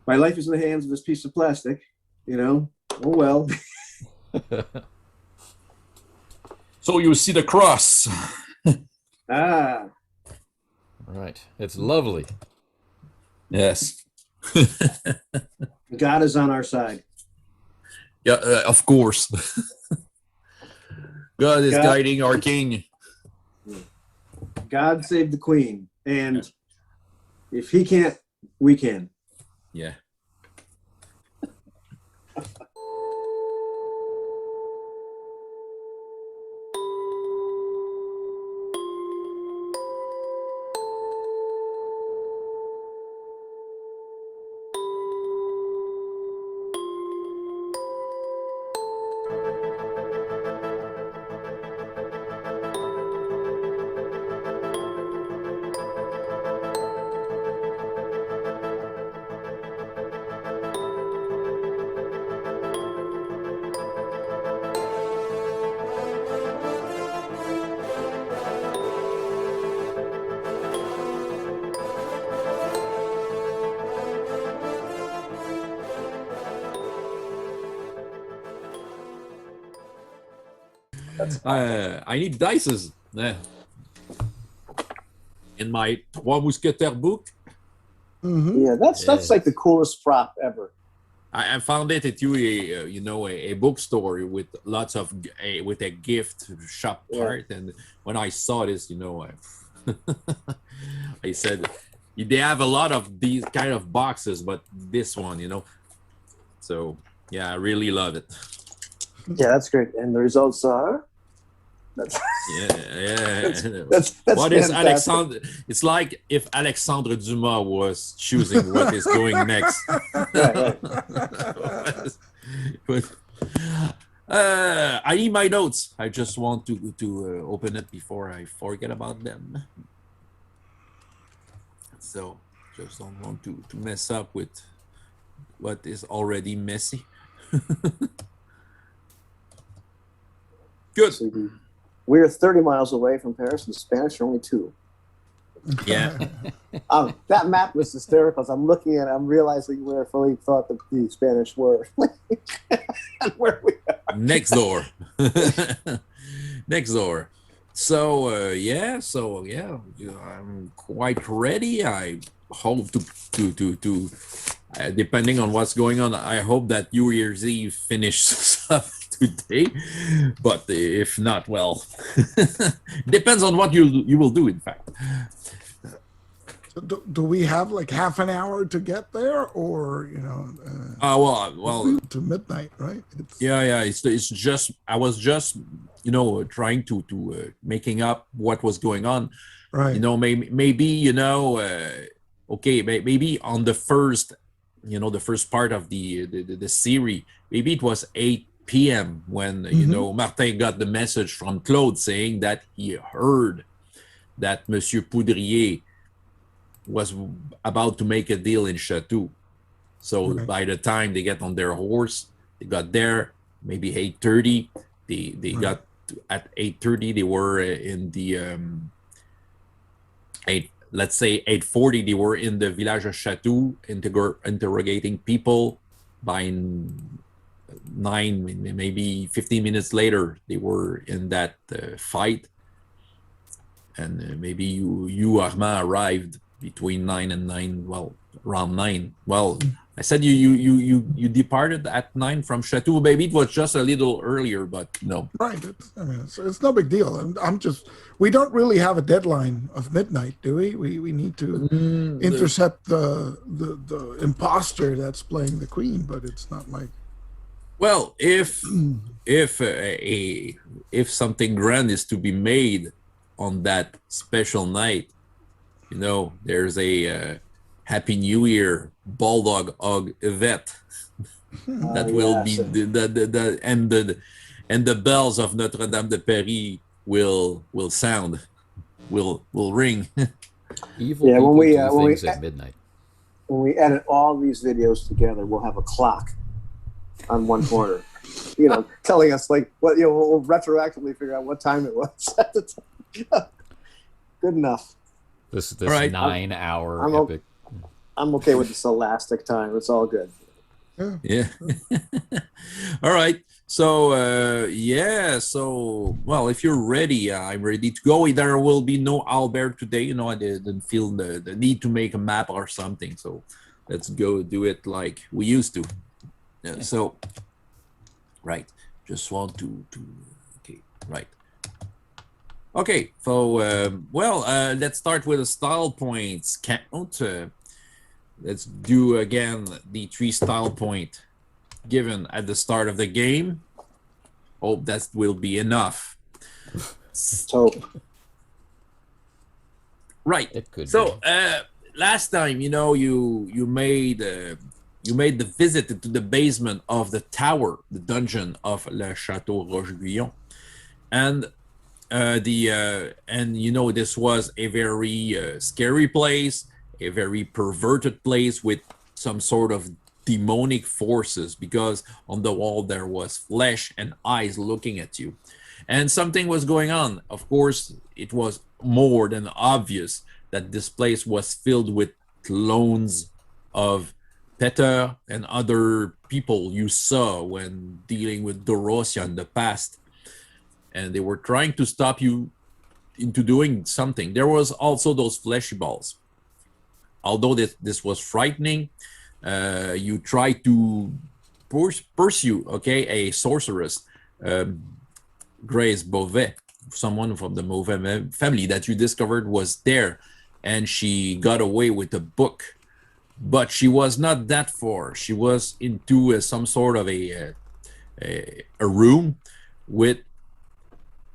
My life is in the hands of this piece of plastic, you know. Oh well. So you see the cross. Ah. Right. It's lovely. Yes. God is on our side. Yeah, of course. God is guiding our king. God save the queen. And if he can't, we can. Yeah. I need dices. In my Trois Mousquetaires book. Mm-hmm. Yeah, that's like the coolest prop ever. I found it at a bookstore with lots of with a gift shop part, and when I saw this, I said they have a lot of these kind of boxes, but this one, so yeah, I really love it. Yeah, that's great, and the results are. That's what is Alexandre? It's like if Alexandre Dumas was choosing what is going next. Right. But I need my notes. I just want to open it before I forget about them. So just don't want to mess up with what is already messy. Good. We're 30 miles away from Paris, and the Spanish are only 2. Yeah. That map was hysterical. I'm looking at it, I'm realizing where Phillipe thought that the Spanish were. And where we are. Next door. Next door. So, I'm quite ready. I hope to depending on what's going on, I hope that New Year's Eve finishes up today, but if not, well, depends on what you will do, in fact. So do we have like half an hour to get there, or well to midnight, right? It's just I was just trying to making up what was going on, right? Maybe okay, maybe on the first the first part of the series, maybe it was 8 p.m. when Martel got the message from Claude saying that he heard that Monsieur Poudrier was about to make a deal in Chateau. So by the time they get on their horse, they got there maybe 8:30. They got at 8:30. They were in the let's say 8:40. They were in the village of Chateau interrogating people. By 9, maybe 15 minutes later, they were in that fight, and maybe you Armand arrived between 9 and 9. Well, around 9. Well, I said you departed at 9 from Chateau. Maybe it was just a little earlier, but no. Right. It's no big deal. We don't really have a deadline of midnight, do we? We need to intercept the imposter that's playing the queen, but it's not like. Well, if something grand is to be made on that special night, there's a Happy New Year Boldog évet that will be and the bells of Notre Dame de Paris will sound, will ring. Evil people do things at midnight. When we edit all these videos together, we'll have a clock on one corner, telling us like what we'll retroactively figure out what time it was at the time. Good enough. This right. 9-hour epic. I'm okay with this elastic time. It's all good. Yeah. All right. So well, if you're ready, I'm ready to go. There will be no Albert today. You know, I didn't feel the need to make a map or something. So let's go do it like we used to. So, right. Just want to okay, right. Okay. So let's start with the style points count. Let's do again the 3 style point given at the start of the game. Hope that will be enough. So, right. It could so be. last time, you made the visit to the basement of the tower, the dungeon of Le Château Roche-Guyon, and this was a very scary place, a very perverted place with some sort of demonic forces, because on the wall there was flesh and eyes looking at you, and something was going on. Of course, it was more than obvious that this place was filled with clones of Peter and other people you saw when dealing with Dorosia in the past, and they were trying to stop you into doing something. There was also those fleshy balls. Although this was frightening, you try to pursue, a sorceress, Grace Beauvais, someone from the Beauvais family that you discovered was there, and she got away with a book. But she was not that far. She was into some sort of a room with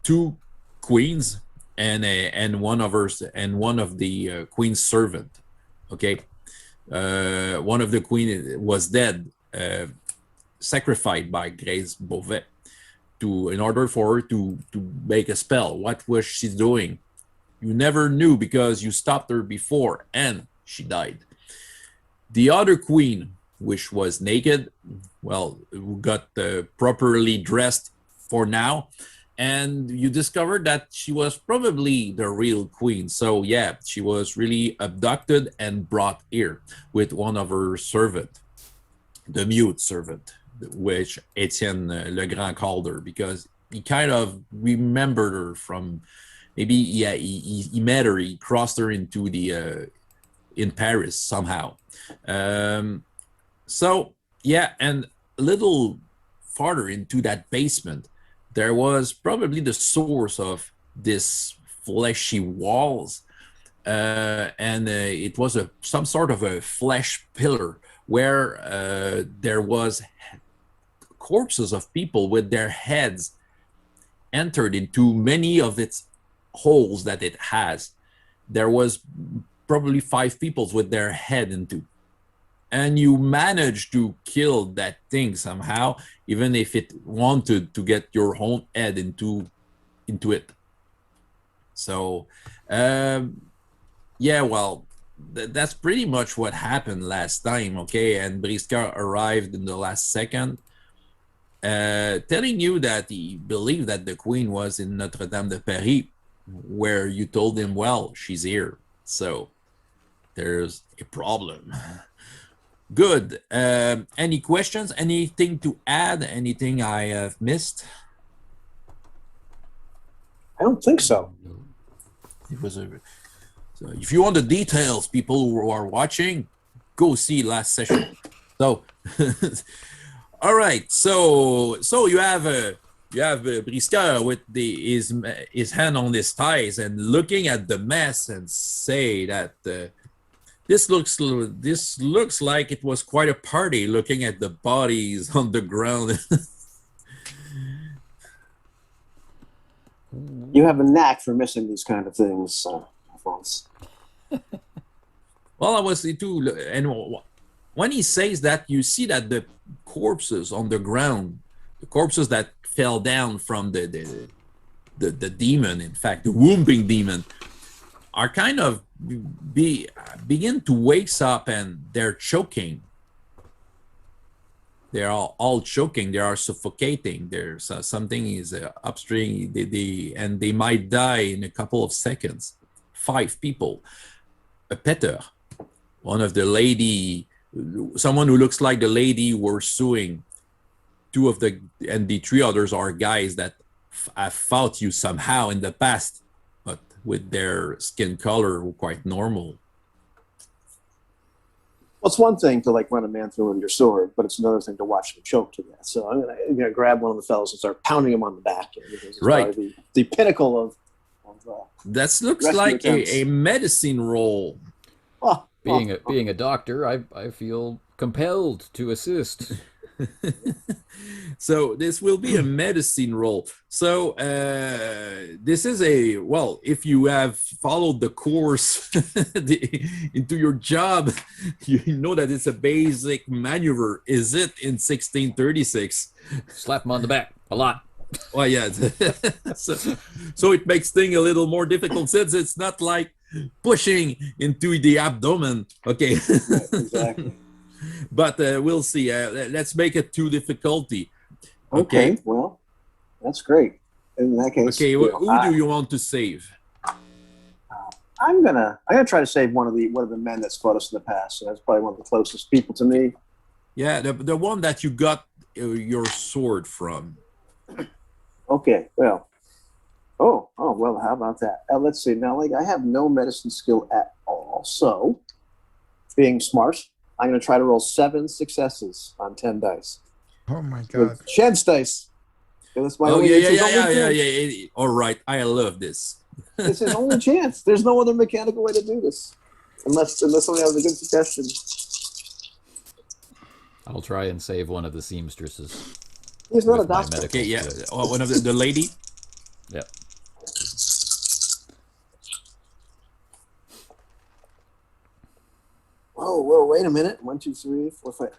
2 queens and one of the queen's servant. Okay. One of the queen was dead, sacrificed by Grace Beauvais in order for her to make a spell. What was she doing? You never knew because you stopped her before and she died. The other queen, which was naked, well, got properly dressed for now, and you discovered that she was probably the real queen. So yeah, she was really abducted and brought here with one of her servant, the mute servant, which Etienne Legrand called her, because he kind of remembered her from maybe he met her, he crossed her into the in Paris somehow. So yeah, and a little farther into that basement, there was probably the source of this fleshy walls, and it was some sort of a flesh pillar where there was corpses of people with their heads entered into many of its holes that it has. There was probably 5 people with their head into, and you managed to kill that thing somehow, even if it wanted to get your own head into it. So yeah, well, that's pretty much what happened last time. Okay, and Brisca arrived in the last second, telling you that he believed that the queen was in Notre Dame de Paris, where you told him, well, she's here, so there's a problem. Good. Any questions? Anything to add? Anything I have missed? I don't think so. It was so if you want the details, people who are watching, go see last session. So, all right. So you have Brisca with his hand on his thighs and looking at the mess and say that. This looks like it was quite a party, looking at the bodies on the ground. You have a knack for missing these kind of things, Alphonse. Well, I was too, and when he says that, you see that the corpses on the ground, the corpses that fell down from the demon, in fact, the whooping demon, are kind of begin to wake up, and they're choking. They're all choking. They are suffocating. There's something is upstream. They might die in a couple of seconds. 5 people. A Peter, one of the lady, someone who looks like the lady we're suing. Two of the three others are guys that have fought you somehow in the past, but with their skin color quite normal. Well, it's one thing to like run a man through with your sword, but it's another thing to watch him choke to death. So I'm gonna grab one of the fellows and start pounding him on the back. Because it's right. The pinnacle of that looks like a medicine roll. Being a doctor, I feel compelled to assist. So this will be a medicine roll. So this is if you have followed the course into your job, you know that it's a basic maneuver. Is it in 1636? Slap him on the back a lot. Well, yeah. so it makes things a little more difficult since it's not like pushing into the abdomen. Okay. Right, exactly. But we'll see. Let's make it 2 difficulty. Okay. Well, that's great. In that case, okay. Who do you want to save? I'm gonna try to save one of the men that's fought us in the past. So that's probably one of the closest people to me. Yeah, the one that you got your sword from. Okay. Well. Oh. Well, how about that? Let's see. Now, like, I have no medicine skill at all. So, being smart, I'm going to try to roll 7 successes on 10 dice. Oh my God! With chance dice. That's my Yeah. All right, I love this. It's his only chance. There's no other mechanical way to do this, unless somebody has a good suggestion. I'll try and save one of the seamstresses. He's not a doctor. Okay, yeah. One of the lady. Yeah. Whoa, wait a minute. 1, 2, 3, 4, 5.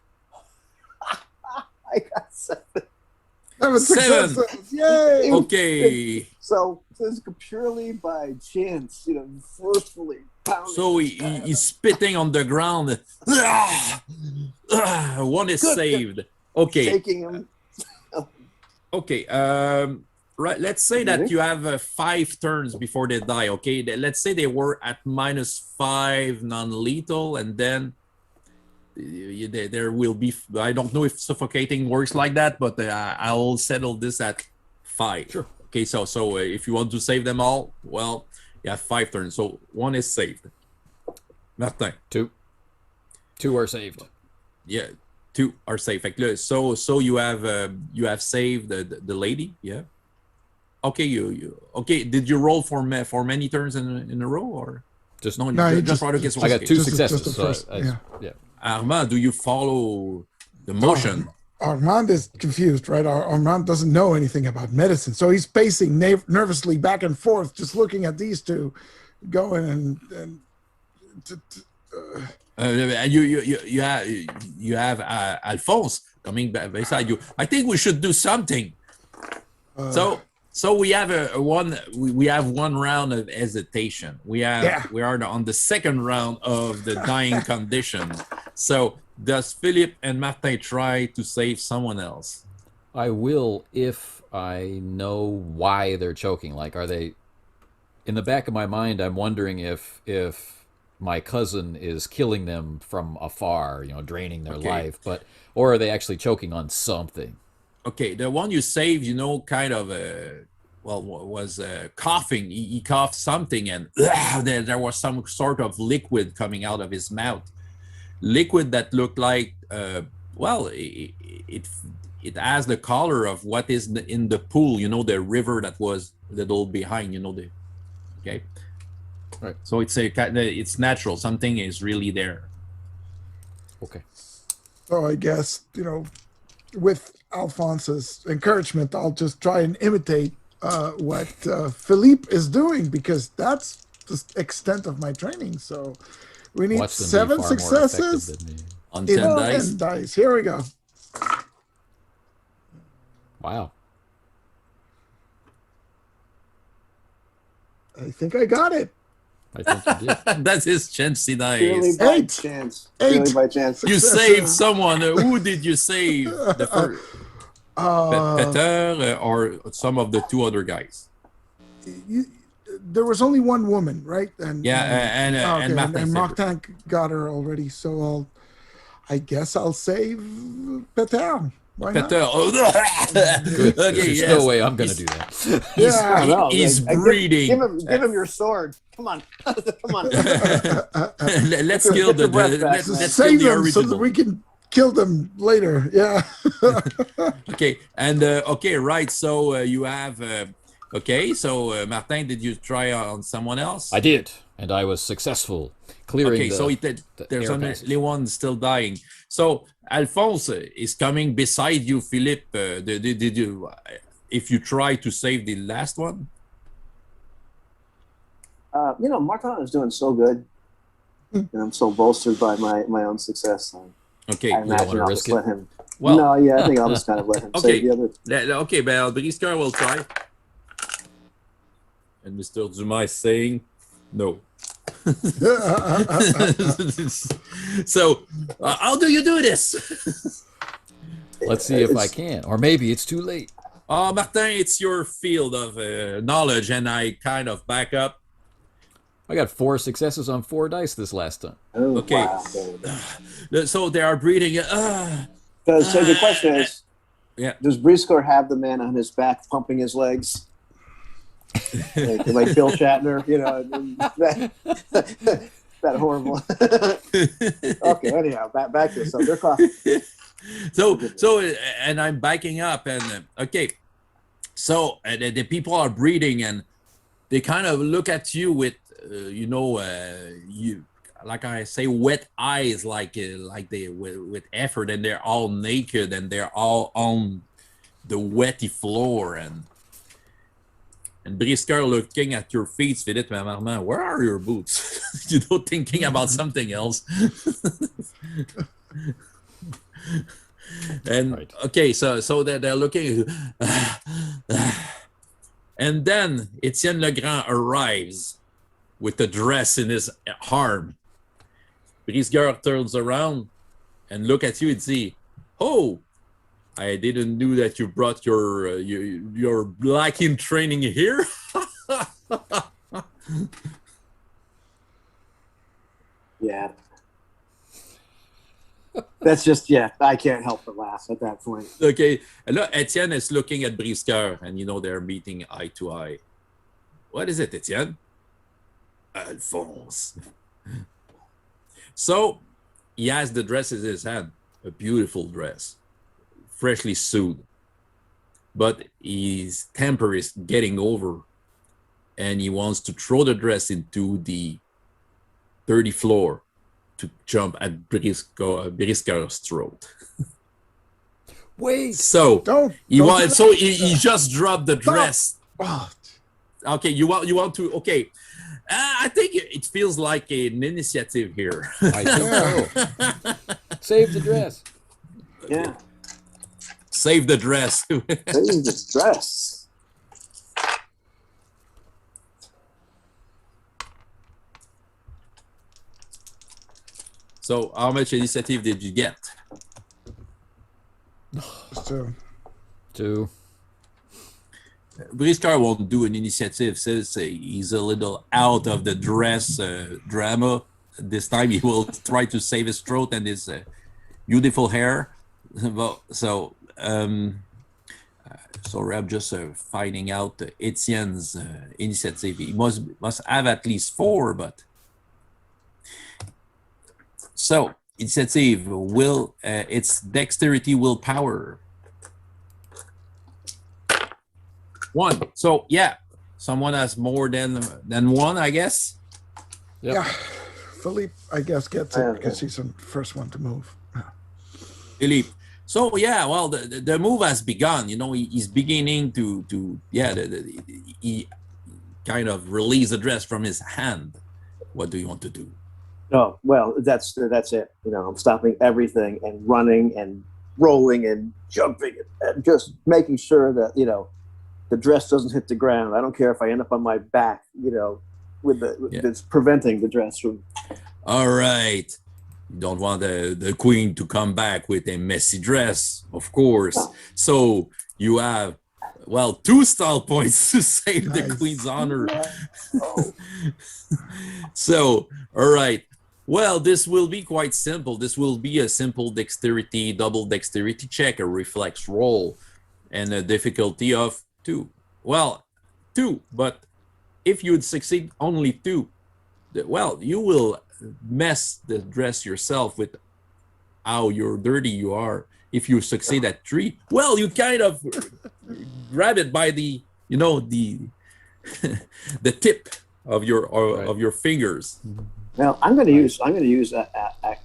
I got 7. 7 successes. Yay! Okay. So this is purely by chance, forcefully pounding. So he's spitting on the ground. One is saved. Okay. Taking him. Okay. Right. Let's say that you have 5 turns before they die. Okay. Let's say they were at -5 non-lethal, and then there will be. I don't know if suffocating works like that, but I'll settle this at 5. Sure. Okay. So if you want to save them all, well, you have 5 turns. So 1 is saved. Martin. 2 are saved. Yeah. 2 are saved. So you have saved the lady. Yeah. Okay, okay. Did you roll for many turns in a row, or just no? No, just I got 2 successes. Yeah. Armand, do you follow the motion? Armand is confused, right? Armand doesn't know anything about medicine, so he's pacing nervously back and forth, just looking at these two, going and you have Alphonse coming back beside you. I think we should do something. So we have one round of hesitation. We are on the second round of the dying condition. So does Phillipe and Martin try to save someone else? I will if I know why they're choking. Like, are they? In the back of my mind, I'm wondering if my cousin is killing them from afar, draining their life, or are they actually choking on something? Okay, the one you saved, kind of was coughing. He coughed something, and there was some sort of liquid coming out of his mouth. Liquid that looked like, it has the color of what is in the pool. The river that was the little behind. Okay. Right. So it's natural. Something is really there. Okay. So I guess, with Alphonse's encouragement, I'll just try and imitate what Phillipe is doing, because that's the extent of my training. So we need 7 successes on 10 dice. 10 dice. Here we go. Wow. I think I got it. I think you did. That's his chancy dice. Purely by 8. chance. 8. Purely by chance. You saved someone. Who did you save? The first, Peter or some of the 2 other guys? there was only one woman, right? And and Martin and said- Martin got her already. So I guess I'll save Peter. Why not? Peter. Okay, There's yes. no way I'm going to do that. Yeah, no, he's give breathing. him your sword. Come on, come on. Let's kill Get your breath back, let's man. kill Save the them so original. that we can kill them later. Yeah. Okay, and okay, right. So you have okay. So Martin, did you try on someone else? I did, and I was successful clearing Okay, the, so the there's air only passage. one still dying. So Alphonse is coming beside you, Philippe. Did you, if you try to save the last one? Martin is doing so good, and I'm so bolstered by my own success. Okay, I don't imagine wanna I'll risk just it? let him. well, No, yeah, I think I'll just kind of let him Okay. save the other. Okay, but Briscar will try. And Mr. Dumas is saying no. So, how do you do this? Let's see if I It's- can, or maybe it's too late. Martin, it's your field of knowledge, and I kind of back up. I got 4 successes on 4 dice this last time. Oh, Okay. wow. So they are breathing. So the question is, Yeah. does Briscoe have the man on his back pumping his legs? like Bill Shatner, that horrible. Okay, anyhow, back to it. So they're coughing. So, and I'm backing up, and okay. So the people are breathing, and they kind of look at you with, you, like I say, wet eyes, like they with effort, and they're all naked, and they're all on the wetty floor, and Briscar looking at your feet, Philippe Moreau, where are your boots? Thinking about something else. And Right. okay, so they're looking, and then Etienne Legrand arrives with a dress in his arm. Brisgar turns around and look at you and see, oh, I didn't know that you brought your black in training here. Yeah. That's just, I can't help but laugh at that point. Okay, and look, Etienne is looking at Briscar, and they're meeting eye to eye. What is it, Etienne? Alphonse. So he has the dress in his hand, a beautiful dress, freshly sewed, but his temper is getting over, and he wants to throw the dress into the dirty floor to jump at Briscar's throat. Wait! So Don't he do want, that. so he just dropped the dress. Oh, Okay, you want to? Okay, I think it feels like an initiative here. I think so. Save the dress. Yeah. Save the dress. Save the dress. So, how much initiative did you get? so 2. Briscar won't do an initiative since he's a little out of the dress drama. This time he will try to save his throat and his beautiful hair. So I'm just finding out Etienne's initiative. He must have at least 4, but so initiative will it's dexterity, willpower. 1. So someone has more than 1, I guess. Yep. yeah, Philippe, I guess, gets it because he's the first one to move. Philippe. So well, the move has begun. He's beginning to he kind of release the dress from his hand. What do you want to do? No, well, that's it. I'm stopping everything and running and rolling and jumping and just making sure that the dress doesn't hit the ground. I don't care if I end up on my back. That's preventing the dress from. All right. You don't want the queen to come back with a messy dress, of course. So you have well, 2 style points to save the Nice. queen's honor. Oh, So, all right. Well, this will be quite simple. This will be a simple dexterity, double dexterity check, a reflex roll, and a difficulty of 2. Well, 2, but if you would succeed only 2, well, you will mess the dress yourself with how dirty you are. If you succeed at 3, well, you kind of grab it by the, the the tip of your fingers. now I'm going to use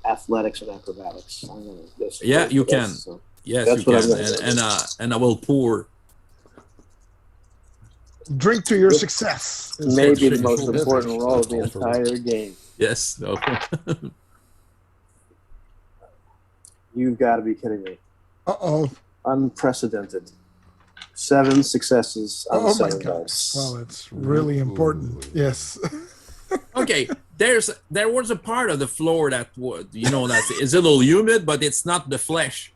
athletics and acrobatics. I'm gonna, Yeah, you can. So Yes, That's you what can. I'm gonna And I will pour. Drink to your success. maybe the Social most beverage. important role of the All for entire game. Yes. No. You've got to be kidding me. Uh-oh. Unprecedented. 7 successes on Oh my 7 God. dice. Well, it's really important. Yes. Okay. There was a part of the floor that was, that is a little humid, but it's not the flesh.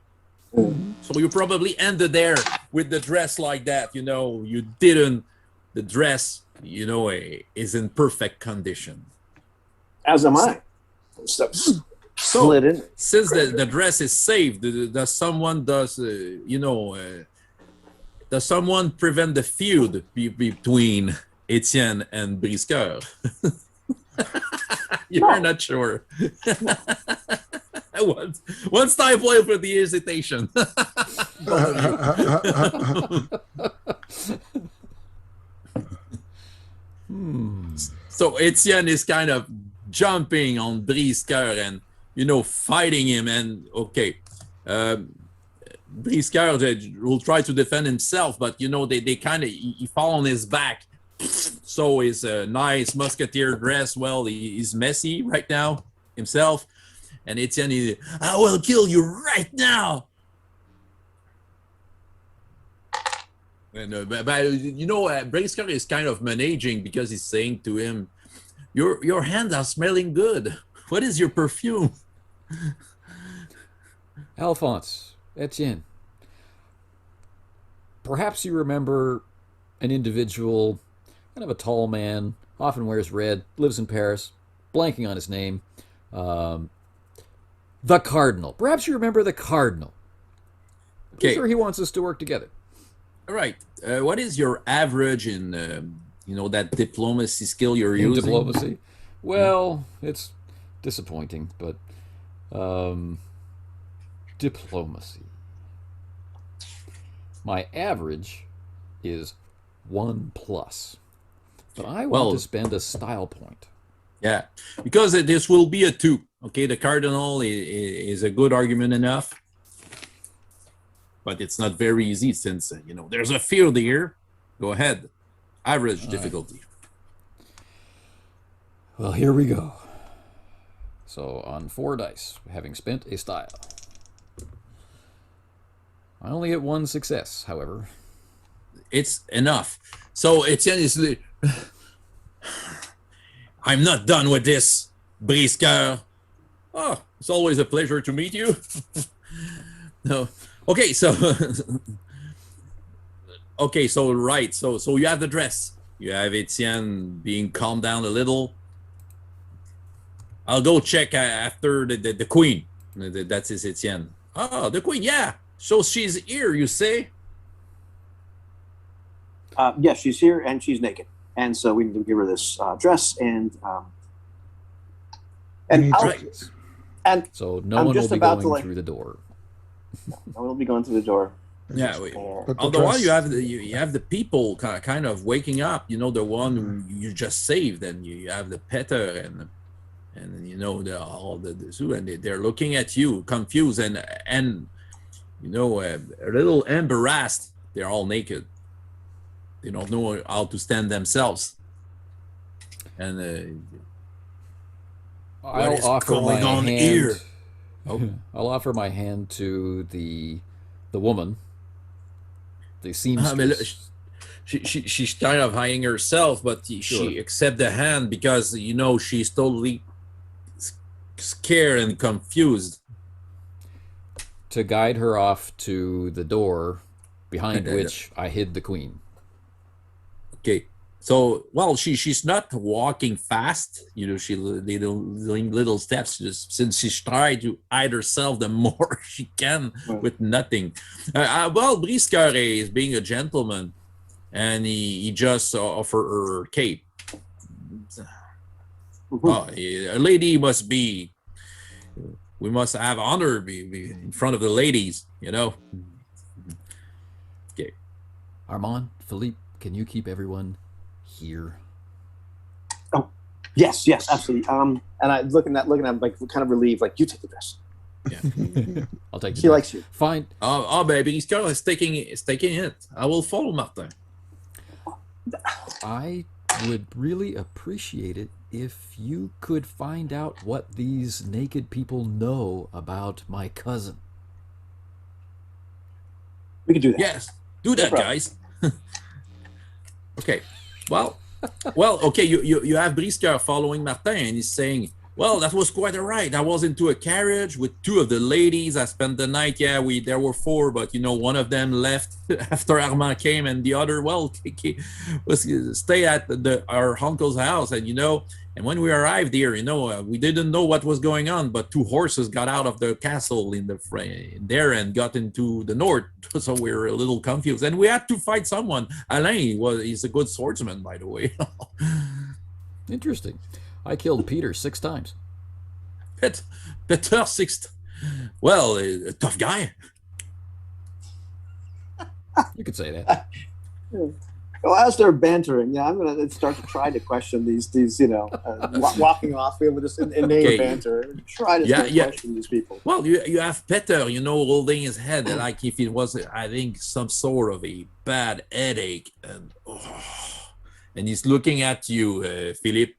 So you probably ended there with the dress like that. You didn't. The dress, is in perfect condition. As am I. So, slid in. Since the dress is saved, does someone does someone prevent the feud between Etienne and Briscoeur? You're not sure. One style play for the hesitation. So Etienne is kind of jumping on Briscoeur and fighting him, and okay, Briscoeur will try to defend himself, but they kind of he fall on his back. So his nice musketeer dress, well, he's messy right now himself, and Etienne, I will kill you right now. And Briscoeur is kind of managing because he's saying to him, "Your hands are smelling good. What is your perfume?" Alphonse, Etienne, perhaps you remember an individual, kind of a tall man, often wears red, lives in Paris, blanking on his name. The Cardinal. Perhaps you remember the Cardinal. Okay. I'm sure he wants us to work together. All right. What is your average in, that diplomacy skill you're In using? diplomacy? Well, it's disappointing, but diplomacy. My average is 1+, but I want to spend a style point. Yeah, because this will be a 2. Okay, the Cardinal is a good argument enough, but it's not very easy since there's a field here. Go ahead. Average difficulty. Well, here we go. So on 4 dice, having spent a style. I only get 1 success, however. It's enough. So Etienne is I'm not done with this, Briscoeur. Oh, it's always a pleasure to meet you. No. Okay, so right. So you have the dress. You have Etienne being calmed down a little. I'll go check after the queen. That's his Etienne. Oh, the queen, yeah. So she's here, you say? Yes, she's here and she's naked, and so we need to give her this dress and Right. and So no I'm one will just be about going to, through the door. I will be going through the door. Yeah. But the Although dress- you have the people kind of waking up. The one who you just saved, and you have the Peter and all the zoo, and they're looking at you confused and a little embarrassed. They're all naked. They don't know how to stand themselves. And I'll is offer going my on hand. here? Oh. I'll offer my hand to the woman, the but seamstress. she's kind of hiding herself, but she accepts the hand because she's totally scared and confused. To guide her off to the door, behind which I hid the queen. Okay. So, well, she's not walking fast. She doing little steps. Just since she's trying to hide herself, the more she can with nothing. Well, Briscoe is being a gentleman, and he just offer her cape. A lady must be. We must have honor be in front of the ladies. Okay. Armand, Phillipe, can you keep everyone here? Oh, yes, absolutely. And I looking at him like kind of relieved, like, you take the dress. Yeah. I'll take the She dress. likes you. Fine. Oh, baby, he's taking it. I will follow Martin. I would really appreciate it if you could find out what these naked people know about my cousin. We can do that. Yes, do that, guys. Okay. Well, okay. You have Briscoe following Martin, and he's saying, "Well, that was quite a ride. I was into a carriage with two of the ladies. I spent the night. Yeah, there were four, but one of them left after Armand came, and the other, well, was stay at our uncle's house. And when we arrived here, we didn't know what was going on, but two horses got out of the castle in there and got into the north. So we were a little confused, and we had to fight someone. Alain he's a good swordsman, by the way." Interesting. I killed Peter 6 times. Peter 6. Well, a tough guy. You could say that. Well, as they're bantering, I'm going to start to try to question these walking off, we just inane banter. Try to question these people. Well, you have Peter, holding his head like if it was, I think, some sort of a bad headache, and he's looking at you, Phillipe.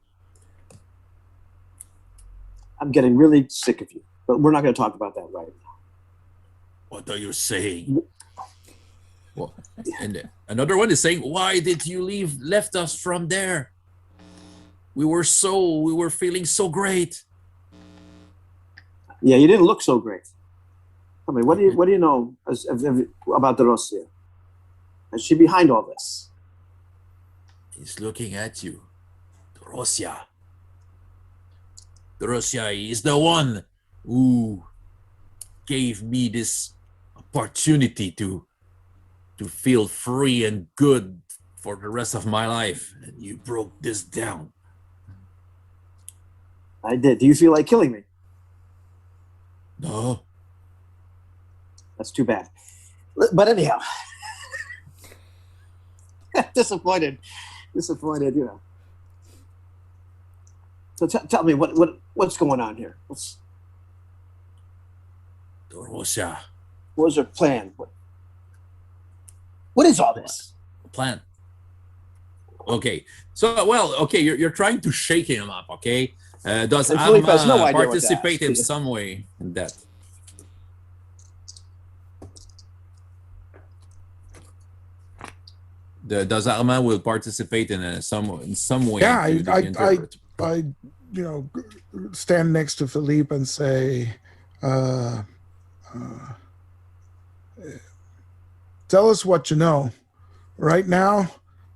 I'm getting really sick of you, but we're not going to talk about that right now. What are you saying? Well, and another one is saying, "Why did you left us from there? We were feeling so great." Yeah, you didn't look so great. I mean, what do you know about the Russia? Is she behind all this? He's looking at you, the Russia. The Russia is the one who gave me this opportunity to feel free and good for the rest of my life. And you broke this down. I did. Do you feel like killing me? No. That's too bad. But anyhow, disappointed. So tell me what's going on here. Russia. What was your plan? What is all this? Plan. Okay. So, you're trying to shake him up, okay? Does Armand participate in some way in that? Does Armand will participate in some way? Yeah, I stand next to Phillipe and say, tell us what you know. Right now,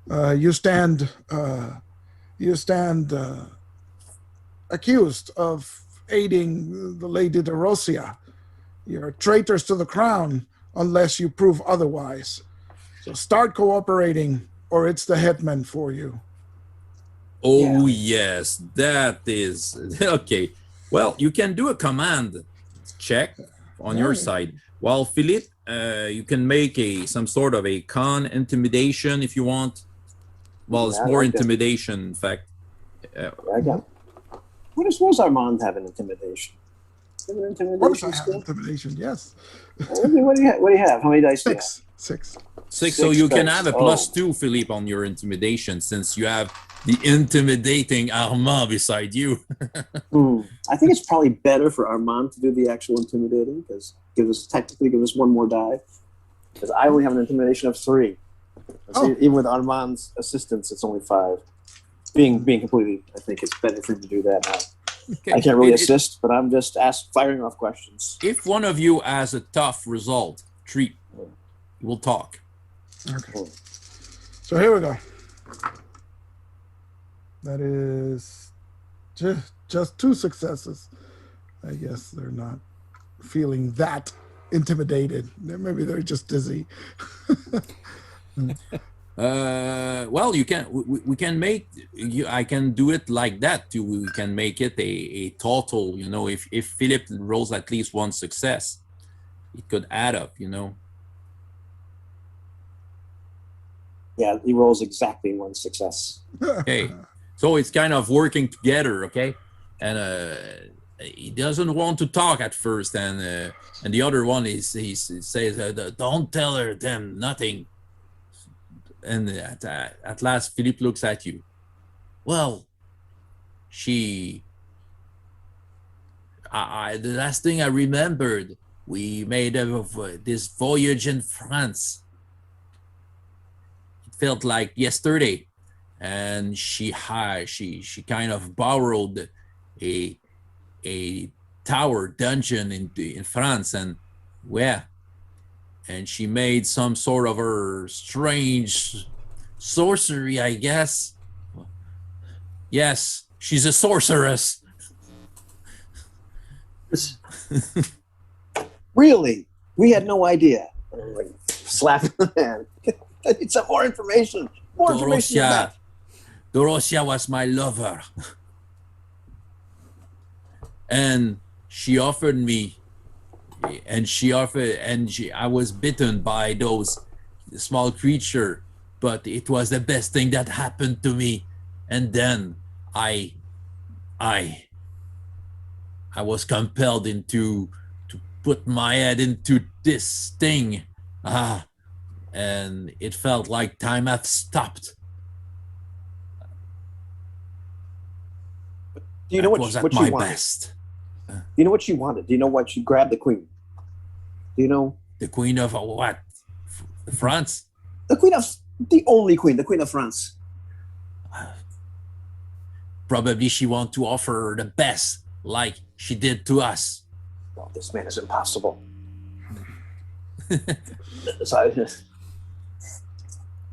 you stand accused of aiding the Lady de Rosia. You're traitors to the crown unless you prove otherwise. So start cooperating, or it's the hetman for you. Oh, yes, that is okay. Well, you can do a command check on your side. While Phillipe, you can make some sort of a con intimidation if you want. Well, it's more intimidation, in fact. I got it. What does Armand have in intimidation? Of course I have intimidation, yes. What do you have? How many dice do you have? Six. So you can have a +2, Phillipe, on your intimidation, since you have the intimidating Armand beside you. I think it's probably better for Armand to do the actual intimidating, because give us one more die. Because I only have an intimidation of 3. So even with Armand's assistance, it's only 5. Being completely, I think it's better for him to do that now. Okay. I can't really assist, but I'm just firing off questions. If one of you has a tough result, 3, we'll talk. Okay. So here we go. That is just 2 successes. I guess they're not feeling that intimidated. Maybe they're just dizzy. Well, you can. We can make. I can do it like that too. We can make it a total. You know, if Phillipe rolls at least 1 success, it could add up. You know. Yeah, he rolls exactly 1 success. Okay, so it's kind of working together. Okay, and he doesn't want to talk at first, and the other one he says, "Don't tell her them nothing." And at last, Phillipe looks at you. Well, the last thing I remembered, we made this voyage in France. It felt like yesterday, and she kind of borrowed a tower dungeon in France, and and she made some sort of her strange sorcery, I guess. Yes, she's a sorceress. Really? We had no idea. Like, slap the hand. I need some more information. More information than that. Dorothea was my lover. And she offered me, I was bitten by those small creature, but it was the best thing that happened to me. And then I was compelled to put my head into this thing. And it felt like time had stopped. Do you know what was you at my wanted? best. Do you know what she wanted? Do you know what she grabbed the queen? Do you know? The queen of what? France? The queen of, the only queen, the queen of France. Probably she want to offer her the best, like she did to us. Oh, this man is impossible.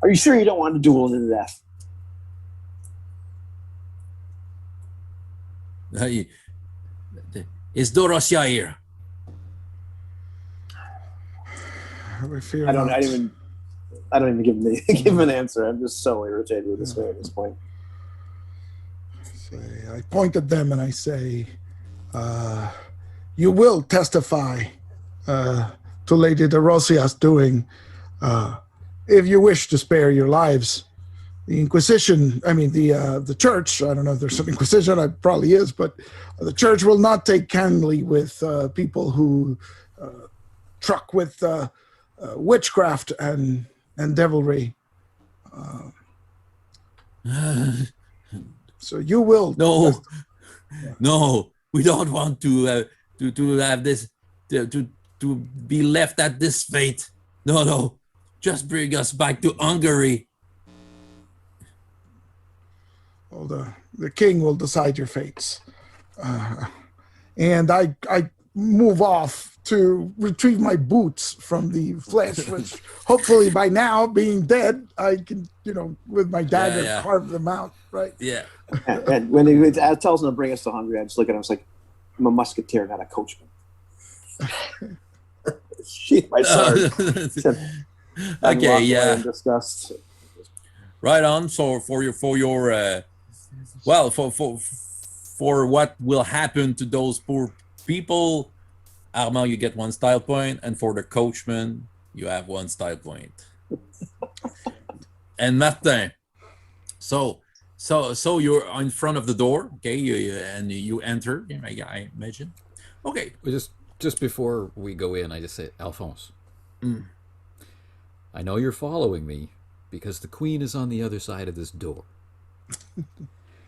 Are you sure you don't want to duel to the death? Is Dorothea here? I don't even give him an answer. I'm just so irritated with this man at this point. I point at them and I say, you will testify to Lady Dorothea's doing if you wish to spare your lives. The Inquisition, the church, I don't know if there's an Inquisition, it probably is, but the church will not take kindly with people who truck with witchcraft and devilry. So you will. No, we don't want to have this to be left at this fate. No, just bring us back to Hungary. Well, the king will decide your fates, and I move off to retrieve my boots from the flesh, which hopefully by now, being dead, I can, with my dagger carve them out, right? Yeah. And when he tells him to bring us to Hungary, I just look at him. It's like, I'm a musketeer, not a coachman. Sheath my sword. Okay, yeah. In disgust. Right on. So for what will happen to those poor people, Armand, you get 1 style point, and for the coachman, you have 1 style point. And Martin, so you're in front of the door, okay? You enter. I imagine. Okay. Just before we go in, I just say, Alphonse, I know you're following me because the queen is on the other side of this door.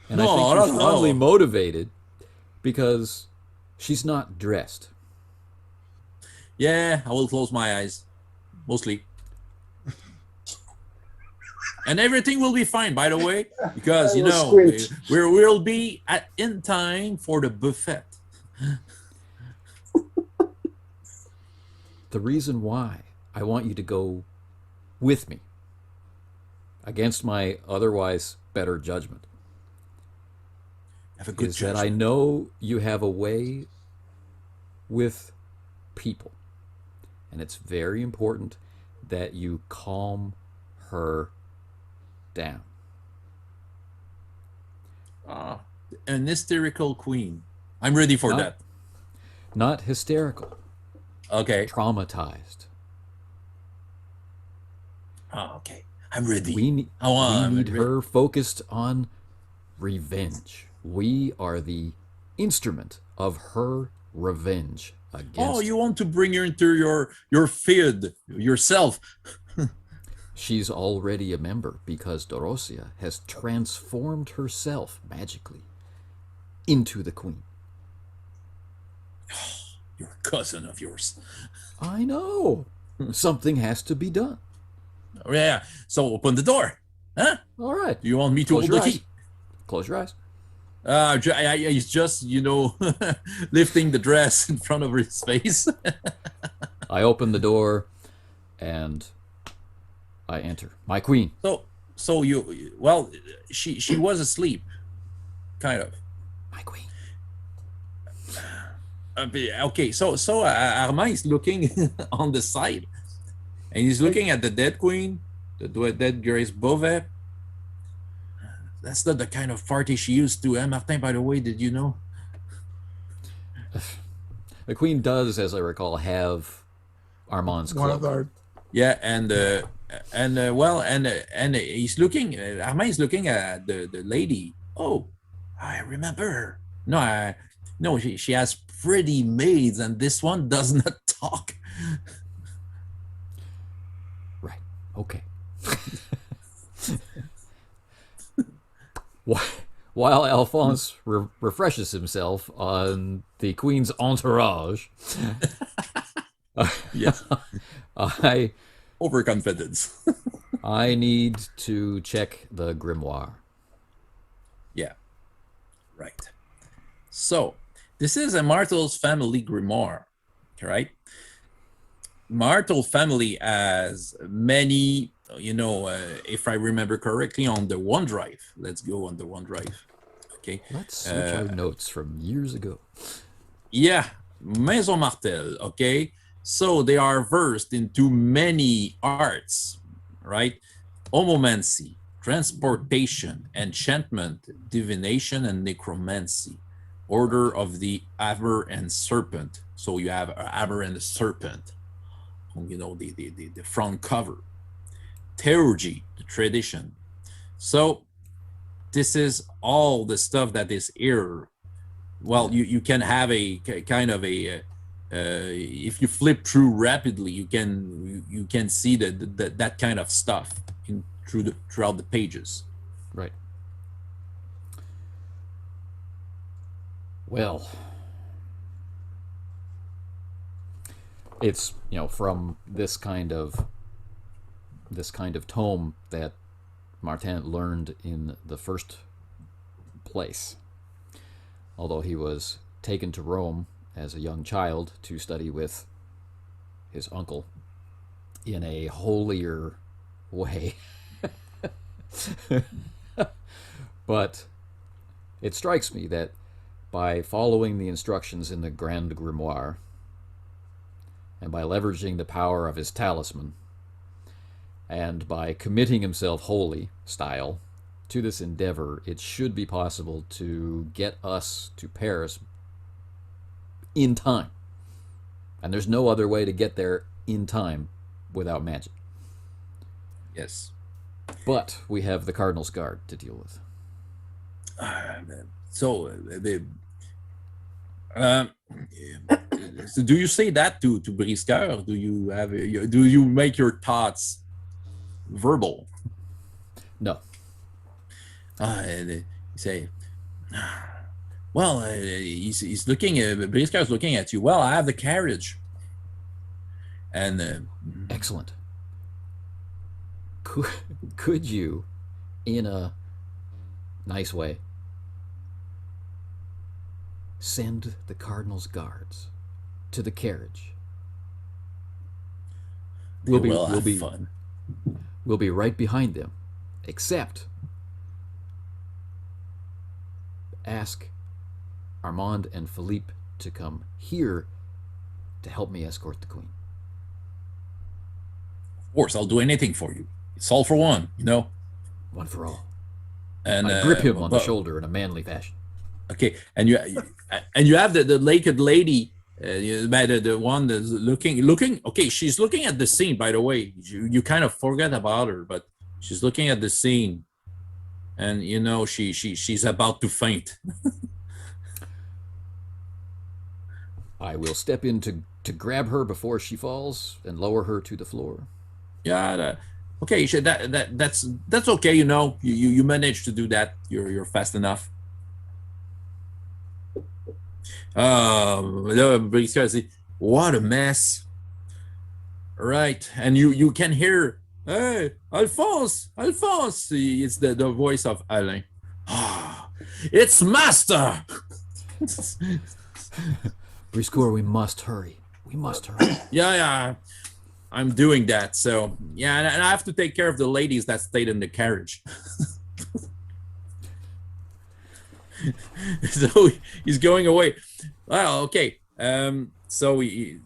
And I think you're strongly motivated because she's not dressed. Yeah, I will close my eyes, mostly. And everything will be fine, by the way, because, we'll be in time for the buffet. The reason why I want you to go with me against my otherwise better judgment, Have a good is that I judgment. know you have a way with people, and it's very important that you calm her down. Ah, an hysterical queen. I'm ready for Not, that. not hysterical, Okay. traumatized. Oh, okay. I'm ready. We I'm need ready. her focused on revenge. We are the instrument of her revenge Oh, against you her. want to bring her into your field yourself? She's already a member because Dorosia has transformed herself magically into the queen. Your cousin of yours. I know. Something has to be done. Oh, yeah. So open the door. Huh? All right. Do you want me to Close hold your the eyes. key? Close your eyes. He's just, lifting the dress in front of his face. I open the door and I enter. My queen. So she was asleep, kind of. My queen. Okay, so Armand is looking on the side, and he's looking at the dead queen, the dead Grace Beauvais. That's not the kind of party she used to, Martin, by the way, did you know? The queen does, as I recall, have Armand's One cloak. of our Yeah, and he's looking, Armand is looking at the lady. Oh, I remember her. No, she has pretty maids, and this one does not talk. Right. Okay. While Alphonse refreshes himself on the queen's entourage, Yes, I overconfidence. I need to check the grimoire. Yeah, right. So this is a Martel's family grimoire, right? Martel family has many, if I remember correctly, on the OneDrive. Let's go on the OneDrive. Okay. Let's search our notes from years ago. Yeah, Maison Martel. Okay. So they are versed into many arts, right? Omomancy, transportation, enchantment, divination, and necromancy. Order of the Hammer and Serpent. So you have a Hammer and a Serpent. The front cover. Theurgy, the tradition. So this is all the stuff that is here. Well, you can have a kind of a if you flip through rapidly, you can see that kind of stuff throughout the pages. Right. Well, it's from this kind of tome that Martin learned in the first place. Although he was taken to Rome as a young child to study with his uncle in a holier way. But it strikes me that by following the instructions in the Grand Grimoire and by leveraging the power of his talisman and by committing himself wholly, style, to this endeavor, it should be possible to get us to Paris in time. And there's no other way to get there in time without magic. Yes. But we have the Cardinal's Guard to deal with. So do you say that to Briscoeur? Do you make your thoughts verbal? No. You say, well, he's looking. Briscoeur's looking at you. Well, I have the carriage, and Excellent. Could you, in a nice way, send the Cardinal's guards to the carriage? we'll have fun. We'll be right behind them, except ask Armand and Phillipe to come here to help me escort the queen. Of course, I'll do anything for you. It's all for one, you know. One for all. And I grip him on the shoulder in a manly fashion. Okay, and you have the naked lady, the one that's looking. Okay, she's looking at the scene. By the way, you kind of forget about her, but she's looking at the scene, and you know she's about to faint. I will step in to grab her before she falls and lower her to the floor. Yeah. Okay, that's okay. You know, you managed to do that. You're fast enough. What a mess. Right, and you can hear, hey, Alphonse. It's the voice of Alain. Ah, it's master. Briscoe, we must hurry. Yeah. I'm doing that. So yeah, and I have to take care of the ladies that stayed in the carriage. So he's going away. Well, okay. So he's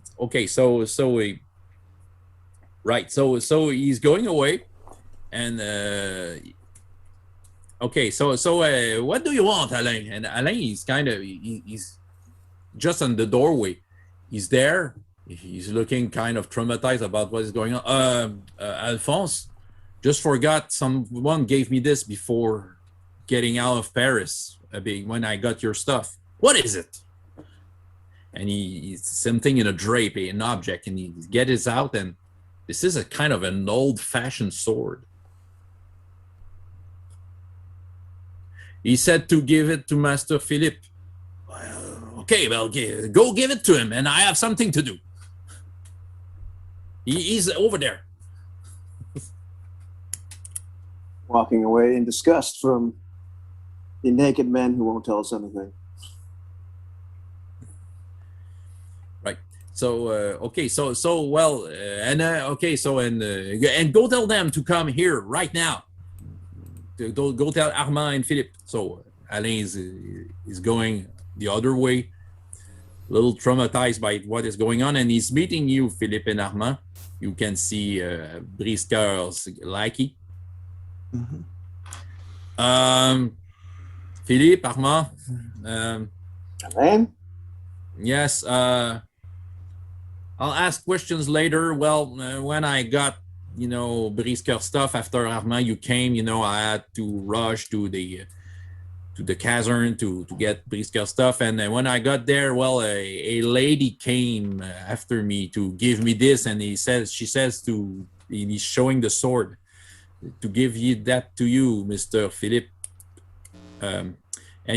going away, and okay. So what do you want, Alain? And Alain is he's just on the doorway. He's there. He's looking kind of traumatized about what is going on. Alphonse, just forgot someone gave me this before getting out of Paris when I got your stuff. What is it? And he's something in a drape, an object, and he gets it out, and this is a kind of an old-fashioned sword. He said to give it to Master Phillipe. Okay, well, go give it to him, and I have something to do. He's over there. Walking away in disgust from the naked men who won't tell us anything. Right. So okay. And go tell them to come here right now. Go tell Armand and Phillipe. So Alain is going the other way, a little traumatized by what is going on, and he's meeting you, Phillipe and Armand. You can see Briscoe's lackey. Mm-hmm. Phillipe, Armand. Alain? Yes. I'll ask questions later. Well, when I got, Briscoe stuff after Armand, you came. I had to rush to the casern to get Briscoe stuff, and when I got there, well, a lady came after me to give me this, and he's showing the sword to give that to you, Mr. Phillipe. And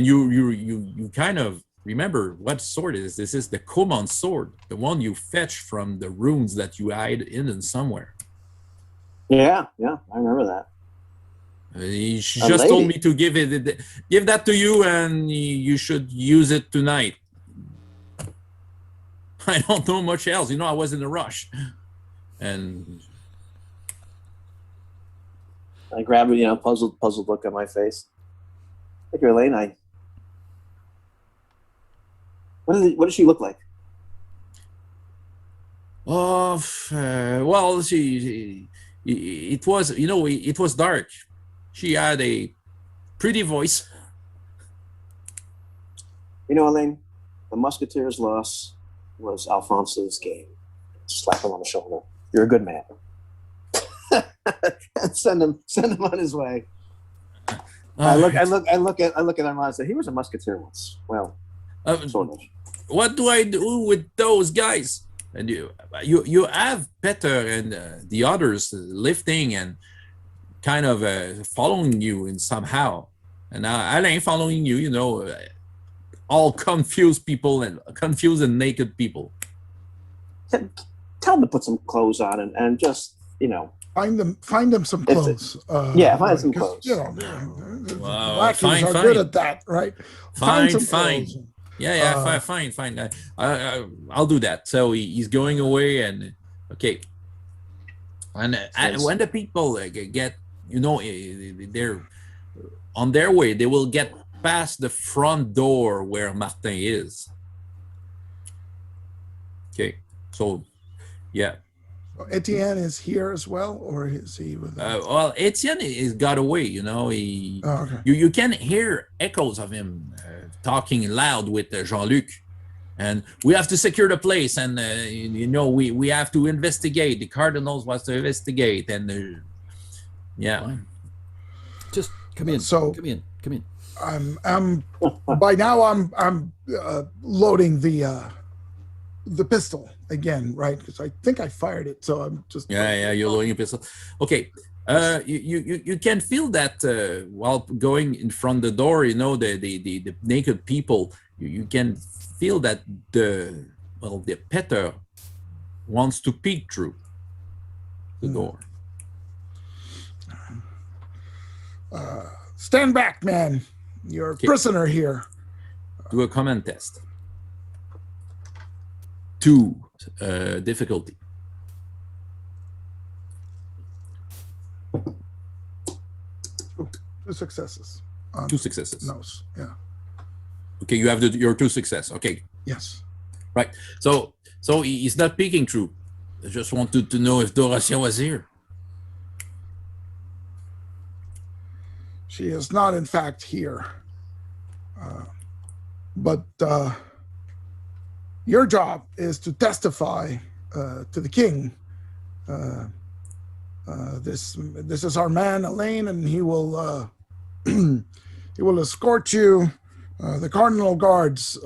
you kind of remember what sword it is. This is the common sword, the one you fetch from the runes that you hide in somewhere. Yeah, I remember that. He just told me to give that to you, and you should use it tonight. I don't know much else. I was in a rush, and I grabbed it, puzzled look on my face. Thank you, Elaine. What does she look like? Oh, well, it was dark. She had a pretty voice. Elaine, the Musketeers' loss was Alphonse's gain. Slap him on the shoulder. You're a good man. And send him on his way. I look at Armand and say, he was a musketeer once. Well, sort of. What do I do with those guys? And you have Peter and the others lifting and kind of following you in somehow, and Alain following you. All confused people and confused and naked people. Tell them to put some clothes on and just find them some clothes. Find some clothes. Lackeys are good at that, right? Fine. Clothes. Yeah, fine. I'll do that. So he's going away, and okay. And when the people get you know, they're on their way. They will get past the front door where Martin is. Okay, so yeah. Etienne is here as well, or is he with us? Well, Etienne is got away. You know, he. Oh, okay. You can hear echoes of him talking loud with Jean-Luc, and we have to secure the place, and you know, we have to investigate. The cardinals wants to investigate, and yeah. Fine. Just come in. So- come in. I'm by now I'm loading the pistol again, right? Because I think I fired it, so I'm just Yeah, you're loading a pistol. Okay, you can feel that while going in front the door. You know, the naked people. You can feel that the petter wants to peek through the door. Stand back, man. You're a prisoner here. Do a command test. 2 difficulty. 2 successes. 2 successes. Nose. Yeah. Okay, you have your 2 success. Okay, Yes. right. So he's not peeking through. I just wanted to know if Dorothea was here. She is not, in fact, here. But your job is to testify to the king. This is our man, Elaine, and he will he will escort you. The cardinal guards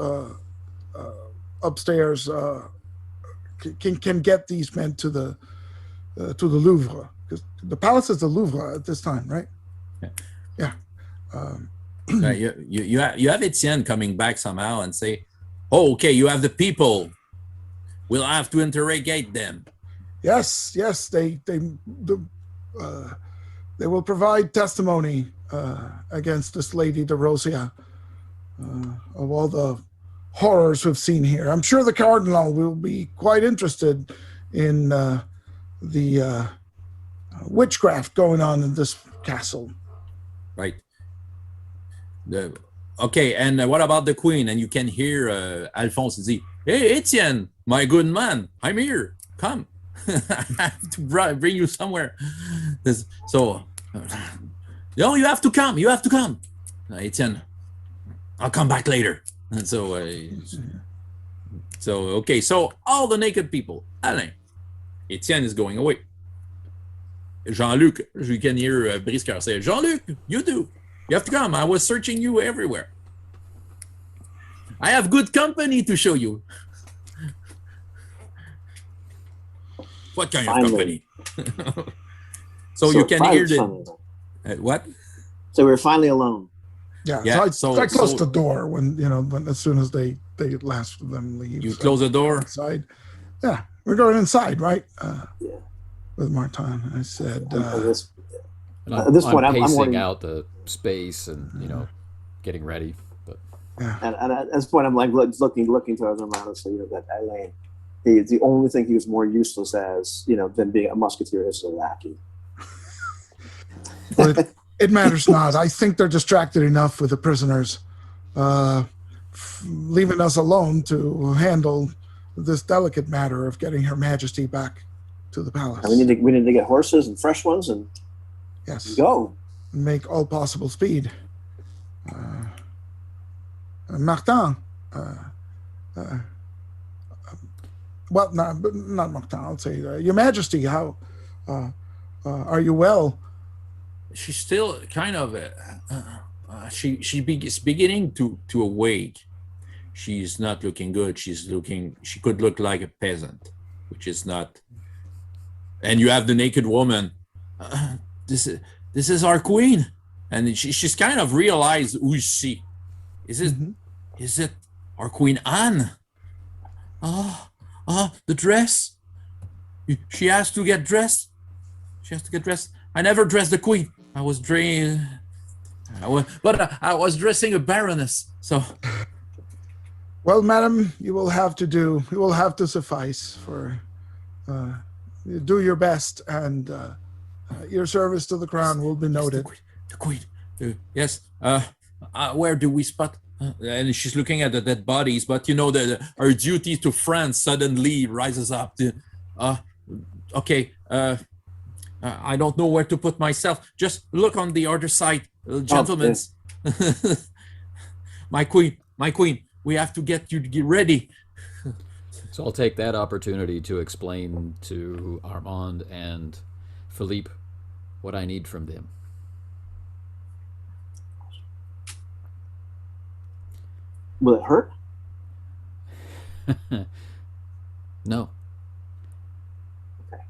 upstairs can get these men to the Louvre, because the palace is the Louvre at this time, right? Yeah. You have Etienne coming back somehow and say, "Oh, okay, you have the people. We'll have to interrogate them." Yes. They will provide testimony against this Lady Dorothea of all the horrors we've seen here. I'm sure the cardinal will be quite interested in the witchcraft going on in this castle. Right. Okay, and what about the queen? And you can hear Alphonse say, "Hey, Etienne, my good man, I'm here. Come. I have to bring you somewhere." No, you have to come. You have to come. Etienne, I'll come back later. And so okay, so all the naked people, Alain, Etienne is going away. Jean-Luc, you can hear Briscoe say, "Jean-Luc, you have to come. I was searching you everywhere. I have good company to show you." What kind of company? so you can hear the what? So we're finally alone. Yeah. So I closed the door when as soon as they last of them leave. You close the door. Inside. Yeah, we're going inside, right? Yeah. With Martin, I said. And this I'm point, I'm pacing wondering- out the space and getting ready. But Yeah. And at this point, I'm like looking towards Armand, so that Elaine, the only thing he was more useless as, than being a musketeer is a lackey. But it matters not. I think they're distracted enough with the prisoners, leaving us alone to handle this delicate matter of getting Her Majesty back to the palace. And we need to get horses and fresh ones and Yes. go. Make all possible speed. Martin. Well, not Martin. I'll say Your Majesty. How are you? Well. She's still kind of she's beginning to awake. She's not looking good. She could look like a peasant, which is not. And you have the naked woman. This is our queen, and she's kind of realized who is she. Is it our Queen Anne? The dress. She has to get dressed. I never dressed the queen. I was dressing a baroness. So. Well, madam, you will have to suffice for. Do your best and Your service to the crown will be noted. The queen. Yes. Where do we spot? And she's looking at the dead bodies, but her duty to France suddenly rises up. Okay. I don't know where to put myself. Just look on the other side, gentlemen. My queen. We have to get you to get ready. So I'll take that opportunity to explain to Armand and Phillipe what I need from them. Will it hurt? No. Okay.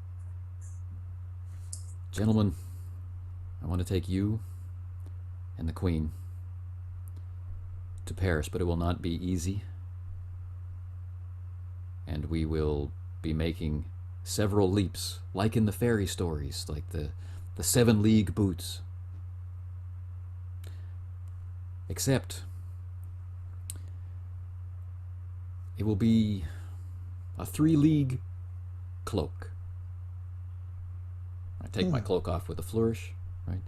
Gentlemen, I want to take you and the Queen to Paris, but it will not be easy. And we will be making several leaps, like in the fairy stories, like the 7 league boots. Except it will be a 3 league cloak. I take my cloak off with a flourish, right?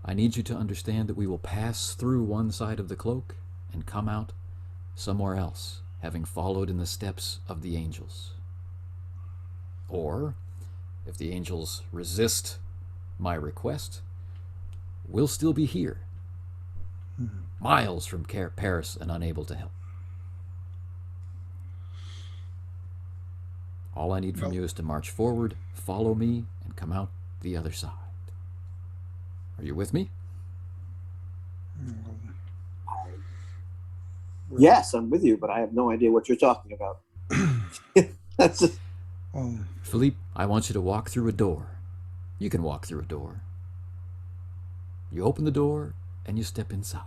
I need you to understand that we will pass through one side of the cloak and come out somewhere else, having followed in the steps of the angels. Or, if the angels resist my request, we'll still be here, miles from Paris and unable to help. All I need from you is to march forward, follow me, and come out the other side. Are you with me? Yes, I'm with you, but I have no idea what you're talking about. That's just... Phillipe, I want you to walk through a door. You can walk through a door. You open the door and you step inside.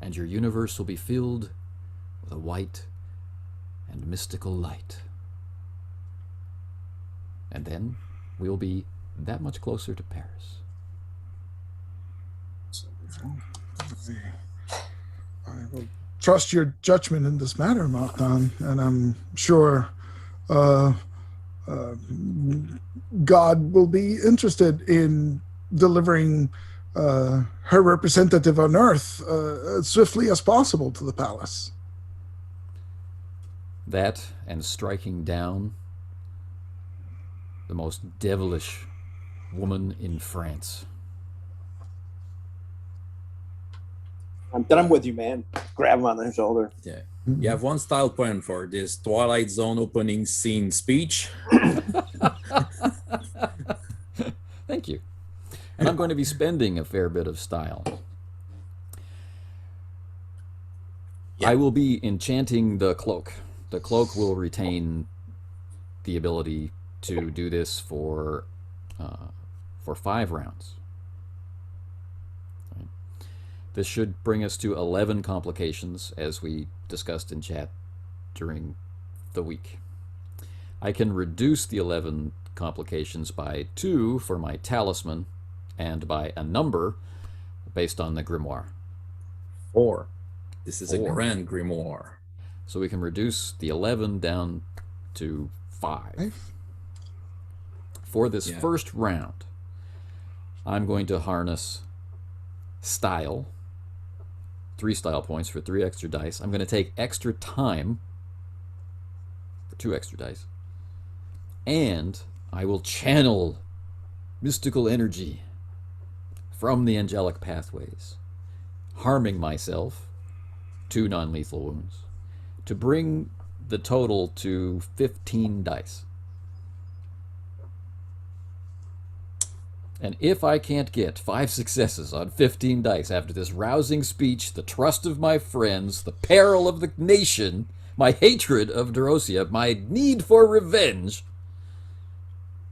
And your universe will be filled with a white and mystical light. And then we'll be that much closer to Paris. I will trust your judgment in this matter, Martin, and I'm sure God will be interested in delivering her representative on Earth as swiftly as possible to the palace. That and striking down the most devilish woman in France. I'm with you, man. Grab him on the shoulder. Yeah. You have one style point for this Twilight Zone opening scene speech. Thank you. And I'm going to be spending a fair bit of style. Yeah. I will be enchanting the cloak. The cloak will retain the ability to do this for 5 rounds. Right. This should bring us to 11 complications, as we discussed in chat during the week. I can reduce the 11 complications by 2 for my talisman, and by a number based on the grimoire. 4. This is 4. a grand grimoire. So we can reduce the 11 down to 5. For this first round, I'm going to harness style, 3 style points for 3 extra dice. I'm going to take extra time for 2 extra dice. And I will channel mystical energy from the angelic pathways, harming myself, 2 non-lethal wounds, to bring the total to 15 dice. And if I can't get 5 successes on 15 dice after this rousing speech, the trust of my friends, the peril of the nation, my hatred of Dorosia, my need for revenge,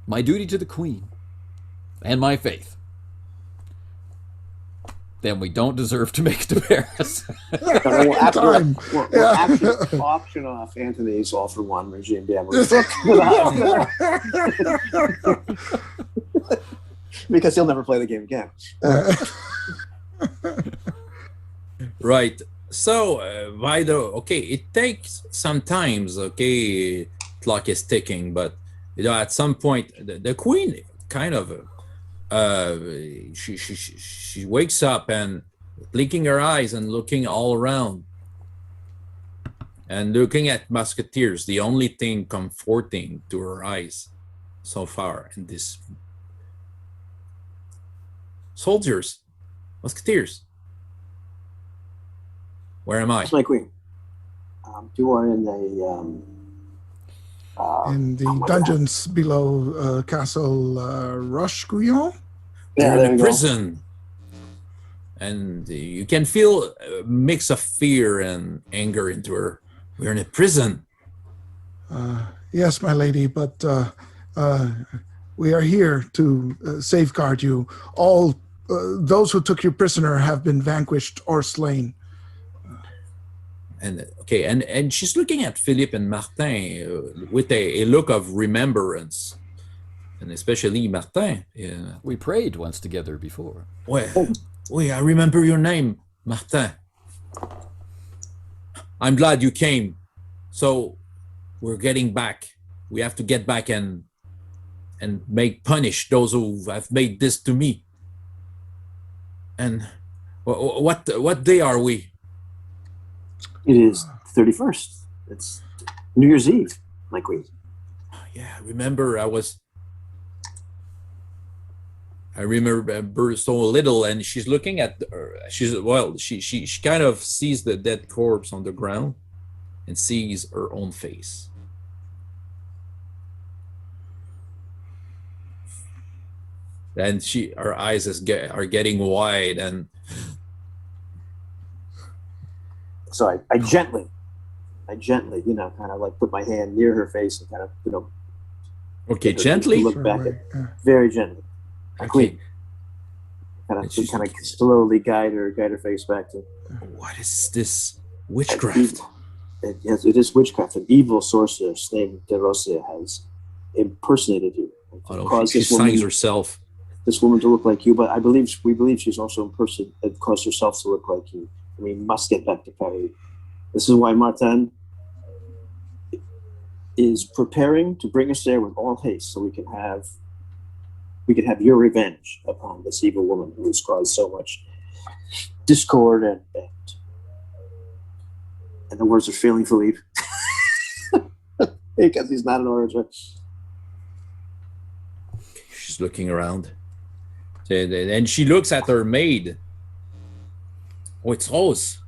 my duty to the Queen, and my faith, then we don't deserve to make it to Paris. We'll actually auction off Anthony's all-for-one regime damage. Because he'll never play the game again. Right. So, it takes sometimes, clock is ticking, but at some point, the queen kind of she wakes up and blinking her eyes and looking all around and looking at musketeers, the only thing comforting to her eyes so far in this. Soldiers, musketeers, where am I? That's my queen. You are in the dungeons below Castle Rocheguyon. You're there in you the go. prison, and you can feel a mix of fear and anger into her. We're in a prison. Yes, my lady, but we are here to safeguard you. All those who took you prisoner have been vanquished or slain. And okay, and she's looking at Phillipe and Martin with a look of remembrance, and especially Martin. We prayed once together before. Well, I remember your name, Martin. I'm glad you came. So we're getting back. We have to get back and make punish those who have made this to me. And what day are we? It is 31st. It's New Year's Eve, my queen. Yeah, remember I remember so little, and she's looking at she kind of sees the dead corpse on the ground and sees her own face. And her eyes are getting wide, and So I gently, kind of like put my hand near her face and kind of, okay, get her gently. to look back at very gently. My queen. Kind of slowly guide her face back to. What is this witchcraft? Yes, it is witchcraft. An evil sorceress named De Rosia has impersonated you. She signs herself. This woman to look like you, but we believe she's also caused herself to look like you. We must get back to Paris. This is why Martin is preparing to bring us there with all haste, so we can have your revenge upon this evil woman who has caused so much discord and the words are failing Phillipe because he's not an orator. She's looking around, and she looks at her maid. Oh, it's Rose.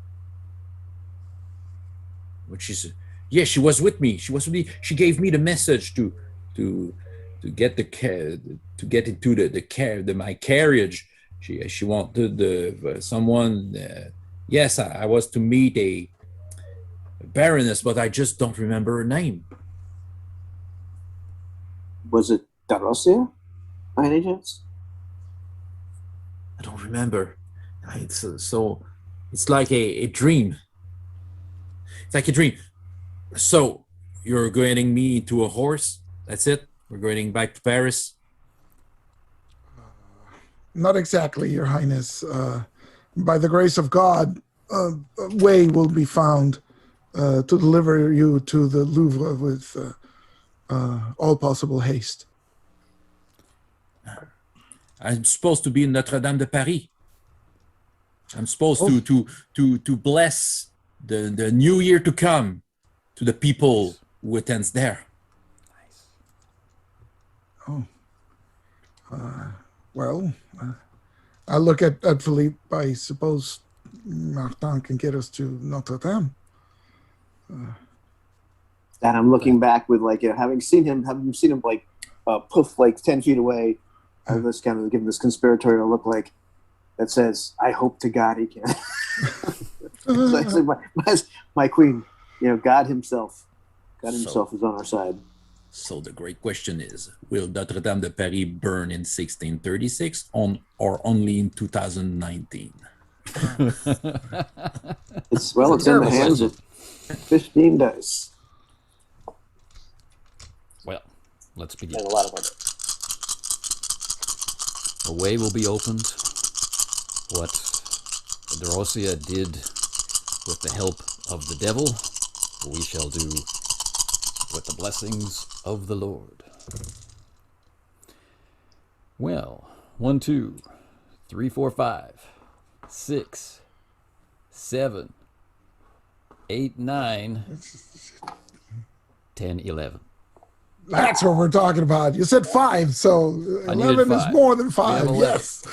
Which is, yeah, she was with me. She gave me the message to get into my carriage. She wanted someone. Yes, I was to meet a baroness, but I just don't remember her name. Was it Darosia, by any chance? I don't remember. It's like a dream. It's like a dream. So you're getting me to a horse? That's it? We're going back to Paris? Not exactly, Your Highness. By the grace of God, a way will be found to deliver you to the Louvre with all possible haste. I'm supposed to be in Notre Dame de Paris. I'm supposed to bless the new year to come to the people who attends there. Oh. Well, I look at Phillipe. I suppose Martin can get us to Notre Dame. And I'm looking back with having seen him like poof like 10 feet away. I was kind of giving this conspiratorial look that says, "I hope to God he can." my queen, God himself is on our side. So the great question is, will Notre Dame de Paris burn in 1636 or only in 2019? It's in the hands of 15 dice. Well, let's begin. And a lot of them. A way will be opened. What Darosia did with the help of the devil, we shall do with the blessings of the Lord. Well, 1, 2, 3, 4, 5, 6, 7, 8, 9, 10, 11. That's what we're talking about. You said 5, so I needed 11 is 5. more than We 5. have 11. Yes.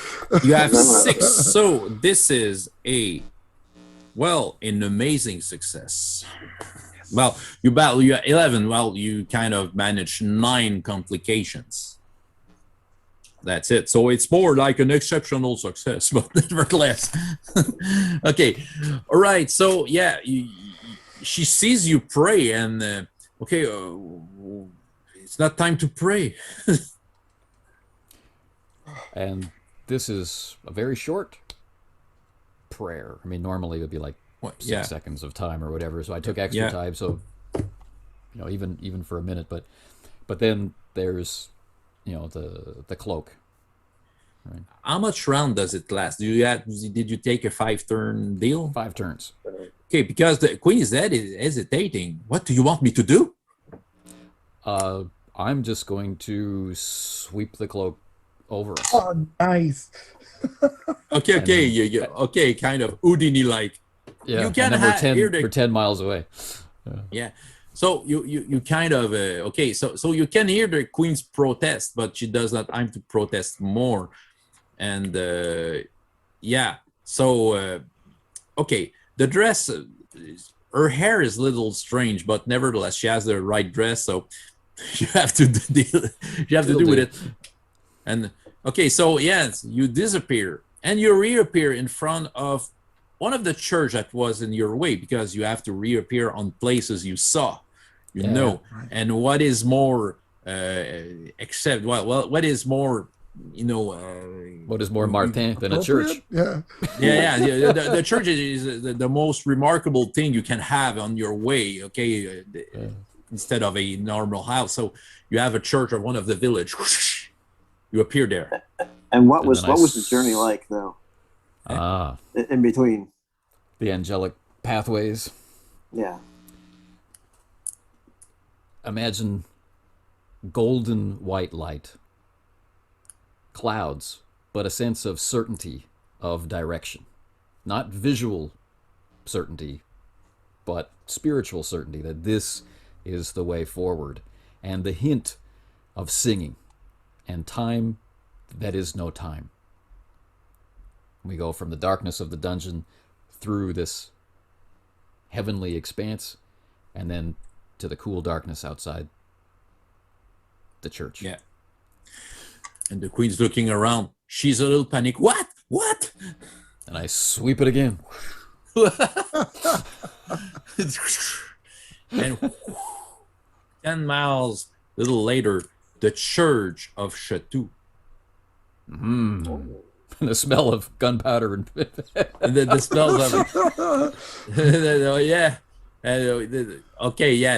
You have 6. So this is an amazing success. Well, you battle, you 11. Well, you kind of manage 9 complications. That's it. So it's more like an exceptional success, but nevertheless. Okay. All right. So yeah, she sees you pray, and it's not time to pray. And this is a very short prayer. I mean, normally it would be like 6 seconds of time or whatever. So I took extra time. So, even for a minute, but then there's, the cloak. Right. How much round does it last? Did you take a 5-turn deal? 5 turns. Okay, because the Queen's head is hesitating. What do you want me to do? I'm just going to sweep the cloak over us. Oh, nice. Okay, kind of Houdini-like. Yeah, you can and then we're 10 miles away. Yeah. So you kind of so you can hear the Queen's protest, but she does not aim to protest more. And the dress, her hair is a little strange, but nevertheless she has the right dress, so you have to deal with it. And so yes, you disappear and you reappear in front of one of the church that was in your way, because you have to reappear on places you saw, right. And what is more what is more what is more Martin than a church? Yeah. The church is the most remarkable thing you can have on your way, instead of a normal house. So you have a church or one of the village. You appear there. And what was the journey like, though? In between the angelic pathways. Yeah. Imagine golden white light, clouds, but a sense of certainty of direction. Not visual certainty, but spiritual certainty that this is the way forward. And the hint of singing and time that is no time. We go from the darkness of the dungeon through this heavenly expanse and then to the cool darkness outside the church. Yeah. And the Queen's looking around. She's a little panicked. What? And I sweep it again. And 10 miles a little later, the church of Chateau. The smell of gunpowder and the smells of it. Yeah.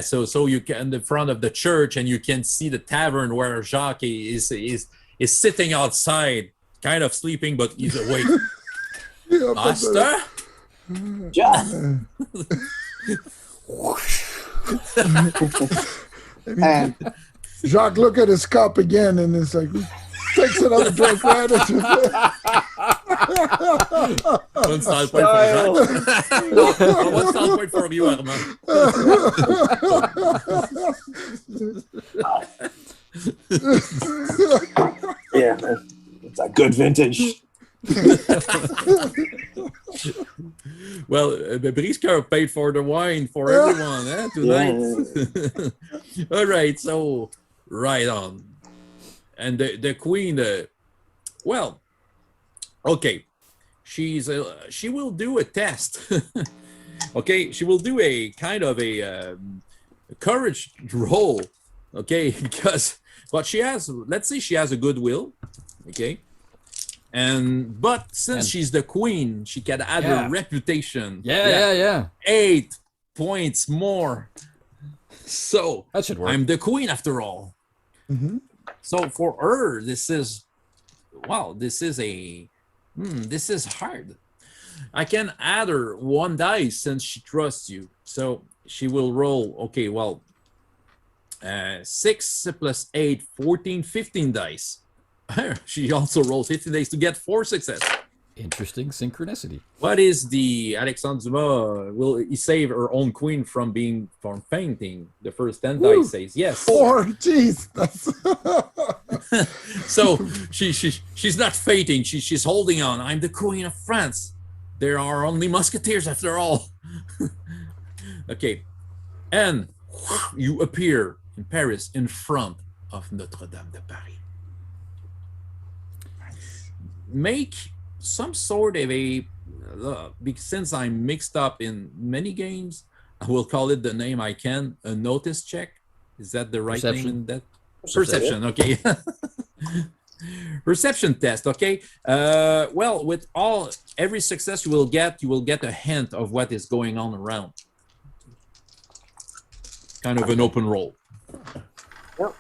So you can in the front of the church, and you can see the tavern where Jacques is sitting outside, kind of sleeping, but he's awake. Master? Jacques. And Jacques look at his cup again, and it's like takes another drink right into it. One style point for Jacques. One style point for you, Armand. Yeah, it's a good vintage. Well, Briscoe paid for the wine for everyone tonight. Yeah. All right, so right on. And the Queen, she will do a test. She will do a kind of a courage roll. Because she has, let's say she has a goodwill. But since she's the Queen, she can add her reputation. Yeah. 8 points more. So that should work. I'm the Queen after all. Mm-hmm. So for her, this is hard. I can add her 1 dice since she trusts you. So she will roll. 6 plus 8, 14, 15 dice. She also rolls 15 dice to get 4 success. Interesting synchronicity. What is the Alexandre Dumas? Will he save her own queen from fainting? The first 10 dice says yes. 4. Jeez, that's So she's not fainting. She's holding on. I'm the queen of France. There are only musketeers after all. Okay, and you appear in Paris in front of Notre Dame de Paris. Make some sort of a since I'm mixed up in many games, I will call it the name I can. A notice check. Is that the right name? In that perception. Okay. Perception test. Okay. Well, with every success you will get a hint of what is going on around. Kind of an open roll. Yep.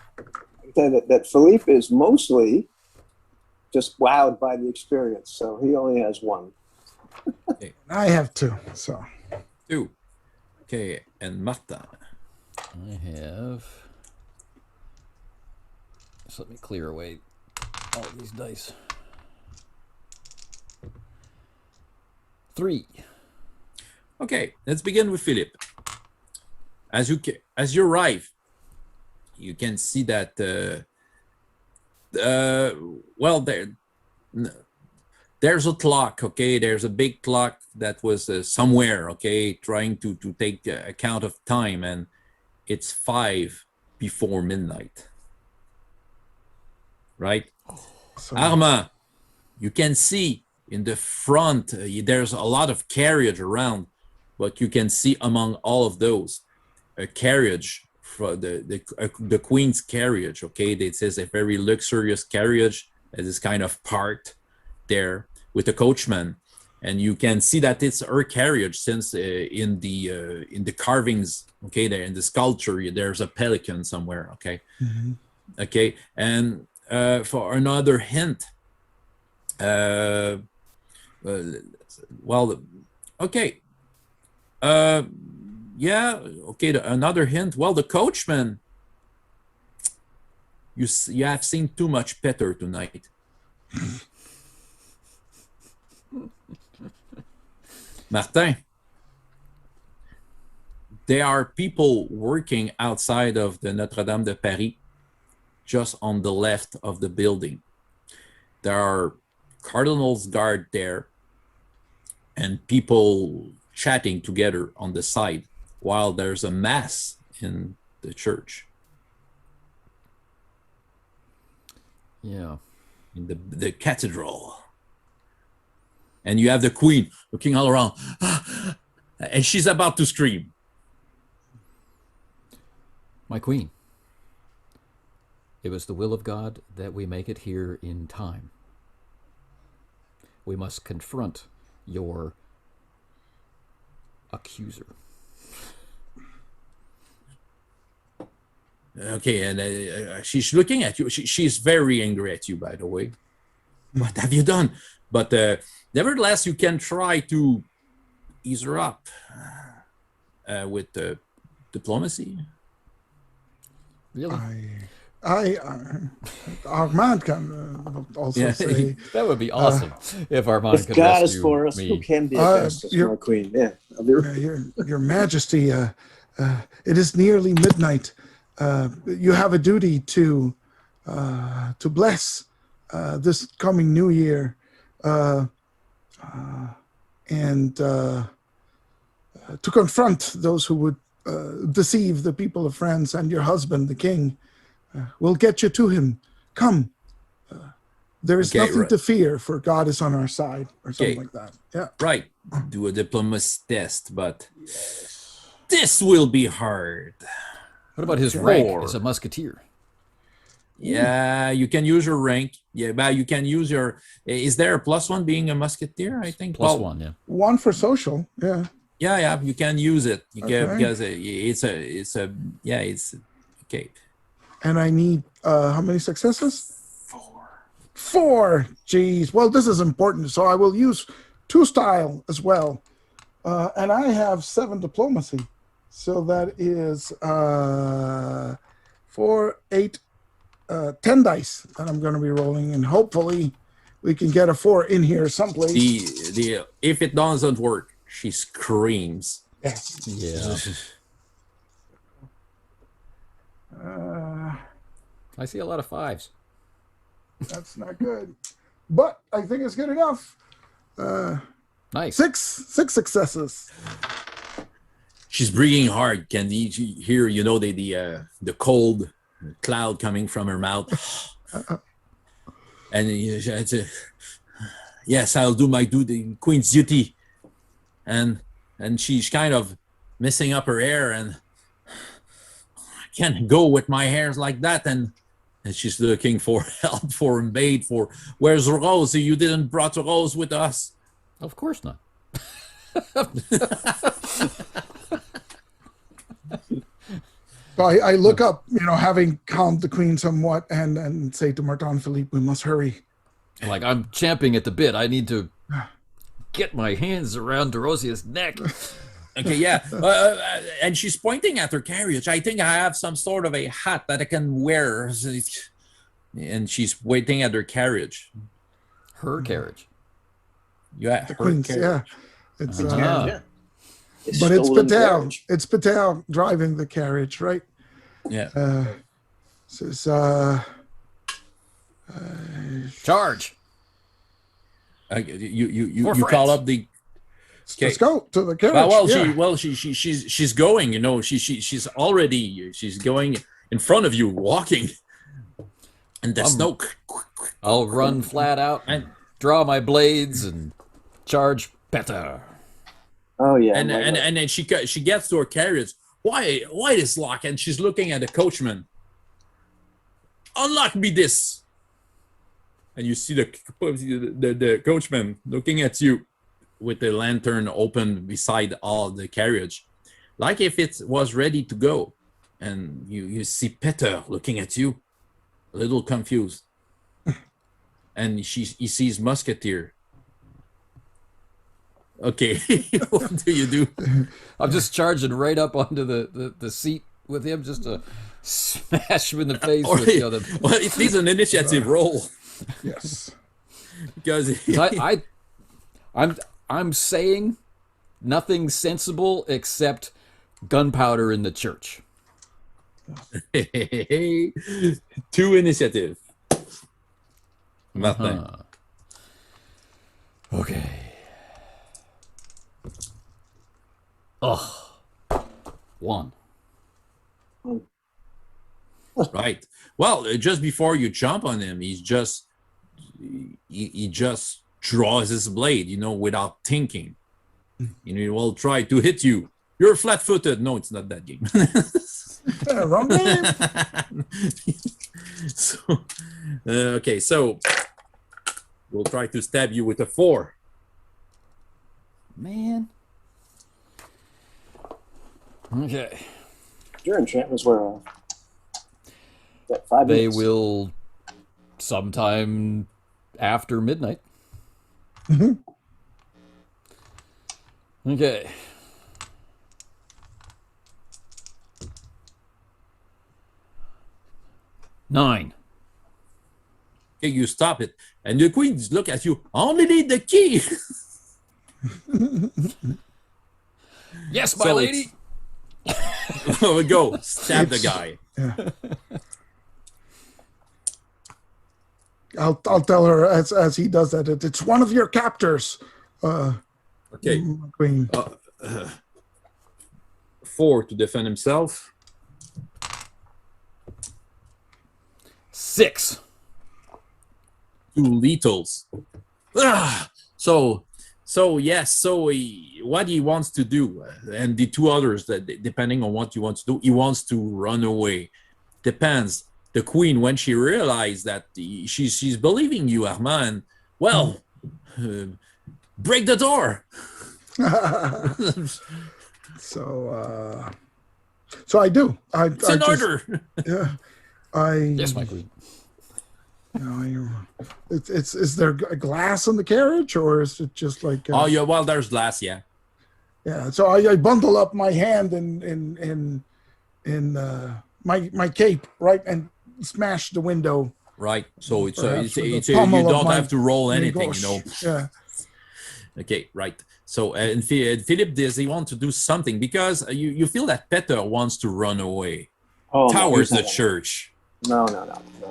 That Phillipe is mostly just wowed by the experience, so he only has 1. Okay. I have 2. So 2. Okay, and Martin. I have. So let me clear away all of these dice. 3. Okay, let's begin with Phillipe. As you arrive, you can see that there's a clock. Okay, there's a big clock that was somewhere. Okay, trying to take account of time, and it's 5 before midnight. Right, Armand, you can see in the front there's a lot of carriage around, but you can see among all of those a carriage for the queen's carriage. Okay, it says a very luxurious carriage that is kind of parked there with a coachman, and you can see that it's her carriage since in the carvings, okay, there in the sculpture there's a pelican somewhere. Okay. Mm-hmm. Okay, and for another hint, well, okay, yeah, okay. Another hint. Well, the coachman. You have seen too much Peter tonight. Martin. There are people working outside of the Notre Dame de Paris, just on the left of the building. There are cardinals guard there, and people chatting together on the side while there's a mass in the church. Yeah. In the cathedral. And you have the queen looking all around. And she's about to scream. My queen, it was the will of God that we make it here in time. We must confront your accuser. Okay, and she's looking at you. She's very angry at you, by the way. What have you done? But nevertheless, you can try to ease her up with diplomacy. Really? Armand can also say that would be awesome if Armand if could God rescue is for us, me. who can be against us, my queen? Yeah, Your Majesty, it is nearly midnight. You have a duty to bless this coming new year, and to confront those who would deceive the people of France and your husband, the king. We'll get you to him. Come. There is nothing to fear, for God is on our side, or something like that. Yeah. Right. Do a diplomacy test, but this will be hard. What about his rank as a musketeer? Yeah, you can use your rank. Yeah, but you can use your. Is there a +1 being a musketeer? I think +1. Yeah. 1 for social. Yeah. Yeah. You can use it. You can, because it's okay. And I need how many successes? 4. Jeez. Well, this is important. So I will use 2 style as well, and I have 7 diplomacy. So that is 4, 8, 10 dice that I'm going to be rolling, and hopefully we can get a 4 in here someplace. If it doesn't work, she screams. Yeah. I see a lot of 5s. That's not good, but I think it's good enough. Nice. 6 successes. She's breathing hard. Can you hear, the cold cloud coming from her mouth? And yes, I'll do the queen's duty. And she's kind of messing up her hair, and I can't go with my hairs like that. And she's looking for help, for maid, for where's Rose? You didn't brought Rose with us. Of course not. So I look up, having calmed the queen somewhat, and say to Martin Phillipe, we must hurry. Like, I'm champing at the bit. I need to get my hands around Derosia's neck. Okay, yeah. And she's pointing at her carriage. I think I have some sort of a hat that I can wear. And she's waiting at her carriage. Her carriage. Yeah, The her queen's, carriage. yeah. It's, Yeah. but it's stolen Patel. carriage. It's Patel driving the carriage, right? Yeah. Says, Charge. You For call France. up the. let's go to the carriage. She's going. She's going in front of you, walking, and the smoke. I'll run flat out and draw my blades and charge better. Oh yeah. And then she gets to her carriage. Why this lock? And she's looking at the coachman. Unlock me this. And you see the coachman looking at you with the lantern open beside all the carriage, like if it was ready to go. And you see Peter looking at you, a little confused. And he sees Musketeer. Okay, what do you do? I'm just charging right up onto the seat with him, just to smash him in the face with the other. Well, it needs an initiative roll. Yes. Because I'm saying nothing sensible except gunpowder in the church. 2 initiative. Martin. Okay. Oh, 1. Right. Well, just before you jump on him, he just draws his blade, without thinking. He will try to hit you. You're flat-footed. No, it's not that game. Wrong game. So we'll try to stab you with a 4. Man. Okay. Your enchantments were 5 They minutes. will sometime after midnight. Okay. Nine. Okay, you stop it. And the queens look at you. Only need the key. Yes, my So lady. Go. Stab the guy. Yeah. I'll tell her as he does that. It's one of your captors, Okay. Queen. 4 to defend himself. 6. 2 lethals. So what he wants to do, and the 2 others, that depending on what he wants to do, he wants to run away. Depends. The queen, when she realized that she's believing you, Armand, well, break the door. So I do. It's an order. Yeah. Yes, my queen. Is there a glass in the carriage, or is it just like? Oh yeah, well, there's glass, yeah. Yeah. So I bundle up my hand in my cape, right, and smash the window. Right. So it's Perhaps with the you pommel of don't my have to roll anything, you know. gauche. Yeah. Okay, right. So and Philip, does he want to do something because you feel that Peter wants to run away Oh, towards no, the church. No,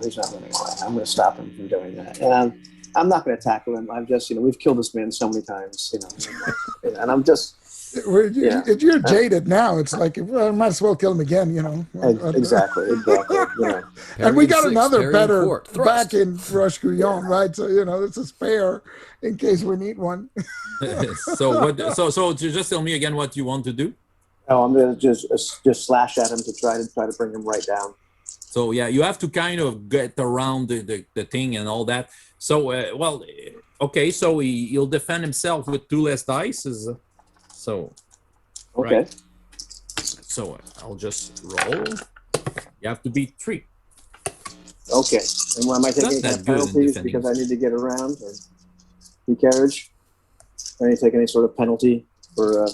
he's not running away. I'm going to stop him from doing that. And I'm not going to tackle him. I'm just, we've killed this man so many times, and I'm just. If you're jaded now, it's like, well, I might as well kill him again, Exactly. And we got Period 6, another period better 4, thrust. back in Rush Guyon, right? So, it's a spare in case we need one. So what? So just tell me again what you want to do. Oh, I'm going to just slash at him to try to bring him right down. So yeah, you have to kind of get around the thing and all that. So okay. So he'll defend himself with 2 less dice. So okay. Right. So I'll just roll. You have to beat 3. Okay. And am I taking any Not that kind of good in penalties defending because I need to get around or free carriage? I need to take any sort of penalty for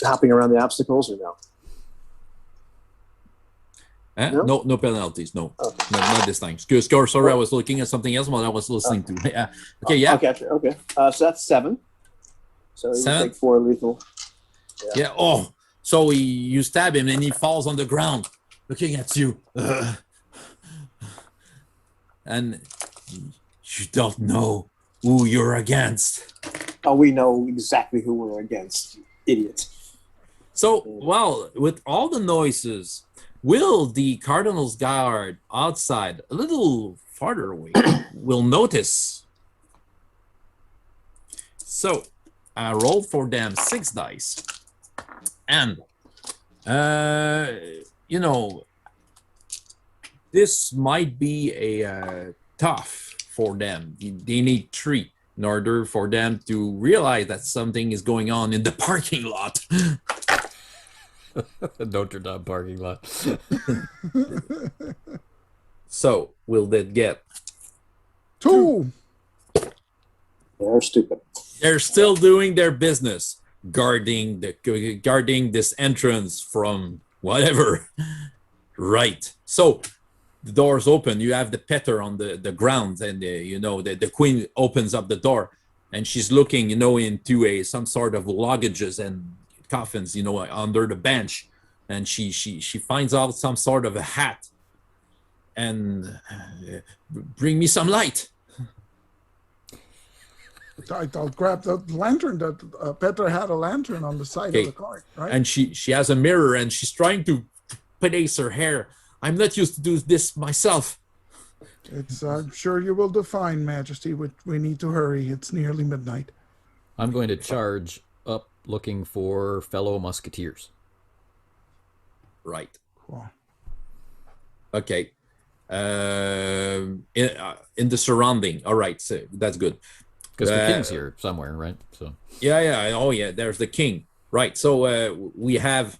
hopping around the obstacles or no? No penalties. No, Okay. not this time. Sorry, I was looking at something else while I was listening to. Yeah. Okay. Yeah. Okay. So that's 7. So you take 4 lethal. Yeah. Oh, so you stab him and he falls on the ground, looking at you. And you don't know who you're against. Oh, we know exactly who we're against, you idiot. So, well, with all the noises, will the Cardinal's Guard outside, a little farther away, will notice? So, I rolled for them 6 dice. And, this might be a tough for them. They need 3 in order for them to realize that something is going on in the parking lot. Notre Dame parking lot. So, will they get 2? They're stupid. They're still doing their business, guarding this entrance from whatever. Right. So the doors open. You have the Petter on the ground, and the queen opens up the door, and she's looking, into some sort of luggages and coffins, under the bench, and she finds out some sort of a hat, and bring me some light. I'll grab the lantern that Petra had a lantern on the side of the cart, right? And she has a mirror and she's trying to place her hair. I'm not used to do this myself. I'm sure you will define, Majesty. We need to hurry. It's nearly midnight. I'm going to charge up looking for fellow musketeers. Right. Cool. Okay. In the surrounding. All right. So that's good. Because the king's here somewhere, right? So. Yeah. Oh, yeah. There's the king. Right. So we have.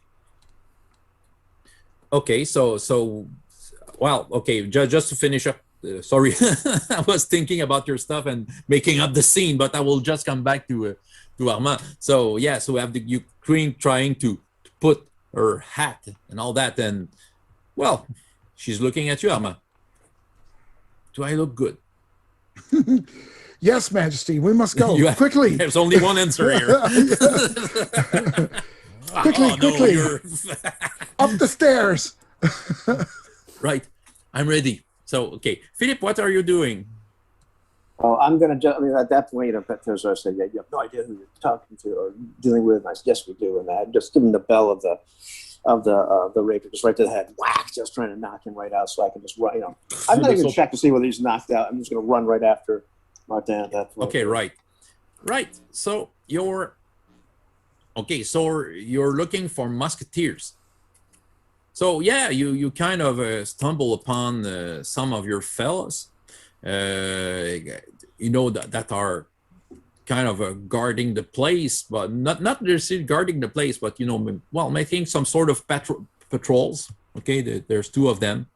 Okay. So. Well. Okay. Just to finish up. Sorry, I was thinking about your stuff and making up the scene, but I will just come back to Armand. So yeah. So we have the queen trying to put her hat and all that, and well, she's looking at you, Armand. Do I look good? Yes, Majesty. We must go quickly. There's only one answer here. Quickly. Up the stairs. Right. I'm ready. So, okay. Philip, what are you doing? Oh, I'm going to at that point, Petro's said, yeah, you have no idea who you're talking to or dealing with. And I said, yes, we do. And I just give him the bell of the rapier just right to the head. Whack, just trying to knock him right out so I can just run, I'm not even check to see whether he's knocked out. I'm just going to run right after Martin at that point. Okay, right. So you're looking for musketeers. So yeah, you kind of stumble upon some of your fellows, that are kind of guarding the place, but not necessarily guarding the place, but making some sort of patrols. Okay, there's 2 of them.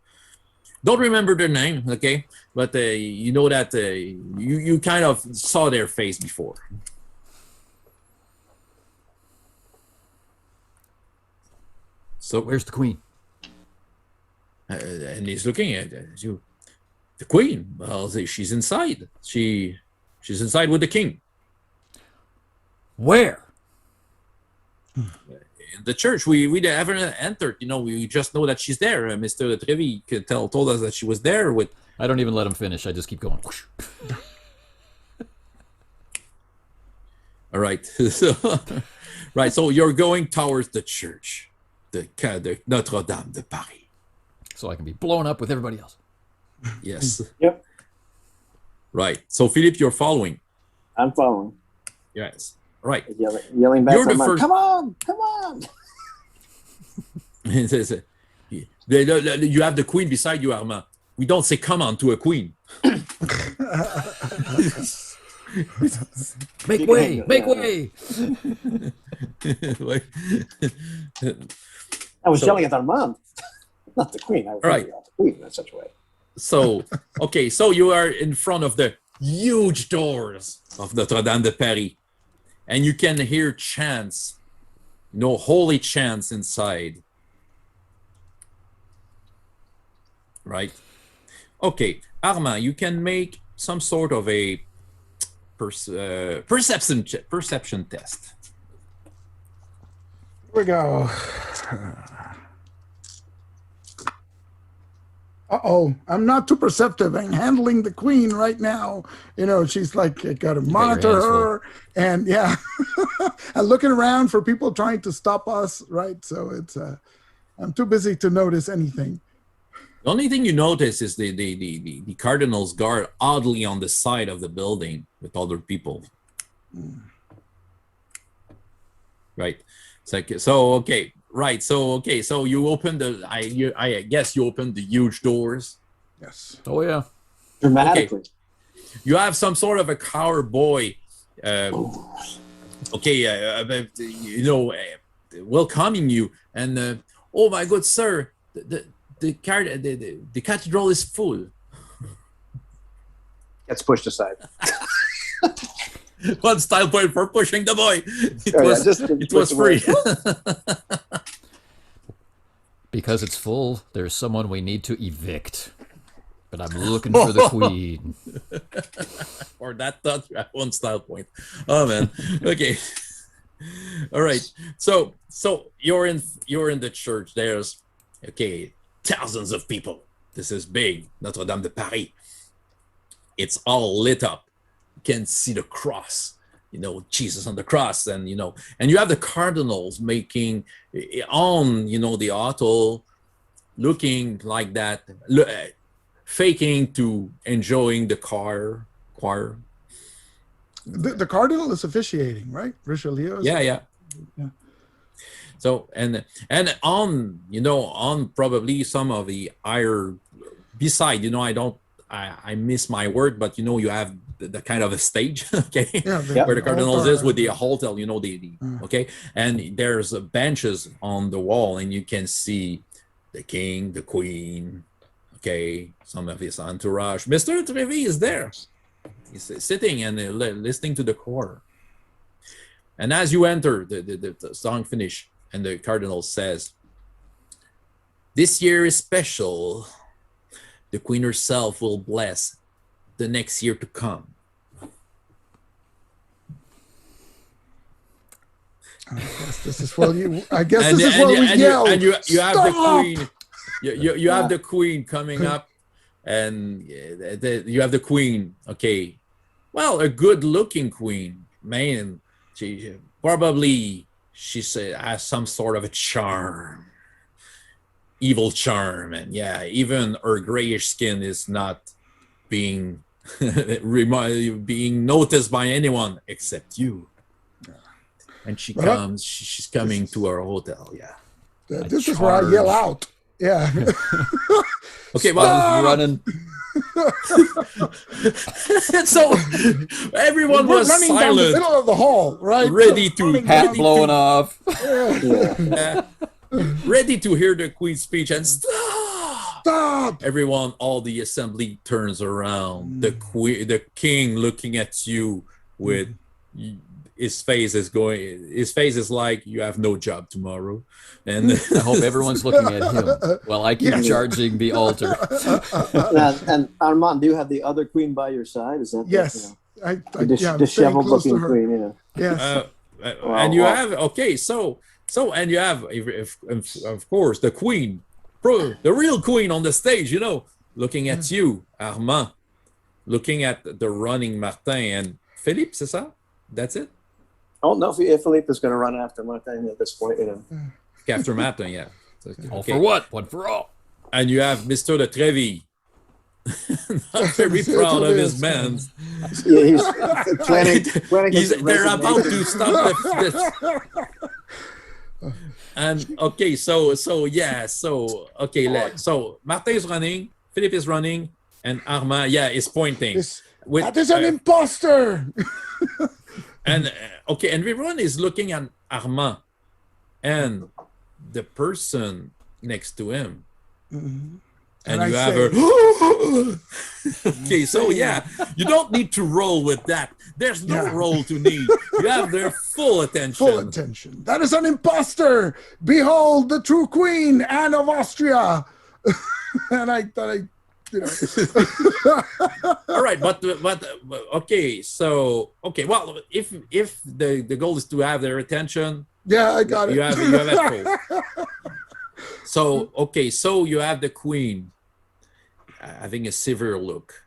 Don't remember their name, okay? But that you kind of saw their face before. So Where's the queen? and he's looking at you. The queen. Well, she's inside. She's inside with the king Where? in the church. We haven't entered. We just know that she's there. Mr. Trevi told us that she was there with. I don't even let him finish. I just keep going. All right. Right. So you're going towards the church, the Notre Dame de Paris. So I can be blown up with everybody else. Yes. Yep, Right. So Phillipe, you're following. I'm following. Yes. Right. Yelling back You're to the Armand, first- come on, come on. It says, you have the queen beside you, Armand. We don't say come on to a queen. Make way! Make way! I was So- yelling at Armand, not the queen. I was Right. yelling at the queen in such a way. So, okay, so you are in front of the huge doors of Notre Dame de Paris, and you can hear chants, holy chants inside. Right? Okay, Armand, you can make some sort of a perception test. Here we go. Uh-oh, I'm not too perceptive. I'm handling the queen right now. She's like, I got to monitor hands full. her. And yeah, I'm looking around for people trying to stop us, right? So it's, I'm too busy to notice anything. The only thing you notice is the cardinal's guard oddly on the side of the building with other people. Right. It's like, so okay. Right. So okay. So you open I guess you opened the huge doors. Yes. Oh, yeah. Dramatically. You have some sort of a cowboy. Welcoming you, and oh my good sir, the cathedral is full. Gets pushed aside. One style point for pushing the boy. It Oh, yeah, was just it was away. free. Because it's full, there's someone we need to evict. But I'm looking for the queen. Or that one style point. Oh man. Okay. All right. So you're in the church. There's thousands of people. This is big. Notre Dame de Paris. It's all lit up. You can see the cross. Jesus on the cross, and and you have the cardinals making on the altar, looking like that, faking to enjoying the choir. The cardinal is officiating, right? Richelieu is. Yeah. So and on on probably some of the higher beside I miss my word, but you have the kind of a stage, okay, Yeah, where the cardinals altar. is with the altar, okay, and there's benches on the wall, and you can see the king, the queen, okay, some of his entourage. Mr. Trevi is there. He's sitting and listening to the choir. And as you enter, the song finish, and the cardinal says, "This year is special. The queen herself will bless the next year to come." I guess this is where we yell. And you have the "Stop!" queen. You have the queen coming up, and you have the queen. Okay, well, a good-looking queen, man. She probably has some sort of a charm, evil charm, and even her grayish skin is not being being noticed by anyone except you. And she comes. She's coming to our hotel. Yeah. This is where I yell out. Yeah. Okay, I well, was running. so everyone We're was running down the silent, middle of the hall, right? ready to Running Hat down- blowing off. ready to hear the queen's speech, and stop. Stop! Everyone, all the assembly turns around. The king looking at you with his face is going. His face is like you have no job tomorrow, and I hope everyone's looking at him while I keep Yes. charging the altar. And Armand, do you have the other queen by your side? Is that Yes. the I'm staying disheveled close to looking her. queen? Yeah. Yes. and you have and you have if of course the queen, the real queen on the stage. You know, looking at you, Armand, looking at the running Martin and Philippe. C'est ça? That's it. Oh no, Philippe is going to run after Martin at this point. You know. After Martin, yeah. All for what? One for all. And you have Mr. de Treville. Not very proud of his men. Yeah, he's planning his They're about to resignation. stop and okay, so Martin is running, Philippe is running, and Armand, is pointing. That is an imposter. And okay, and everyone is looking at Armand, and the person next to him. Mhm. And And you I have say- her. Okay, so you don't need to roll with that. There's no Yeah. roll to need. You have their full attention. Full attention. That is an imposter. Behold the true queen, Anne of Austria. And I thought All right, but okay, so okay. Well, if the goal is to have their attention, yeah, I got it. you have that goal. So okay, so you have the queen having a severe look,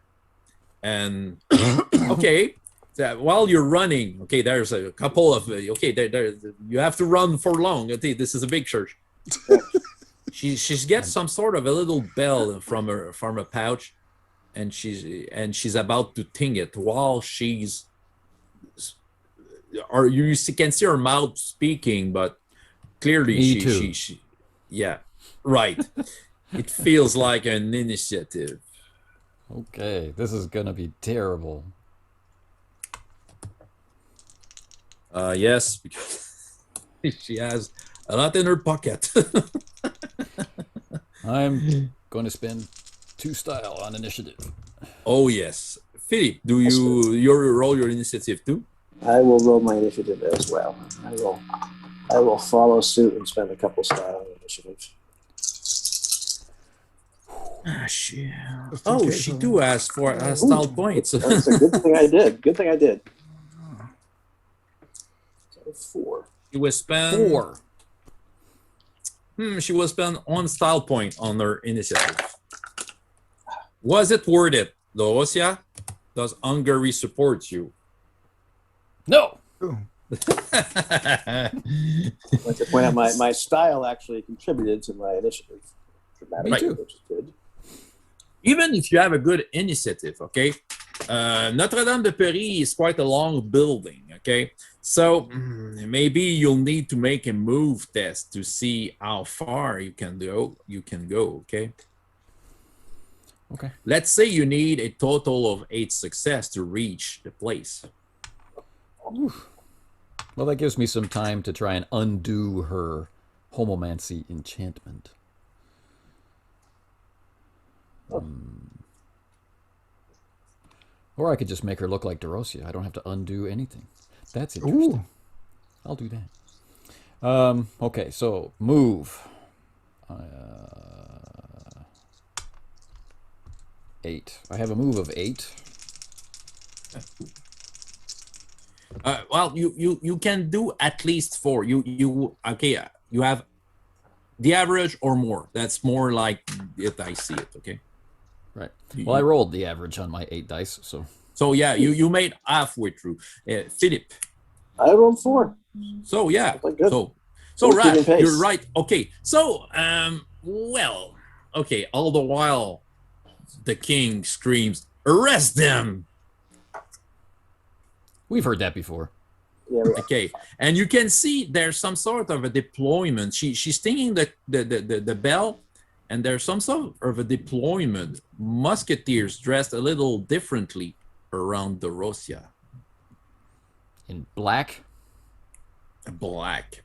and okay, while you're running, okay, there's a couple of there you have to run for long. Okay, this is a big church. She's gets some sort of a little bell from a pouch, and she's about to ting it while she's, or you can see her mouth speaking, but clearly Me she yeah, right. It feels like an initiative. Okay, this is gonna be terrible. Yes, because she has a lot in her pocket. I'm going to spend 2 style on initiative. Oh yes, Philippe, do you roll your initiative too? I will roll my initiative as well. I will follow suit and spend a couple style initiatives. Ah, shit. Just in Oh, case she of- do ask for style points. That's a good thing I did. Good thing I did. So 4. She was spent 4. She will spend 1 style point on her initiative. Was it worth it, Loosia? Does Hungary support you? No. Ooh. I'd like to point out my style actually contributed to my initiative dramatically, Me too. which is good. Even if you have a good initiative, okay? Notre Dame de Paris is quite a long building, okay? So maybe you'll need to make a move test to see how far you can go. Okay? Okay. Let's say you need a total of 8 success to reach the place. Well, that gives me some time to try and undo her homomancy enchantment. Or I could just make her look like Dorosia. I don't have to undo anything. That's interesting. Ooh. I'll do that. Okay, so move. 8. I have a move of 8. Well, you can do at least 4. You have the average or more. That's more like it. I see it. Okay. Right. Well, I rolled the average on my 8 dice, so. So yeah, you made halfway through. Philippe. I rolled 4. So yeah. Like good. So We're keeping right, pace. you're right. Okay. So well, okay. All the while, the king screams, "Arrest them!" We've heard that before. Yeah, we- Okay, and you can see there's some sort of a deployment. She's stinging the bell, and there's some sort of a deployment. Musketeers dressed a little differently around Dorosia. In black. Black.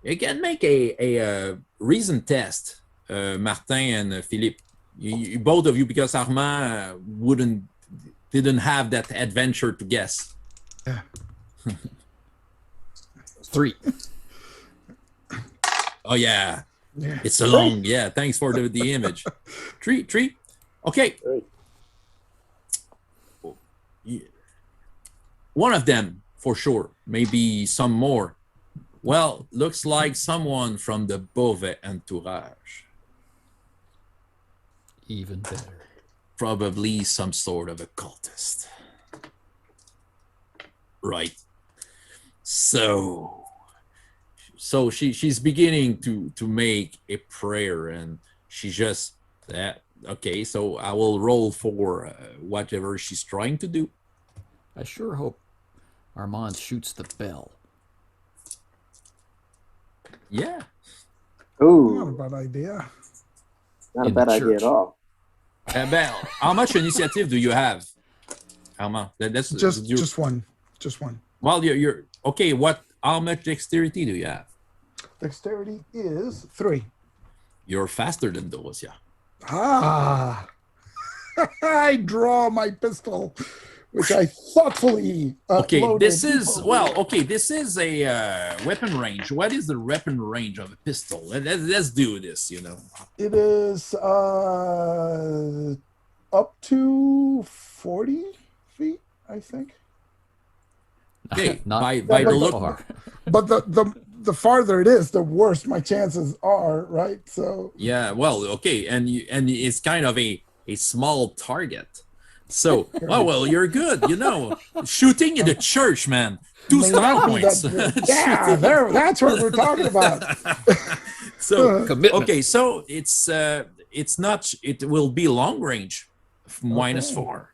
You can make a reason test, Martin and Philippe. You both of you, because Armand didn't have that adventure to guess. Yeah. 3. Oh yeah, Yeah. it's a long. Yeah, thanks for the image. 3. Okay. Three. One of them for sure. Maybe some more. Well, looks like someone from the Beauvais entourage. Even better. Probably some sort of occultist. Right. So she's beginning to make a prayer, and she just okay. So I will roll for whatever she's trying to do. I sure hope Armand shoots the bell. Yeah. Not a Ooh, bad idea. not a In bad the idea at church. all. Bell. How much initiative do you have, Armand? That's Just one. Just one. Well, you're okay. How much dexterity do you have? Dexterity is 3. You're faster than those, yeah. Ah. I draw my pistol, which I thoughtfully Okay, loaded this is before- this is a weapon range. What is the weapon range of a pistol? Let's do this. It is up to 40 feet, I think. Okay, Not by the but- look. far. But the farther it is, the worse my chances are, right? So Yeah, well, okay, and it's kind of a small target. So, well, you're good. Shooting in the church, man. 2 may star not be points. that- yeah, that's what we're talking about. So, Commitment. okay, so it's not. It will be long range, -4,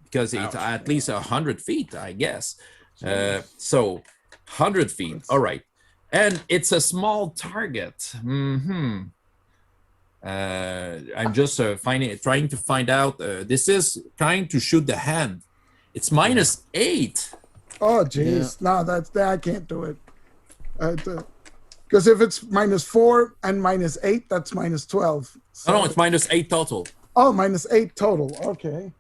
because it's at least 100 feet, I guess. So 100 feet. All right, and it's a small target. I'm just trying to find out. This is trying to shoot the hand. It's -8. Oh, jeez. No, I can't do it. Because if it's -4 and -8, that's -12. So, No, it's -8 total. oh, -8 total. Okay.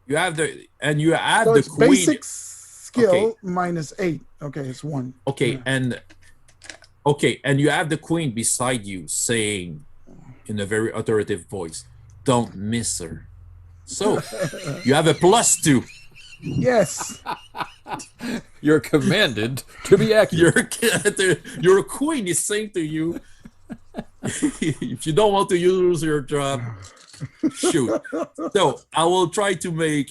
You have you add So the it's queen. basic skill Okay. -8. Okay, it's 1. Okay, Yeah. and you have the queen beside you saying in a very authoritative voice, "Don't miss her." So you have a +2. Yes. You're commanded to be accurate. Your queen is saying to you, if you don't want to use your job, shoot. So I will try to make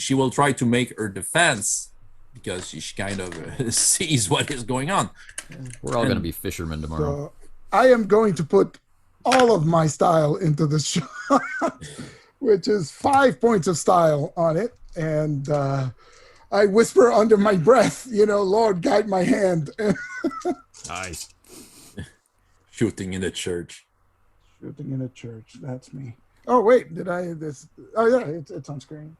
she will try to make her defense, because she kind of sees what is going on. We're all going to be fishermen tomorrow. So I am going to put all of my style into the shot, which is 5 points of style on it. And I whisper under my breath, Lord, guide my hand. Nice. Shooting in the church. Shooting in a church. That's me. Oh, wait. Did I this? Oh, yeah. It's on screen.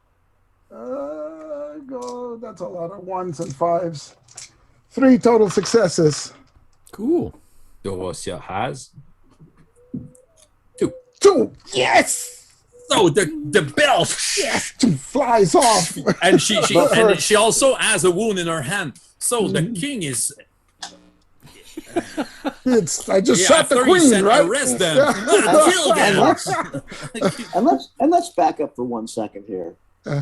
Go. That's a lot of 1s and 5s. 3 total successes. Cool. Dorosia has 2. Yes. so the bell, Yes. 2 flies off. and she also has a wound in her hand. So the king is I just shot the after queen, you said right? arrest them, kill them. And let's back up for 1 second here.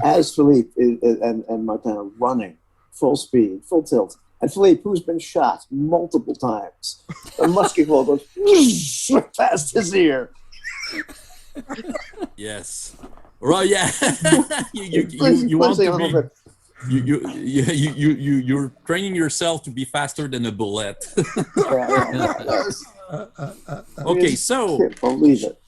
As Phillipe and Martel are running full speed, full tilt, and Phillipe, who's been shot multiple times, a musket ball goes past his ear. Yes. Well, yeah. you want Say a to little be. bit. You're training yourself to be faster than a bullet. Okay, so Can't believe it.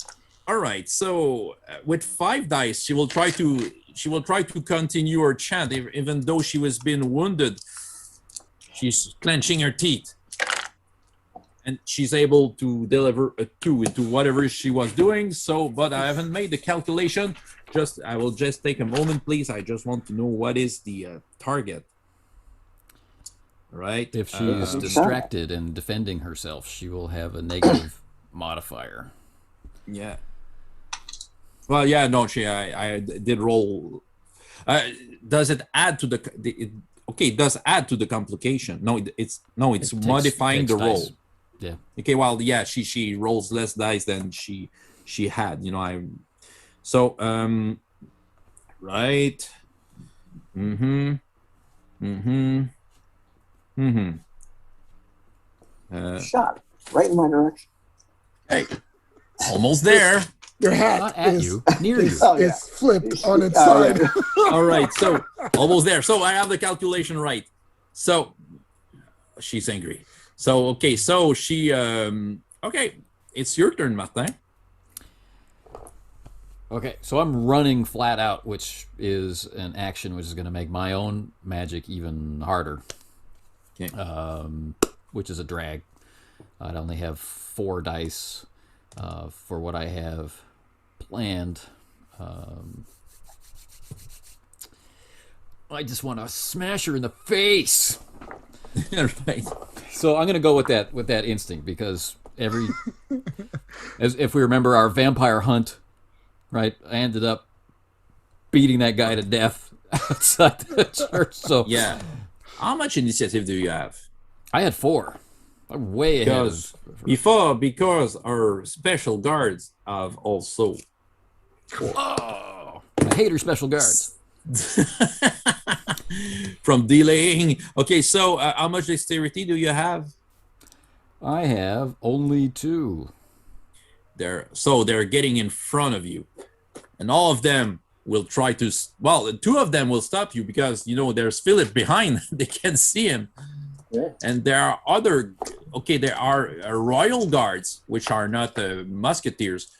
all right. So with 5 dice, she will try to continue her chant, even though she was being wounded. She's clenching her teeth, and she's able to deliver a 2 into whatever she was doing. So, but I haven't made the calculation. I will just take a moment, please. I just want to know what is the target. Right? If she's Uh, distracted and defending herself, she will have a negative modifier. Yeah. Well, yeah, no, I did roll Does it add to okay, it does add to the complication. No, it's modifying the roll. Dice. Yeah. Okay, well, yeah, she rolls less dice than she had. So right. Mm-hmm. Mm-hmm. Mm-hmm. Shot right in my direction. Hey, Almost there. your hat Not at is, you, near you. Oh, yeah. is flipped on its Oh, side. yeah. All right, so almost there. So I have the calculation right. So she's angry. So okay, so she okay, it's your turn, Martin. Okay, so I'm running flat out, which is an action which is going to make my own magic even harder. Okay. Which is a drag. I'd only have 4 dice for what I have planned. I just want to smash her in the face. Right. So I'm going to go with that instinct because as if we remember our vampire hunt, right? I ended up beating that guy to death outside the church. So Yeah. How much initiative do you have? I had 4. I'm way ahead of. Because our special guards have also 4. Oh, I hate her special guards. From delaying. Okay, so how much dexterity do you have? I have only 2. They're getting in front of you, and all of them will try to. Well, 2 of them will stop you because there's Phillipe behind. They can see him. Yeah. And there are other. Okay, there are royal guards, which are not musketeers,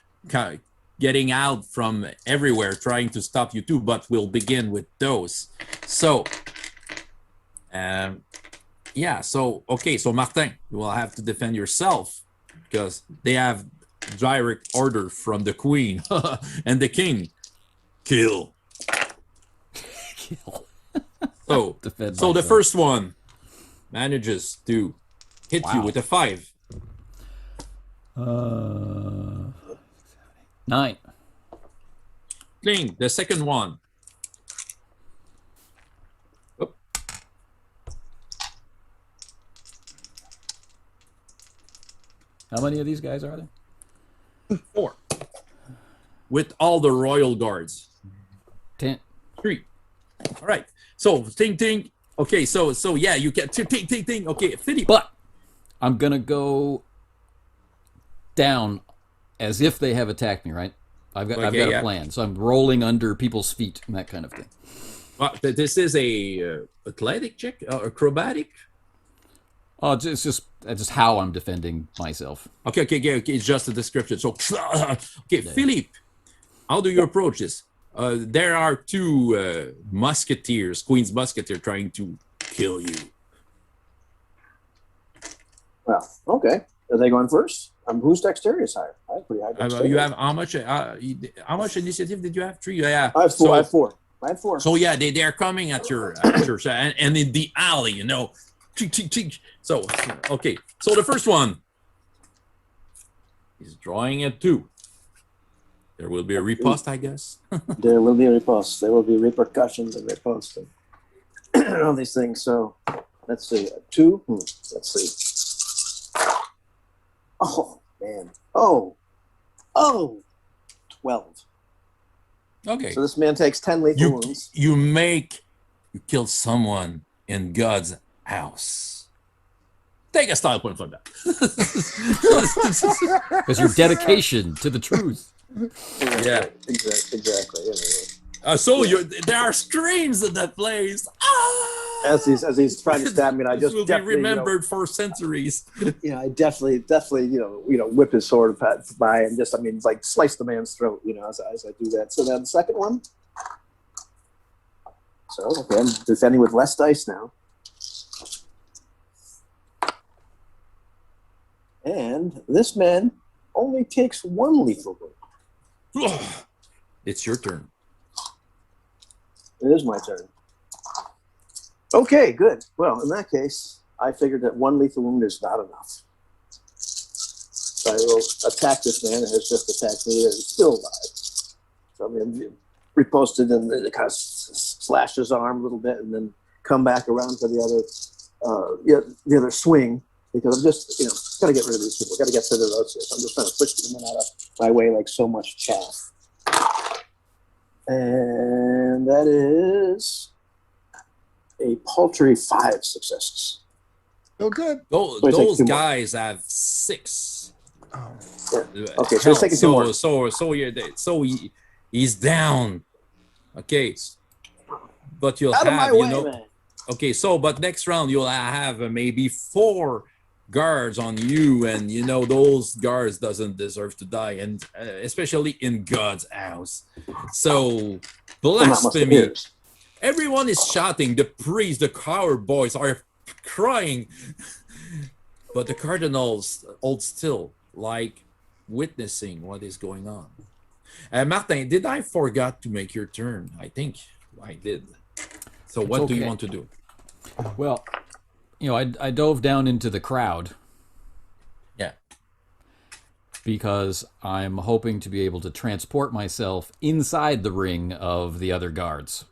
getting out from everywhere, trying to stop you too. But we'll begin with those. So, yeah. So okay. So Martin, you will have to defend yourself because they have direct order from the queen and the king. Kill. Kill. So, Defend the myself. first one manages to hit you Wow. with a 5. 9. Cling. The second one. Oop. How many of these guys are there? 4. With all the royal guards. 10. 3. All right. So ting ting. Okay. So yeah, you get ting ting ting. Okay, Phillipe. But I'm gonna go down as if they have attacked me. Right? I've got Okay, a plan. So I'm rolling under people's feet and that kind of thing. This is a athletic check, acrobatic. Oh, it's just how I'm defending myself. Okay. It's just a description. So okay, Phillipe, how do you approach this? There are 2 musketeers, Queen's Musketeer, trying to kill you. Well, okay. Are they going first? Whose dexterity is higher? I have pretty high dexterity. You have how much initiative did you have? 3. Yeah. I have 4. I have 4. So yeah, they are coming at your side, and in the alley, So okay. So the first one is drawing a 2. There will be a riposte, I guess. There will be a riposte. There will be repercussions and riposte and all these things. So let's see. 2. Let's see. Oh, man. Oh, 12. Okay. So this man takes 10 lethal You wounds. you kill someone in God's house. Take a style point from that. Because your dedication to the truth. Yeah. Exactly. So there are screams in that place. Ah! As he's trying to stab me, and I This just will be definitely, remembered for centuries. I definitely, whip his sword by and just, like slice the man's throat, as I do that. So then the second one. So okay, I'm defending with less dice now. And this man only takes 1 lethal wound. It's your turn. It is my turn. Okay, good. Well, in that case, I figured that 1 lethal wound is not enough. So I will attack this man who has just attacked me and is still alive. So I'm reposted and it kind of slash his arm a little bit, and then come back around to the other swing, because I'm just, got to get rid of these people. Got to get rid of those. I'm just trying to push them out of my way like so much chaff. And that is a paltry 5 successes. Oh, good. Those guys have 6. Oh. Yeah. Okay, so it's taking 2 more. He's down. Okay, but you'll Out of have my way, man. Okay, but next round you'll have maybe 4 guards on you, and those guards doesn't deserve to die, and especially in God's house. So blasphemy. Everyone is shouting. The priests, the choir boys are crying, but the cardinals hold still, like witnessing what is going on. Martin, did I forgot to make your turn? I think I did. So what do you want to do? Well, I dove down into the crowd. Yeah. Because I'm hoping to be able to transport myself inside the ring of the other guards.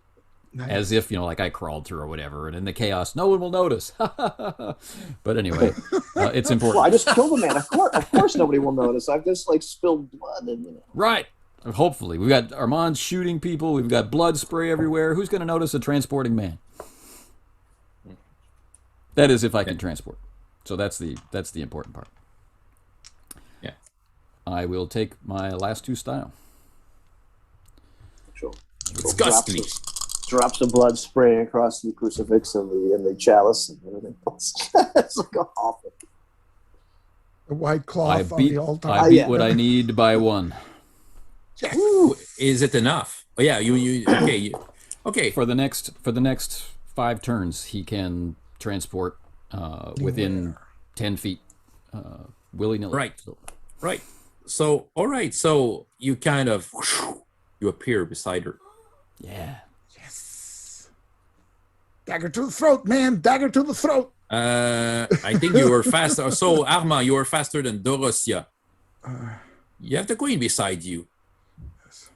Nice. As if, like I crawled through or whatever, and in the chaos, no one will notice. But anyway, it's important. Well, I just killed a man. Of course nobody will notice. I've just, spilled blood. Right. Hopefully. We've got Armand shooting people. We've got blood spray everywhere. Who's going to notice a transporting man? That is if I can transport. So that's the important part. Yeah. I will take my last 2 style. Sure. It's ghastly. Drops of blood spraying across the crucifix and the chalice and everything else. It's awful. The white cloth on the altar. I beat what I need by 1. Yes. Is it enough? Oh yeah, you okay. Okay. For the next 5 turns, he can transport within 10 feet willy-nilly. Right. Right. So, all right. So you kind of you appear beside her. Yeah. Yes. Dagger to the throat, man. Dagger to the throat. I think you were faster. So Armand, you were faster than Dorosia. You have the queen beside you. Yes.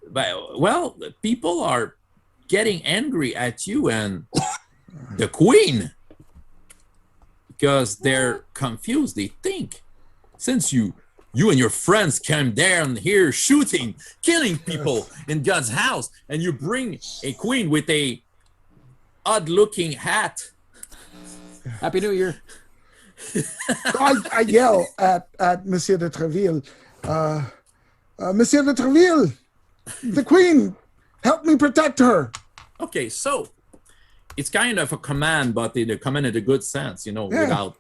But well, people are getting angry at you and the queen because they're confused. They think since you and your friends came down here shooting, killing people in God's house, and you bring a queen with a odd-looking hat. Happy New Year. I yell at Monsieur de Treville, Monsieur de Treville, the queen, help me protect her. Okay, so it's kind of a command, but the command in a good sense, without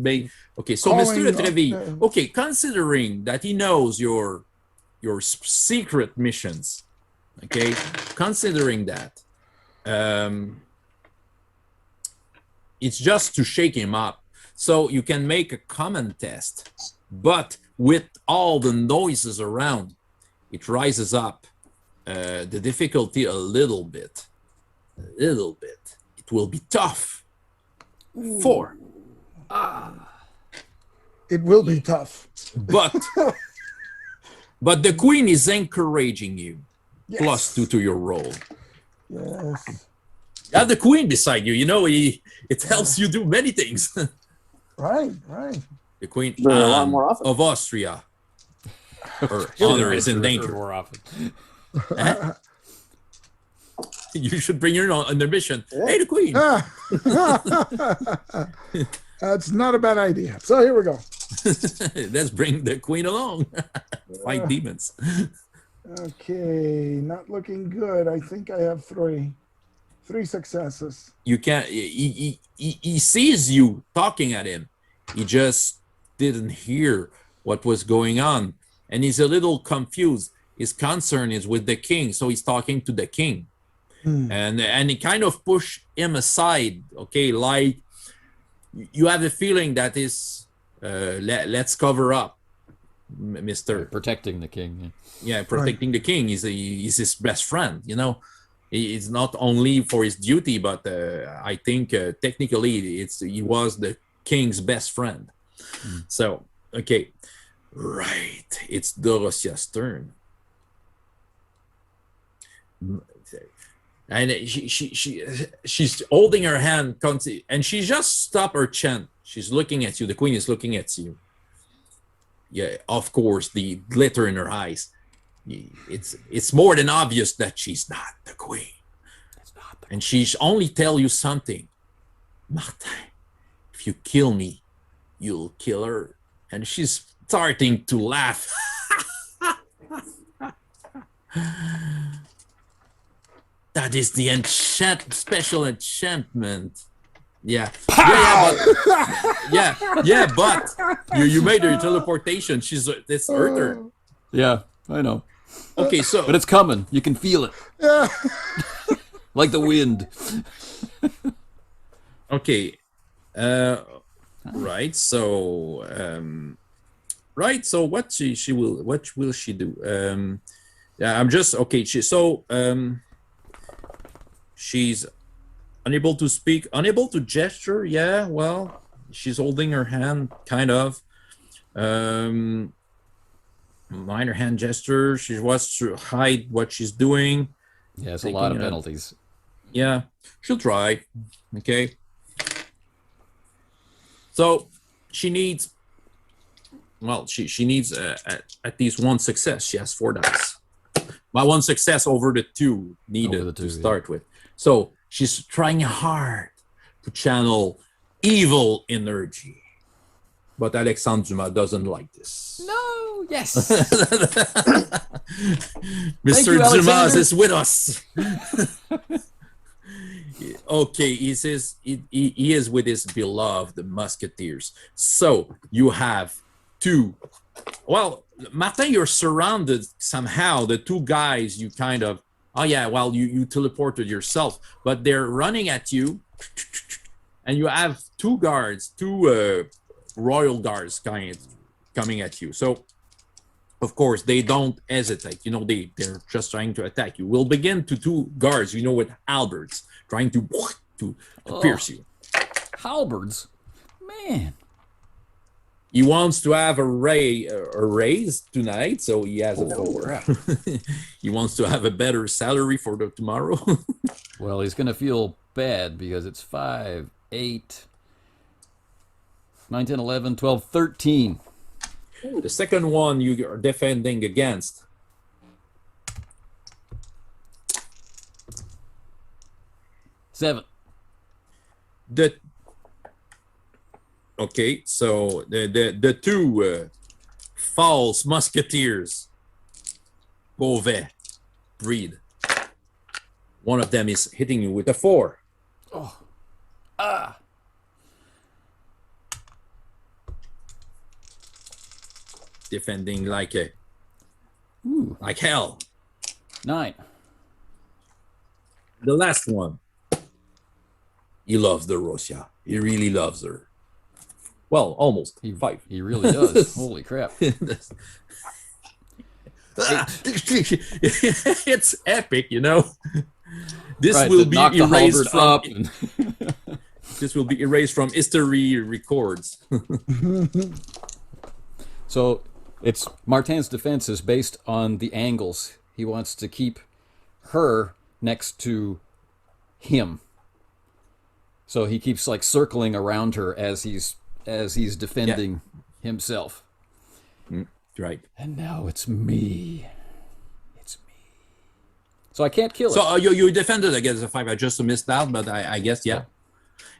being okay. So, Mr. de Treville, okay, considering that he knows your secret missions, okay, considering that, it's just to shake him up. So you can make a command test, but with all the noises around, it rises up the difficulty a little bit. It will be tough. 4. It will be tough. But the queen is encouraging you. Yes. +2 to your roll. Yes. You have the queen beside you. It helps you do many things. Right. The queen a lot more often. of Austria. Her honor is in danger. More often. You should bring her on their mission. Yeah. Hey, the queen. That's not a bad idea. So here we go. Let's bring the queen along. Fight demons. Okay, not looking good. I think I have 3 successes. You can't. He sees you talking at him. He just didn't hear what was going on, and he's a little confused. His concern is with the king, so he's talking to the king. And he kind of pushed him aside, okay, like you have a feeling that is let's cover up, Mr. Protecting the king. Yeah, protecting the king is his best friend, It's not only for his duty, but I think technically he was the king's best friend. So, okay, right, it's Dorosia's turn. and she's holding her hand, and she just stopped her chant. She's looking at you. The queen is looking at you. Yeah, of course, the glitter in her eyes. It's more than obvious that she's not the queen. And she's only tell you something. Martin, if you kill me, you'll kill her. And she's starting to laugh. That is the special enchantment. Yeah. But you made her teleportation. It's her turn. Yeah, I know. Okay, so But it's coming. You can feel it. Yeah. Like the wind. okay. Right. So what will she do? Yeah, I'm just okay. She's unable to speak, unable to gesture. Yeah, well, she's holding her hand, kind of. Minor hand gesture. She wants to hide what she's doing. Yeah, it's a lot of penalties. Yeah, she'll try. Okay. So she needs. Well, she needs at least one success. She has 4 dice. Well, one success over the 2 needed to start with. So she's trying hard to channel evil energy. But Alexandre Dumas doesn't like this. No, yes. Mr. Dumas is with us. Okay, he says he is with his beloved Musketeers. So you have 2. Well, Martin, you're surrounded somehow. The 2 guys, you kind of, you teleported yourself, but they're running at you, and you have 2 guards, 2 royal guards coming at you. So, of course, they don't hesitate. They're just trying to attack you. We'll begin to 2 guards, with halberds, trying to pierce you. Halberds? Man. He wants to have a raise tonight, so he has a 4. He wants to have a better salary for tomorrow. Well, he's going to feel bad because it's 5, 8, 9, 10, 11, 12, 13. The second one you are defending against. Seven. Okay, so the 2 false musketeers, Beauvais breed. One of them is hitting you with a 4. Oh. Defending like hell. 9. The last one. He loves the Russia. He really loves her. Well, almost. 5. He really does. Holy crap. It's epic, This right, will be erased from. And... This will be erased from history records. So, it's Martin's defense is based on the angles. He wants to keep her next to him. So he keeps circling around her as he's defending himself. Right. And now it's me. So I can't kill it. So you defended against a 5. I just missed out, but I guess yeah.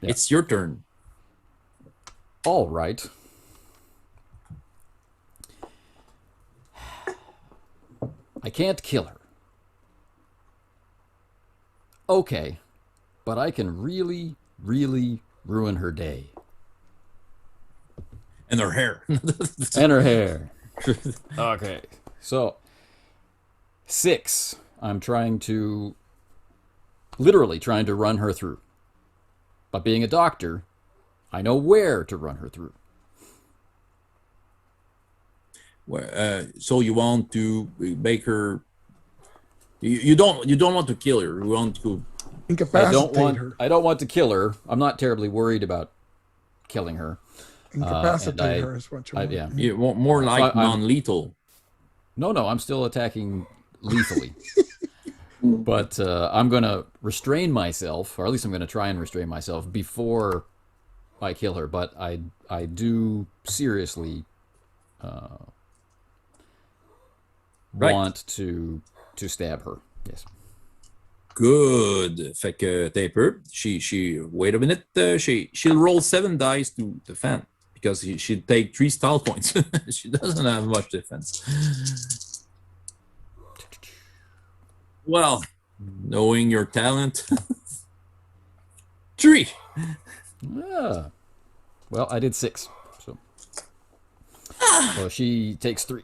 It's your turn. All right. I can't kill her. Okay, but I can really, really ruin her day. And her hair. And her hair. Okay, so 6. I'm literally trying to run her through. But being a doctor, I know where to run her through. So you want to make her? You don't want to kill her. You want to incapacitate her. I don't want to kill her. I'm not terribly worried about killing her. Incapacitate her is what you want. Yeah. You want more like non-lethal. No, I'm still attacking lethally. But I'm going to restrain myself, or at least I'm going to try and restrain myself before I kill her. But I do seriously want to stab her. Yes. Good. Fait que t'as un peu. Wait a minute. She'll roll 7 dice to defend because she'll take 3 style points. She doesn't have much defense. Well, knowing your talent, 3. Yeah. Well, I did 6. So she takes 3.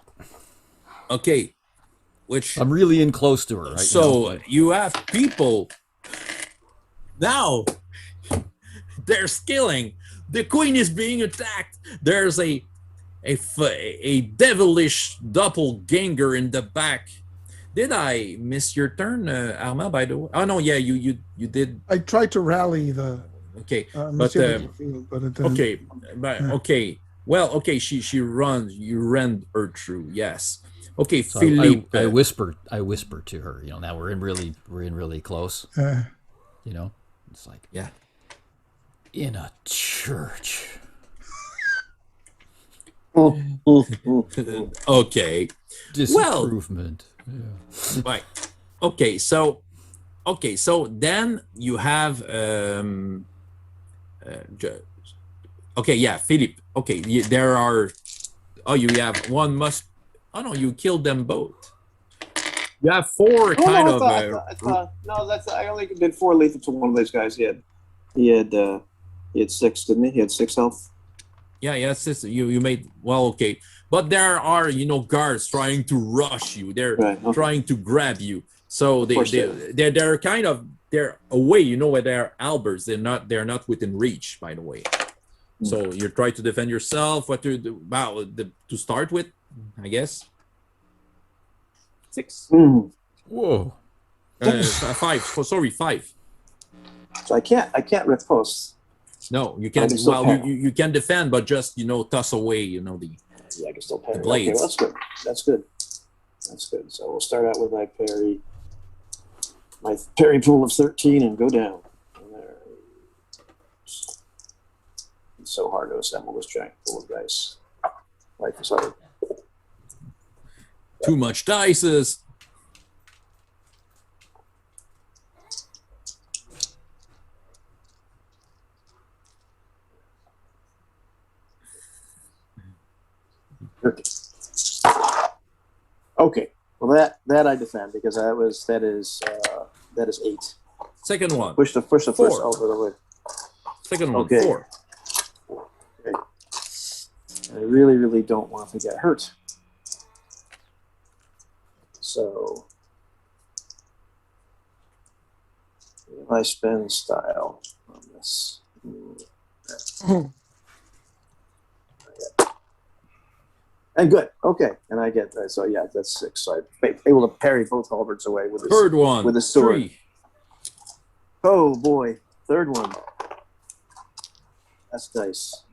Okay. Which I'm really in close to her. Right? So you have people now. They're skilling. The queen is being attacked. There's a devilish doppelganger in the back. Did I miss your turn, Armand? By the way, oh no, yeah, you did. I tried to rally the. Okay, but it didn't. okay, but okay. Well, okay. She runs. You ran her through. Yes. Okay, so Phillipe. I whisper to her. You know, now we're in really close. You know, it's like yeah, in a church. Okay. Disimprovement. Yeah. Right. Okay. So then you have okay. Yeah, Phillipe. Okay. There are. Oh, you have one must. Oh no, you killed them both. You have 4 kind of. No, that's I only did 4 lethal to one of those guys. He had 6, didn't he? He had 6 health. Yeah, yes, you made well, okay, but there are guards trying to rush you. They're trying to grab you. So they're kind of they're away. Where they're halberds. They're not within reach. By the way, so you try to defend yourself. What to do? To start with, I guess 6. Whoa. 5. Sorry, 5. So I can't riposte. No, you can't. Well, you can defend, but just toss away. The I can still parry. blades. Okay, well, that's good. That's good. So we'll start out with my parry pool of 13 and go down. It's so hard to assemble this giant pool of dice. Life is hard. Too much dices. Okay. Well, that I defend because that is 8. Second one. Push the first 4. over the way. Second one. Okay. 4. Okay. I really don't want to get hurt. So if I spend style on this. And good. Okay. And I get that. So yeah, that's 6. So I'm able to parry both halberds away with Third one. with a sword. 3. Oh boy. Third one. That's dice.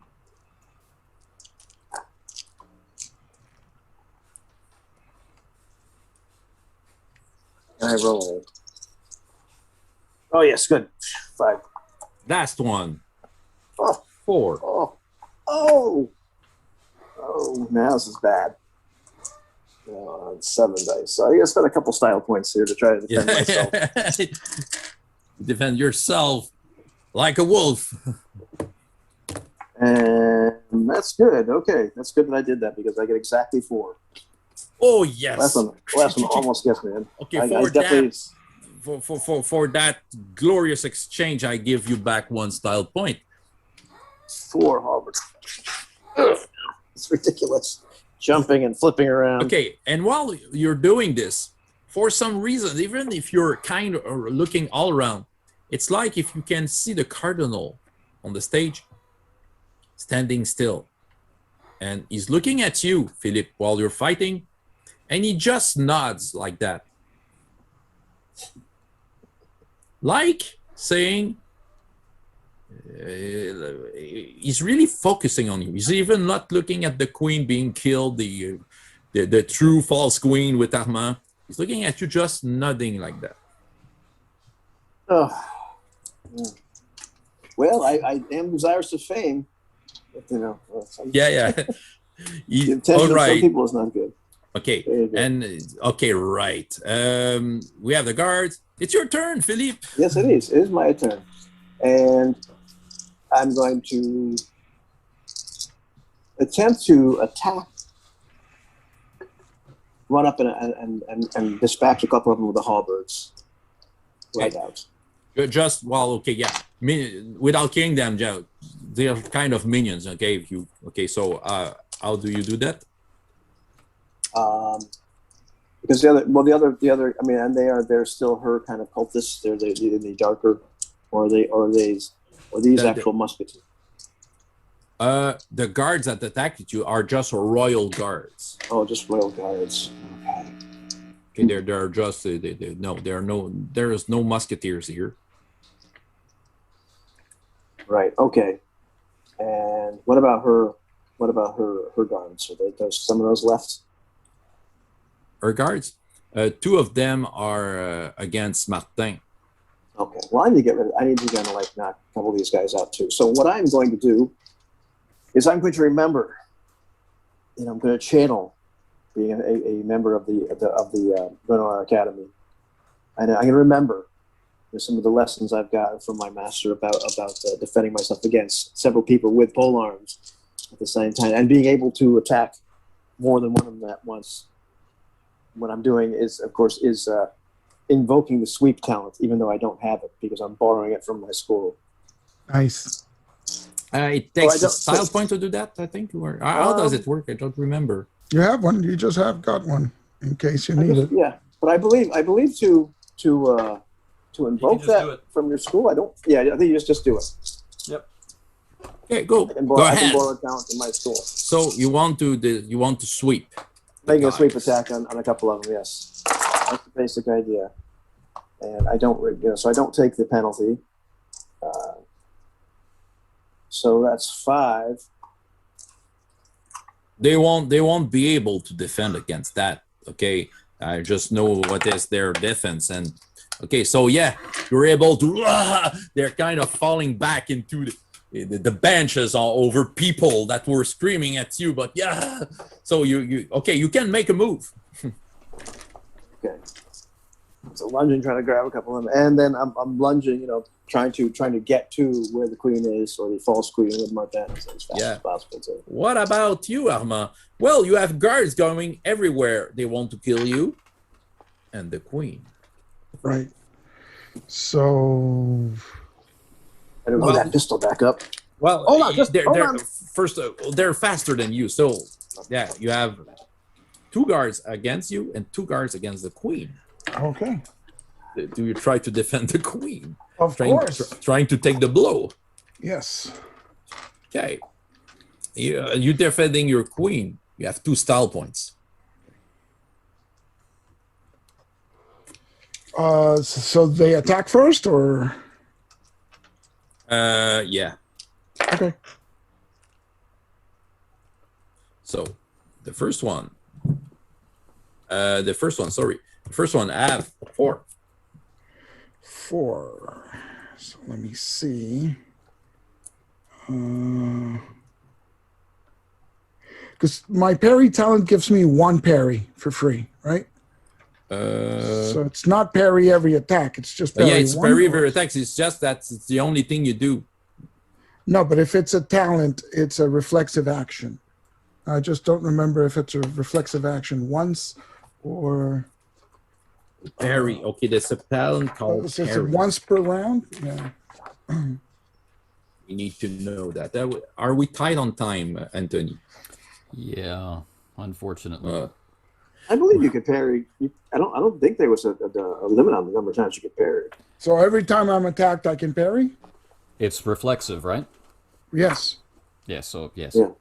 And I roll. Oh yes, good. 5. Last one. Oh. 4. Oh, now this is bad. It's 7 dice. So I guess spend a couple style points here to try to defend myself. Defend yourself like a wolf. And that's good. Okay, that's good that I did that because I get exactly 4. Oh yes. Last one almost gets me in. Okay, for that glorious exchange, I give you back 1 style point. 4 halberds. It's ridiculous. Jumping and flipping around. Okay, and while you're doing this, for some reason, even if you're kind of looking all around, it's like if you can see the cardinal on the stage standing still. And he's looking at you, Phillipe, while you're fighting, and he just nods like that. Like saying, he's really focusing on you. He's even not looking at the queen being killed, the true false queen with Armand. He's looking at you, just nodding like that. Oh. Well, I am desirous of fame, but Yeah. the All intention of some right. people is not good. Okay. There you go. And okay, right. We have the guards. It's your turn, Philippe. Yes, it is. It is my turn, and I'm going to attempt to attack, run up and dispatch a couple of them with the halberds. Right out. Just okay, yeah. Without killing them, they're kind of minions. Okay, so how do you do that? Because the other, I mean, and they're still her kind of cultists. They're the darker, or these actual musketeers. The guards that attacked you are just royal guards. Oh, just royal guards. Okay, they're just there is no musketeers here. Right. Okay. And what about her? What about her guards? Are there's some of those left? Her guards, two of them are against Martin. Okay. Well, I need to get rid of. I need to kind of like knock a couple of these guys out too. So what I'm going to do is I'm going to remember. I'm going to channel being a member of the Runeslinger Academy, and I'm going to remember some of the lessons I've gotten from my master about defending myself against several people with pole arms at the same time, and being able to attack more than one of them at once. What I'm doing is, of course, invoking the sweep talent, even though I don't have it because I'm borrowing it from my school. Nice. It takes a style point to do that, I think. Or how does it work? I don't remember. You have one. You just have got one in case you need it. Yeah, but I believe to invoke that from your school. I don't. Yeah, I think you just do it. Yep. Okay, go I ahead. can borrow a talent from my school. So you want to sweep? Making a sweep attack on a couple of them. Yes, that's the basic idea. And I don't, so I don't take the penalty. So that's 5. They won't be able to defend against that. Okay, I just know what is their defense, and okay, so yeah, you're able to. They're kind of falling back into the benches all over people that were screaming at you, but yeah. So you can make a move. Okay. So lunging, trying to grab a couple of them, and then I'm lunging, trying to get to where the queen is, or the false queen with Martel as fast as possible too. What about you, Armand? Well, you have guards going everywhere. They want to kill you, and the queen. Right. So. I don't know that pistol back up. Well, hold on. First, they're faster than you. So, yeah, you have 2 guards against you and 2 guards against the queen. Okay. Do you try to defend the queen? Of course. Trying to take the blow. Yes. Okay. You're defending your queen. You have 2 style points. So they attack first, or? Yeah. Okay. So, the first one. The first one have 4. 4. So let me see. Because my parry talent gives me 1 parry for free, right? So it's not parry every attack. It's just parry. Yeah, it's parry every attack. It's just it's the only thing you do. No, but if it's a talent, it's a reflexive action. I just don't remember if it's a reflexive action once or parry. Okay, there's a talent called is it parry. once per round? Yeah. We need to know that. Are we tight on time, Anthony? Yeah, unfortunately. I believe you could parry. I don't think there was a limit on the number of times you could parry. So every time I'm attacked, I can parry? It's reflexive, right? Yes. Yeah, so yes. Yeah.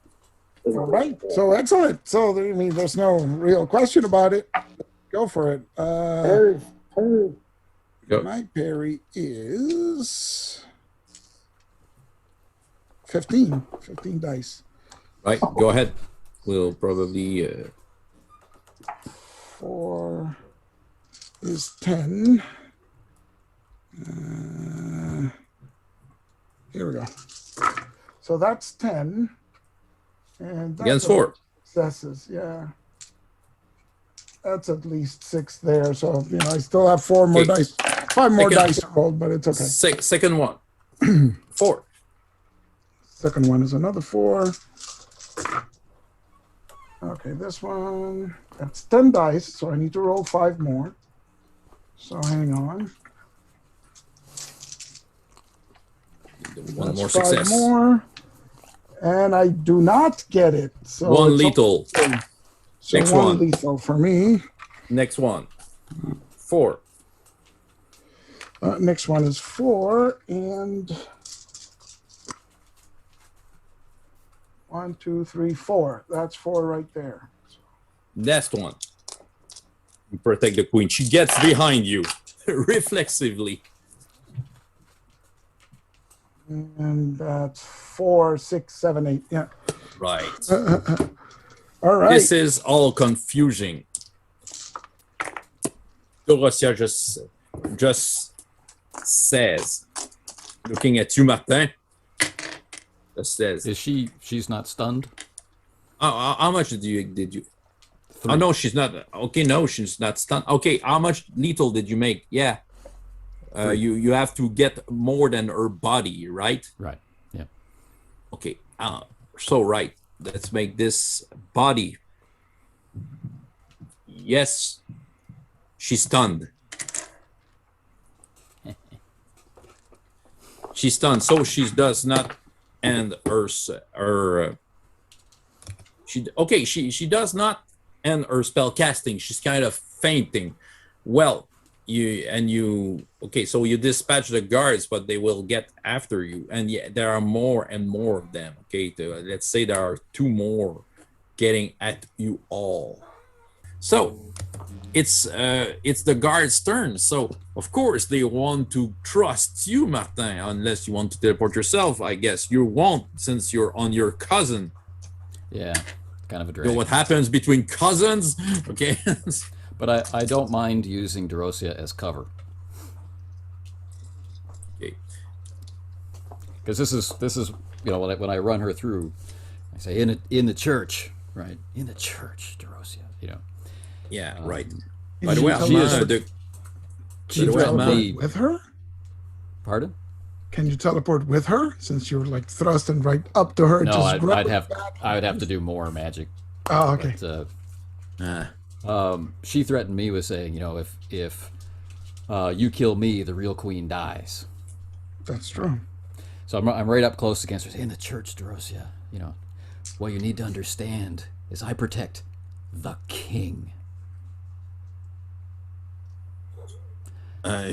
All right. So excellent. So I mean, there's no real question about it. Go for it. Parry. My parry is 15. 15 dice. Right, go ahead. We'll probably 4 is 10. Here we go. So that's 10. And that's Against 4. Successes, yeah. That's at least 6 there. So, I still have 4 more Okay. dice. 5 more Second- dice to roll, but it's okay. Second one. 4. Second one is another 4. Okay, this one, that's 10 dice, so I need to roll 5 more. So hang on. One That's more 5 success. more. And I do not get it. So One it's lethal. So Next one one. lethal for me. Next one. 4. Next one is 4, and 1, 2, 3, 4. That's 4 right there. Next one. You protect the queen. She gets behind you reflexively. And that's 4, 6, 7, 8. Yeah. Right. All right. This is all confusing. Dorothea just says, looking at you, Martin, just says, Is she's not stunned? how much did you? 3. Oh, no, she's not. Okay, no, she's not stunned. Okay, how much lethal did you make? Yeah. You have to get more than her body, right? Right. Yeah. Okay. So right. Let's make this body. Yes. She's stunned. She's stunned, so she does not end her she does not end her spell casting. She's kind of fainting. Well, so you dispatch the guards, but they will get after you, and there are more and more of them. Okay, let's say there are 2 more getting at you all. So it's the guards' turn. So of course they want to trust you, Martin, unless you want to teleport yourself. I guess you won't, since you're on your cousin. Yeah. Kind of a You drag. know what happens between cousins? Okay. But I don't mind using Dorosia as cover. Okay. Because this is when I run her through, I say in the church, right? In the church, Dorosia. Yeah, right. Can By the you way, teleport- Armand, Can you By the way, teleport Armand- with her? Pardon? Can you teleport with her, since you're like thrusting right up to her? No, just I'd grab her have back? I would have to do more magic. Oh, okay. But, she threatened me with saying, if you kill me, the real queen dies. That's true. So I'm right up close against her. In the church, Dorosia. What you need to understand is I protect the king.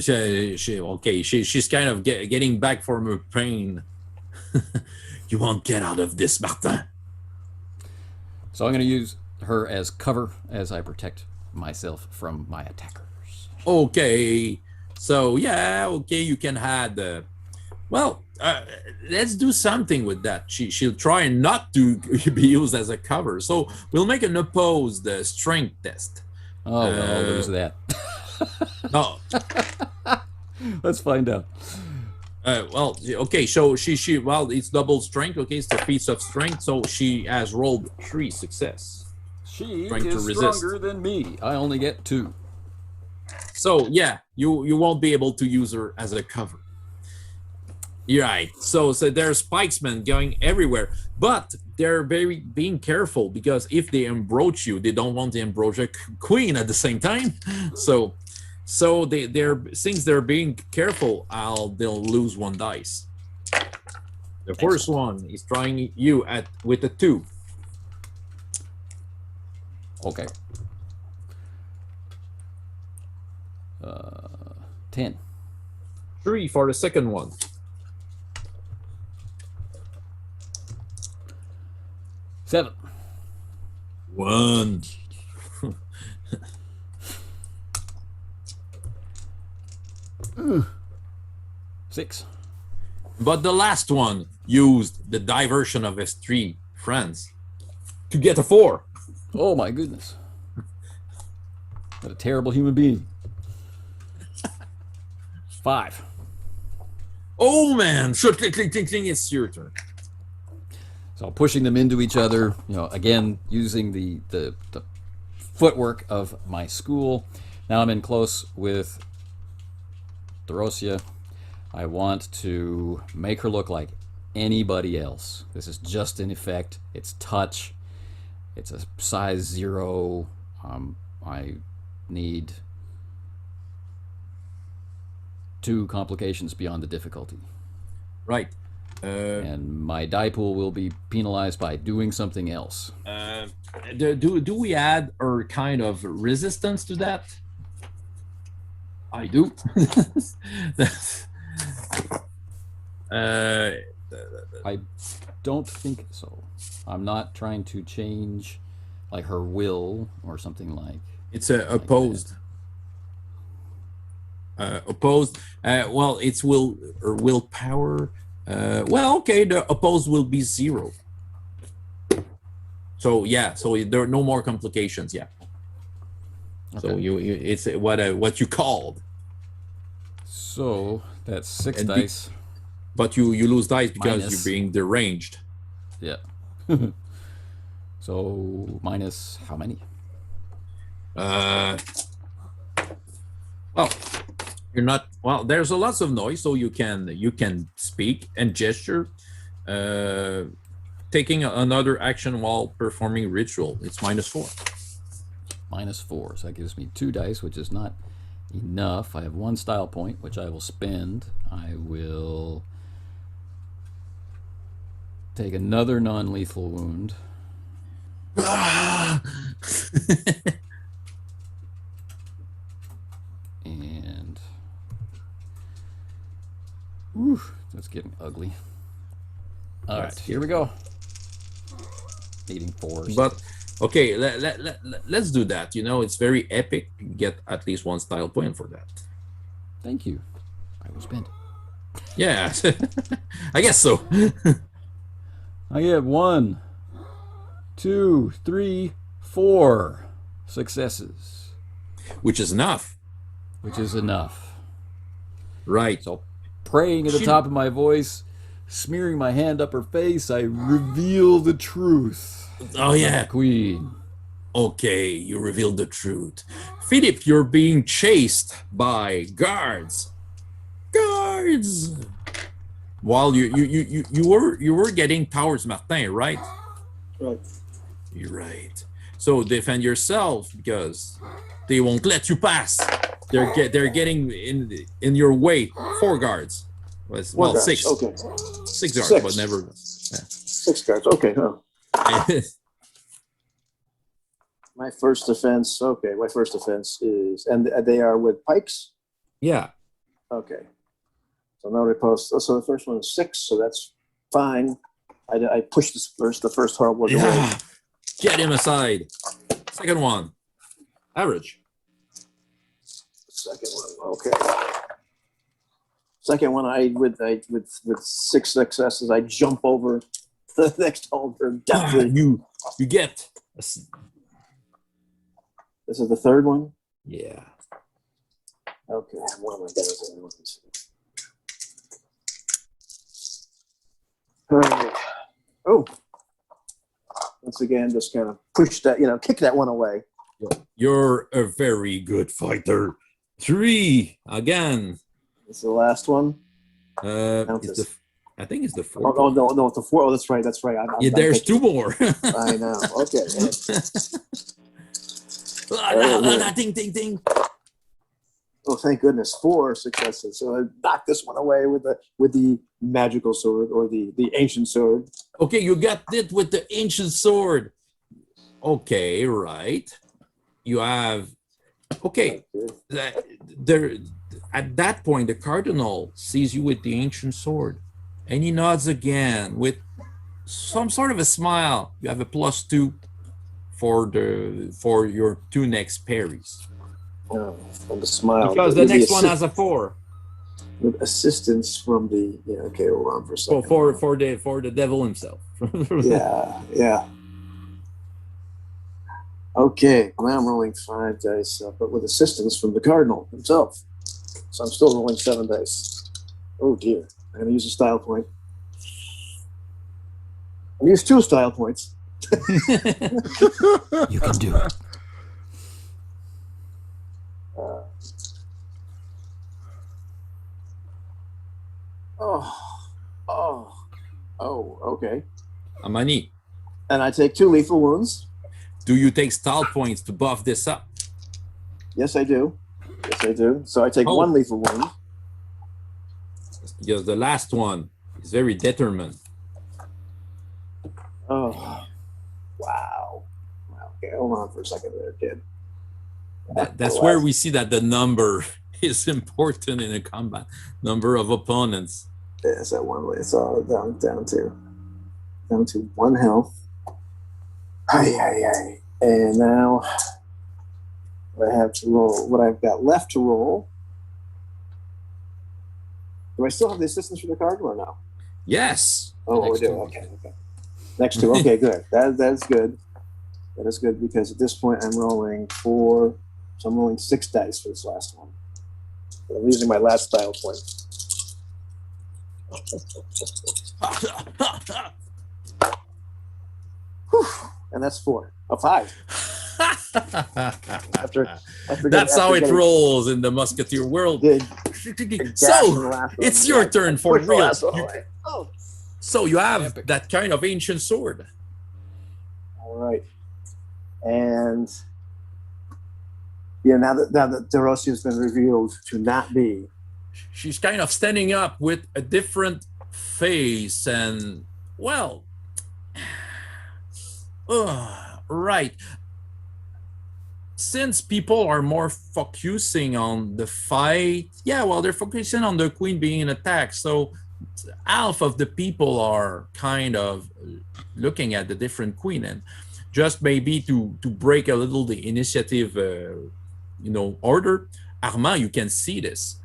She's kind of getting back from her pain. You won't get out of this, Martin. So I'm going to use her as cover as I protect myself from my attackers. Okay. So you can add. Let's do something with that. She'll try not to be used as a cover. So we'll make an opposed strength test. Oh, well, I'll lose that. No. Let's find out. Okay. So it's double strength. Okay, it's the feats of strength. So she has rolled 3 success. She Trying to is resist. stronger than me. I only get 2. So you won't be able to use her as a cover. You're right. So there's spikesmen going everywhere, but they're being careful, because if they embroach you, they don't want to embroach a queen at the same time. So since they're being careful, they'll lose 1 dice. The first one is trying you with a 2. Okay. 10. 3 for the second one. 7. 1. 6. But the last one used the diversion of his 3 friends to get a 4. Oh my goodness. What a terrible human being. 5. Oh man! Shoot, cling, cling, cling, cling. It's your turn. So pushing them into each other, again using the footwork of my school. Now I'm in close with Dorosia. I want to make her look like anybody else. This is just an effect. It's touch. It's a size 0. I need 2 complications beyond the difficulty. Right. And my die pool will be penalized by doing something else. Do we add or kind of resistance to that? I do. I don't think so. I'm not trying to change like her will or something like. It's opposed. Opposed. Well, it's will or willpower. Well, okay. The opposed will be 0. So yeah. So there are no more complications. Yeah. Okay. So you it's what you called. So that's 6 And dice. But you lose dice because Minus. you're being deranged. Yeah. So minus how many? Well, you're not. Well, there's a lots of noise, so you can speak and gesture. Taking another action while performing ritual, it's -4. -4. So that gives me 2 dice, which is not enough. I have 1 style point, which I will spend. I will take another non-lethal wound. And whew, that's getting ugly. All right, here we go. Needing 4. But okay, let's do that. It's very epic. You get at least 1 style point for that. Thank you. I will spend. Yeah, I guess so. I get 1, 2, 3, 4 successes, Which is enough, which is enough. right? So, praying at the top of my voice, smearing my hand up her face, I reveal the truth. Oh yeah. Queen. Okay, you revealed the truth. Phillipe, you're being chased by guards. Guards. While you were getting towards Martin, right? Right. You're right. So defend yourself because they won't let you pass. They're getting in your way. 4 guards. Well, Guards. 6. Okay. 6 guards, 6. but never. 6 guards. Okay. Huh. My first defense. Okay. My first defense is, and they are with pikes. Yeah. Okay. So no riposte. So the first one is 6. So that's fine. I pushed the first horrible away. Yeah. Get him aside. Second one. Average. Second one. Okay. Second one, with 6 successes, I jump over the next holder. You get. This is the third one. Yeah. Okay. What am I doing? All right. Oh. Once again, just kind of push that, kick that one away. You're a very good fighter. 3 again. This is the last one. I think it's the 4th. Oh no, it's the 4. Oh, that's right. I'm there's thinking. 2 more. I know. Okay. Ding, ding, ding. Oh, thank goodness, 4 successes. So I knocked this one away with the magical sword or the ancient sword. Okay, you got it with the ancient sword. Okay, right. You have. Okay, there. At that point, the cardinal sees you with the ancient sword, and he nods again with some sort of a smile. You have a +2 for your 2 next parries. Oh, from the smile. Because the next one has a 4. With assistance from the okay, hold on for a So second. for the devil himself. Yeah. Okay, now I'm rolling 5 dice, but with assistance from the cardinal himself. So I'm still rolling 7 dice. Oh dear. I'm going to use a style point. I'll use 2 style points. You can do it. Okay. Amani, And I take 2 lethal wounds. do you take style points to buff this up? Yes, I do. Yes, I do. So I take Oh. 1 lethal wound. Because the last one is very determined. Oh, wow. Okay, hold on for a second there, kid. That's where we see that the number is important in a combat. Number of opponents. Yeah, it's that one way. It's all down to 1 health. Ay. And now what I have to roll, what I've got left to roll. Do I still have the assistance for the card or no? Yes. Oh, we Next do. two. Okay. Next 2. Okay, good. That's good. That is good because at this point I'm rolling 4. So I'm rolling 6 dice for this last one. I'm using my last style point. Whew. And that's 4. 5. That's how it rolls in the Musketeer world. Did So it's your turn for push the real. last one away. Oh. So you have Epic. that kind of ancient sword. All right. And yeah, now that Derosia has been revealed to not be. She's kind of standing up with a different face and, well, right. Since people are more focusing on the fight, yeah, well, they're focusing on the queen being attacked. So half of the people are kind of looking at the different queen, and just maybe to break a little the initiative, order. Armand, you can see this.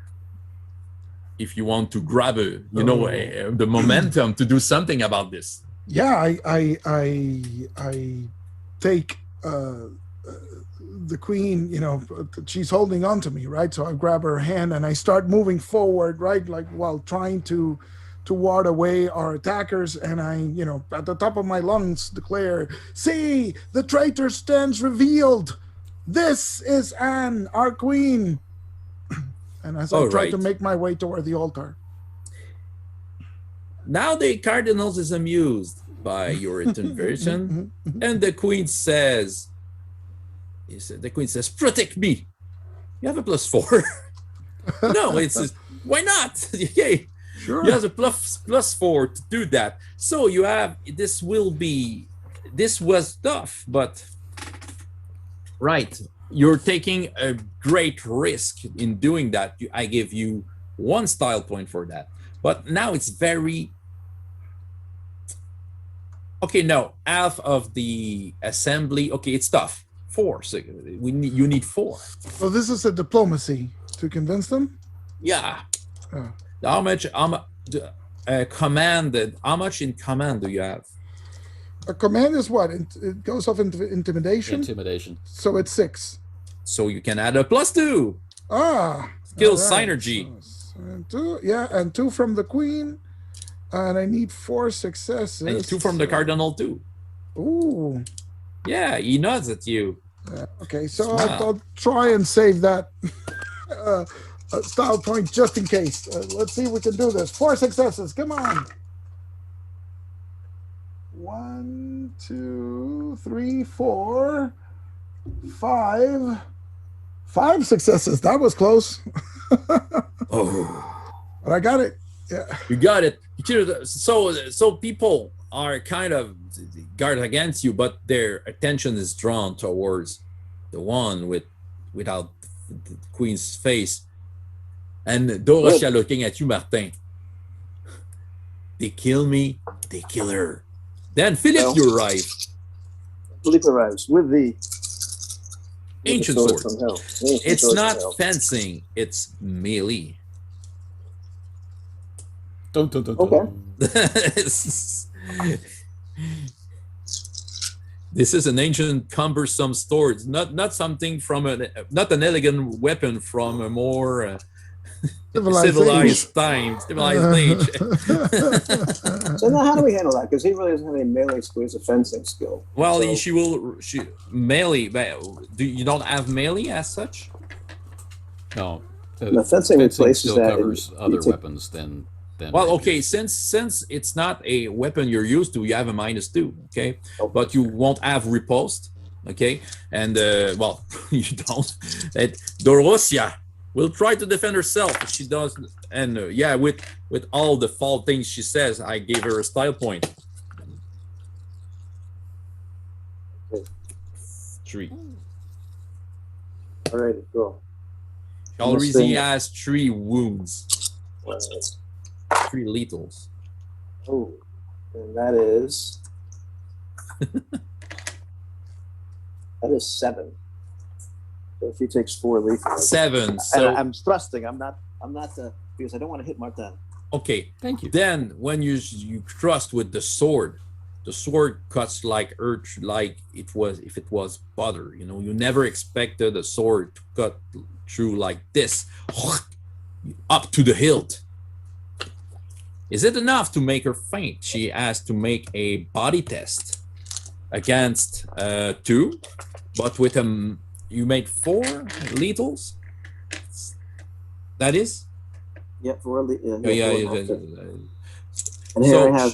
If you want to grab the momentum to do something about this. Yeah, I take the queen, she's holding on to me, right? So I grab her hand and I start moving forward, right? Like while trying to ward away our attackers. And I, at the top of my lungs declare, "See, the traitor stands revealed. This is Anne, our queen." And as I try to make my way toward the altar. Now the cardinal is amused by your intervention, and the queen says, "Protect me." You have a +4. No, why not? Yay. Sure. You have a +4 to do that. So you have, this was tough, but right. You're taking a great risk in doing that. I give you 1 style point for that. But now it's very... Okay, no. Half of the assembly... Okay, it's tough. 4. So you need 4. So this is a diplomacy to convince them? Yeah. Oh. How much in command do you have? A command is what? It goes off into intimidation? Intimidation. So it's 6. So you can add a +2. Skill All right. synergy. So 2, and 2 from the queen. And I need 4 successes. And 2 from the cardinal too. Ooh. Yeah, he nods at you. Okay, so Wow. I'll try and save that style point just in case. Let's see if we can do this. 4 successes. Come on. 1, 2, 3, 4, 5. 5 successes. That was close. Oh, But I got it. Yeah. you got it. So people are kind of guard against you, but their attention is drawn towards the one without the queen's face. And Dorothea looking at you, Martin. They kill me, they kill her. Then Phillipe, you arrive. Phillipe arrives with the Ancient sword sword. from hell. It's sword not from hell. fencing, it's melee. Dun, dun, dun, Okay. dun. This is an ancient cumbersome sword, not something from not an elegant weapon from a more civilized time, civilized age. So now, how do we handle that? Because he really doesn't have any melee skill. He's a fencing skill. Well, So- she melee. But you don't have melee as such? No. The fencing replaces still that, covers and other you take- weapons than. Well, rapiers. okay, since it's not a weapon you're used to, you have a -2, okay? Oh. But you won't have riposte, okay? And well, you don't. Dorosia will try to defend herself. She does, and yeah, with all the false things she says, I gave her a style point. 3. All right, cool. Already has 3 wounds, 3 lethals. Oh, and that is 7. So she takes 4 lethal. 7. So And I'm thrusting. I'm not because I don't want to hit Martel. okay. Thank you. Then when you thrust with the sword cuts like earth, like if it was butter. You know, you never expected a sword to cut through like this, up to the hilt. Is it enough to make her faint? She has to make a body test against 2, but with you made 4 lethals. That is. Yeah, 4 lethal. Yeah. And here So I have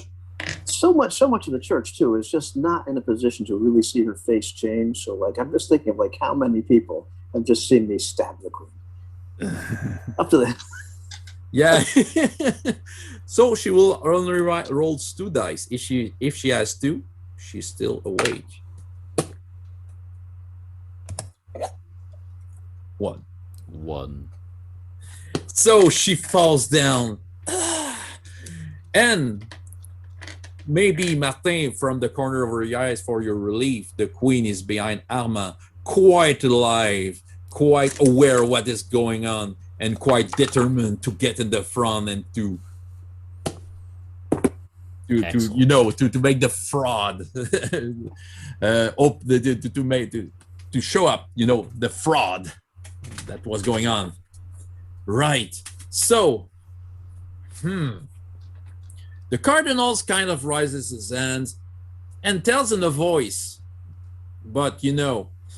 so much of the church too is just not in a position to really see her face change. So like I'm just thinking of like how many people have just seen me stab the queen. Up to the Yeah. So she will only roll 2 dice. If she has 2, she's still awake. 1. 1. So she falls down. And maybe Martin, from the corner of her eyes, for your relief, the queen is behind Armand, quite alive, quite aware of what is going on, and quite determined to get in the front and to make the fraud, to show up, the fraud that was going on. Right. So, the cardinals kind of raises his hands and tells in a voice, but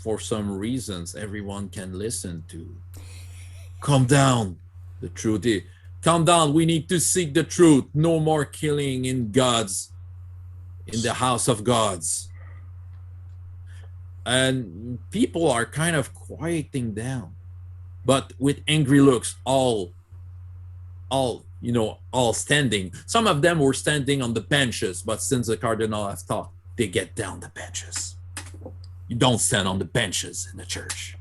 for some reasons everyone can listen to. Calm down. The truth is, calm down. We need to seek the truth. No more killing in the house of gods. And people are kind of quieting down, but with angry looks, all standing. Some of them were standing on the benches, but since the cardinal has taught, they get down the benches. You don't stand on the benches in the church.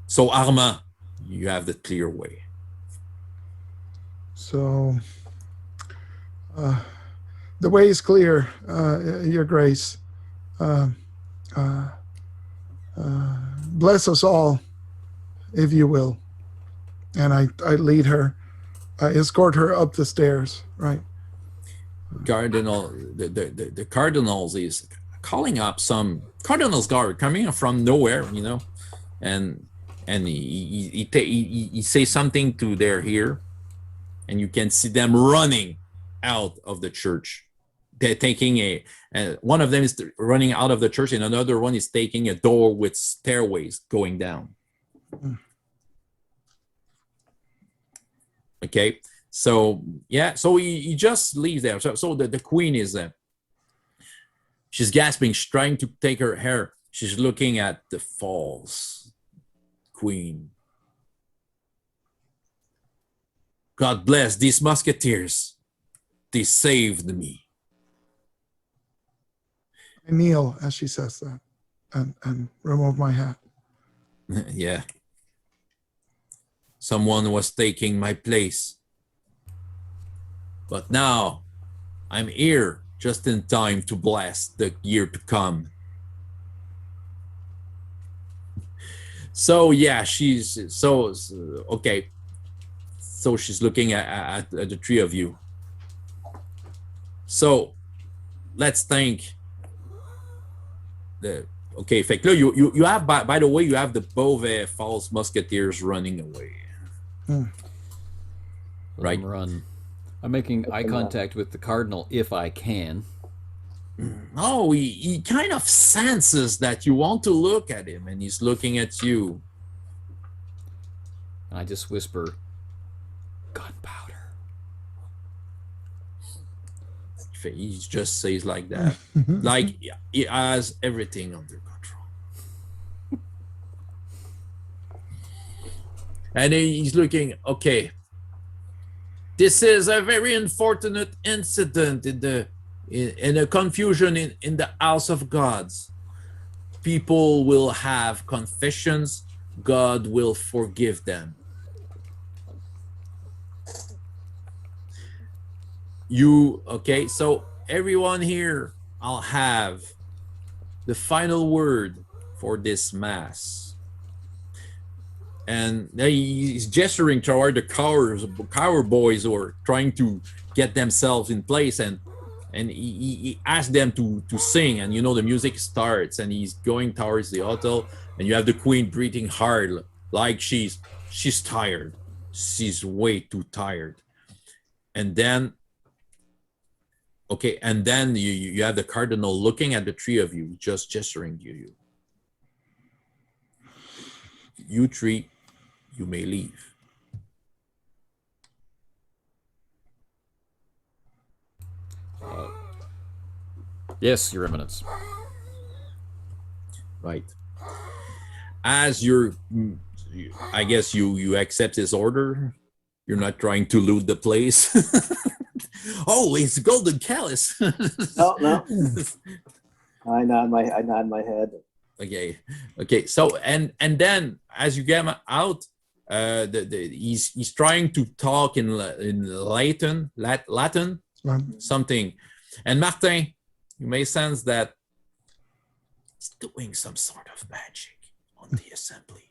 So Armand, you have the clear way. So the way is clear, Your Grace. Bless us all, if you will. And I lead her, escort her up the stairs, right? Cardinal, the cardinals is calling up some cardinals guard coming from nowhere, and he says something to their ear, and you can see them running out of the church. They're taking one of them is running out of the church, and another one is taking a door with stairways going down. Okay, so yeah, so he just leaves there. So the queen is she's gasping, she's trying to take her hair. She's looking at the false queen. God bless these musketeers. They saved me. I kneel as she says that and remove my hat. Yeah. Someone was taking my place. But now I'm here just in time to bless the year to come. So yeah, she's so okay. So she's looking at the 3 of you. So let's think. Okay, fait que là, you have by the way, you have the Beauvais false musketeers running away. Right. Run. I'm making eye contact with the cardinal if I can. Oh, he kind of senses that you want to look at him, and he's looking at you. I just whisper, gunpowder. He just says like that. Like he has everything under control. And he's looking, okay. This is a very unfortunate incident in a confusion in the house of gods. People will have confessions. God will forgive them. Okay, so everyone here, I'll have the final word for this mass. And he's gesturing toward the cower boys who are trying to get themselves in place, and he asks them to sing, and the music starts, and he's going towards the hotel, and you have the queen breathing hard, like she's tired. She's way too tired. And then you have the cardinal looking at the three of you, just gesturing to you. You three, you may leave. Yes, Your Eminence. Right. As I guess you accept his order. You're not trying to loot the place. Oh, it's golden callus. No. I nod my head. Okay. So and then as you get out, he's trying to talk in Latin, something, and Martin, you may sense that he's doing some sort of magic on the assembly.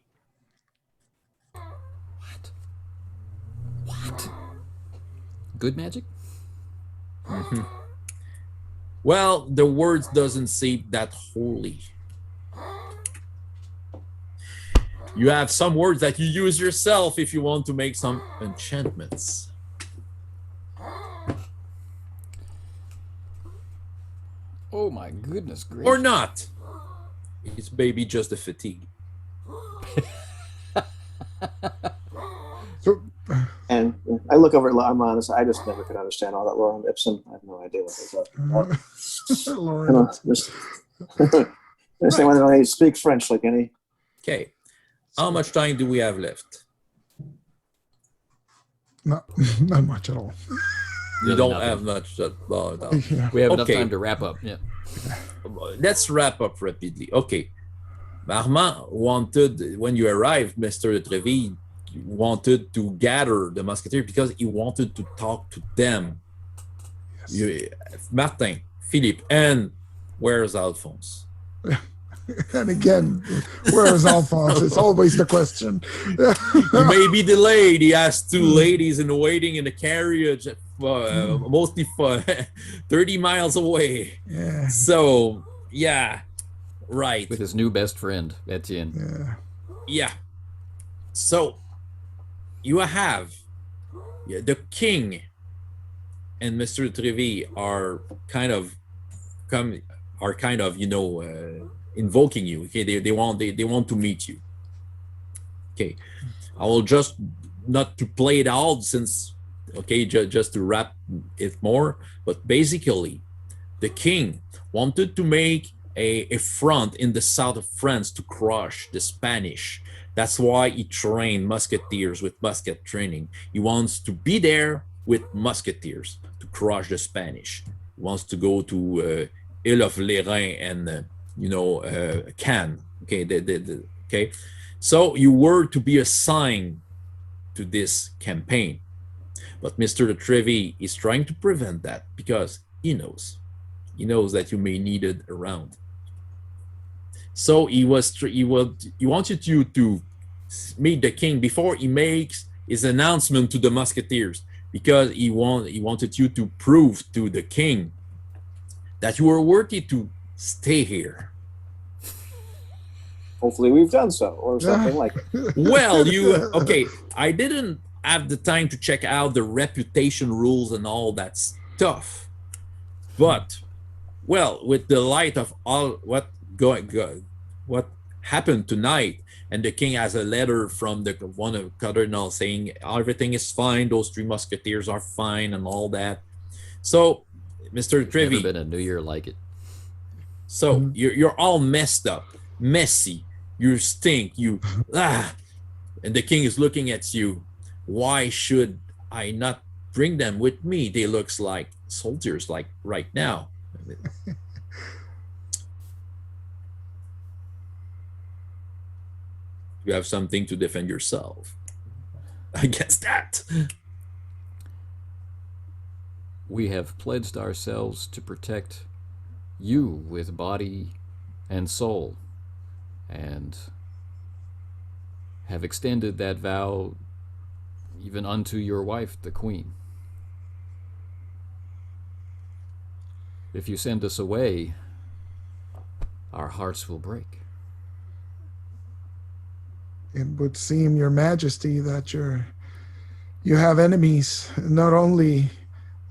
What? Good magic? Mm-hmm. Well, the words doesn't seem that holy. You have some words that you use yourself if you want to make some enchantments. Oh my goodness gracious. Or not. It's maybe just a fatigue. And I look over at Armand. I just never could understand all that Lorem Ipsum. I have no idea what they're talking about. Understand whether they speak French like any. Okay. How much time do we have left? Not much at all. You don't have much. No. We have enough time to wrap up. Yeah. Let's wrap up rapidly. Okay. Armand wanted, when you arrived, Mr. de Treville wanted to gather the Musketeers because he wanted to talk to them. Yes. Martin, Phillipe, and where's Alphonse? And again, where is Alphonse? It's always the question. He may be delayed. He has two ladies in waiting in the carriage, mostly 30 miles away. Yeah. So, yeah, right. With his new best friend, Etienne. Yeah. So, you have the king and Mr. Treville are kind of invoking you. Okay, they want to meet you. Okay, I will just not to play it out since just to wrap it more, but basically the king wanted to make a front in the south of France to crush the Spanish. That's why he trained musketeers with musket training. He wants to be there with musketeers to crush the Spanish. He wants to go to Ile of Lérins and Cannes. Okay, okay. So you were to be assigned to this campaign, but Mr. de Treville is trying to prevent that because he knows that you may need it around. So he wanted you to meet the king before he makes his announcement to the musketeers, because he wanted you to prove to the king that you were worthy to stay here. Hopefully we've done so, or something like it. Well, I didn't have the time to check out the reputation rules and all that stuff. But, well, with the light of all what happened tonight, and the king has a letter from the one of Cardinal saying everything is fine, those 3 musketeers are fine, and all that. So, Mr. Never Trevi, been a New Year like it. so you're all messed up, messy. You stink. And the king is looking at you. Why should I not bring them with me? They looks like soldiers, like right now. You have something to defend yourself. I guess that. We have pledged ourselves to protect you with body and soul, and have extended that vow even unto your wife, the queen. If you send us away, our hearts will break. It would seem, Your Majesty, that you have enemies not only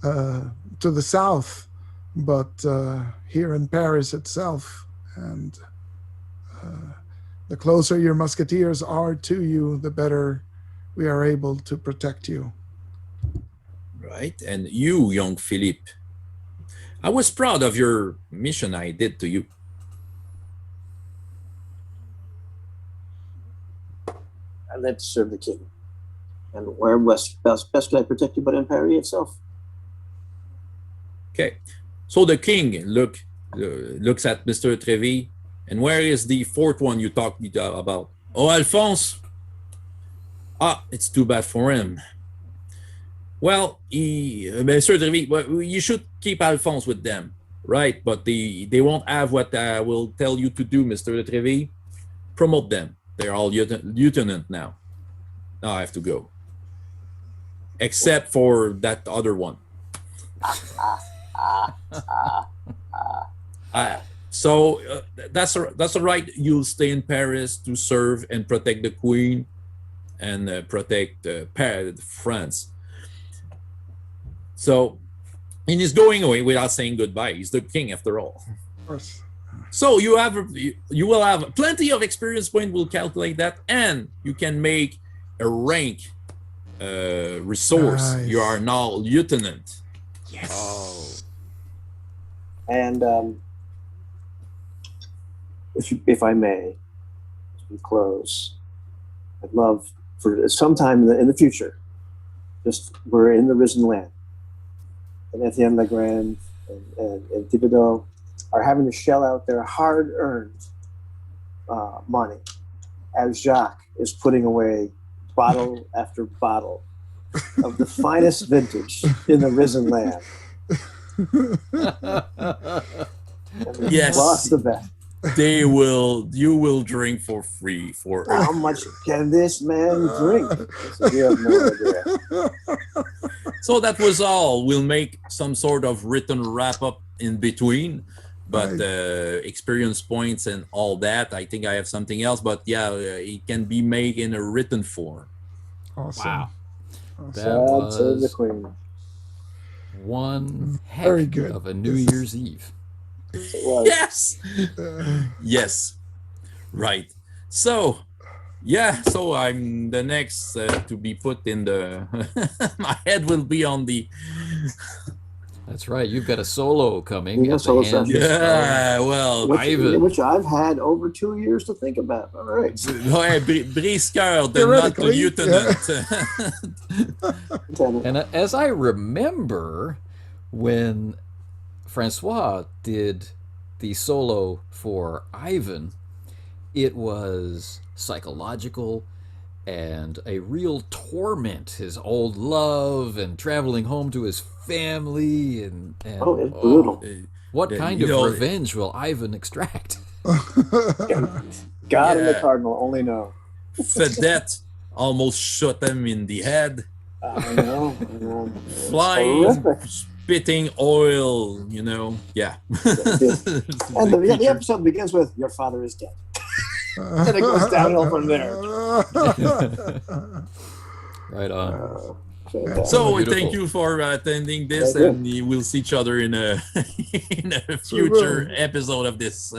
to the south, but here in Paris itself. And the closer your musketeers are to you, the better we are able to protect you. Right? And you, young Phillipe, I was proud of your mission I did to you. I live to serve the king. And where best can I protect you but in Paris itself? Okay. So the king looks at Mr. Trevi, and where is the 4th one you talked about? Oh, Alphonse? It's too bad for him. Well, Mr. Trevi, well, you should keep Alphonse with them, right? But they won't have what I will tell you to do, Mr. Trevi. Promote them. They're all lieutenant now. Now I have to go. Except for that other one. So that's all right. You'll stay in Paris to serve and protect the queen and protect France. So, and he's going away without saying goodbye. He's the king after all. Of course. So you will have plenty of experience point. We'll calculate that, and you can make a rank resource. Nice. You are now lieutenant. Yes. Oh. And if I may, as we close, I'd love for sometime in the future, just we're in the Risen Land, and Etienne Legrand and Thibodeau are having to shell out their hard-earned money as Jacques is putting away bottle after bottle of the finest vintage in the Risen Land. And Yes. lost the bet. You will drink for free for How much can this man drink? You have no idea. So that was all. We'll make some sort of written wrap up in between, but experience points and all that. I think I have something else, but yeah, it can be made in a written form. Awesome. Wow. Awesome. That Sad to the was queen. one Very heck good. of a New Year's Eve. It was. Yes. Yes. Right. So, yeah. So I'm the next to be put in the. My head will be on the. That's right. You've got a solo coming Yeah, at the solo hands session. Yeah. Well. Which I've had over 2 years to think about. All right. Ouais, brise-cœur de notre Theoretically, lieutenant. And as I remember, when Francois did the solo for Ivan, it was psychological and a real torment. His old love and traveling home to his family and Oh, it's brutal. what kind you of know, revenge will Ivan extract? God and the Yeah. Cardinal only know. Vedette almost shot him in the head. I know. Flying, Horrific. spitting oil, you know. Yeah. And the episode begins with "Your father is dead," and it goes downhill from there. Right on. Fantastic. So Beautiful. thank you for attending this, Very and we'll see each other in a in a So we future will. episode of this.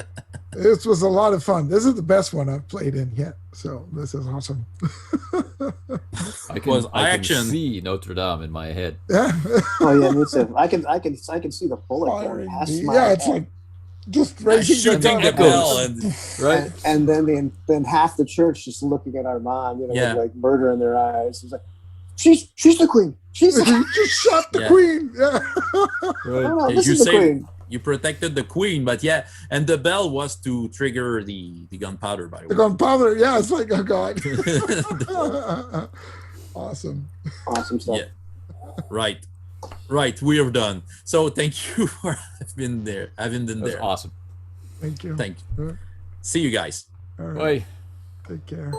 This was a lot of fun. This is the best one I've played in yet. So this is awesome. I can, Was I can action. see Notre Dame in my head. Yeah. Oh yeah, me too. I can see the bullet going Firing past the- my yeah, it's head. like just raising Shooting the gun. bell, and Right? And then half the church just looking at Armand, Yeah. with like murder in their eyes. He's like, she's the queen. She's the You just shot the Yeah. queen. Yeah. Right. no, Yeah, this you is the say- queen. you protected the queen. But yeah, and the bell was to trigger the gunpowder. By the The way. gunpowder. Yeah, it's like, oh God. Awesome. Awesome stuff. Yeah. Right. We are done. So thank you for having been there. That was awesome. Thank you. Thank you. See you guys. All right. Bye. Take care.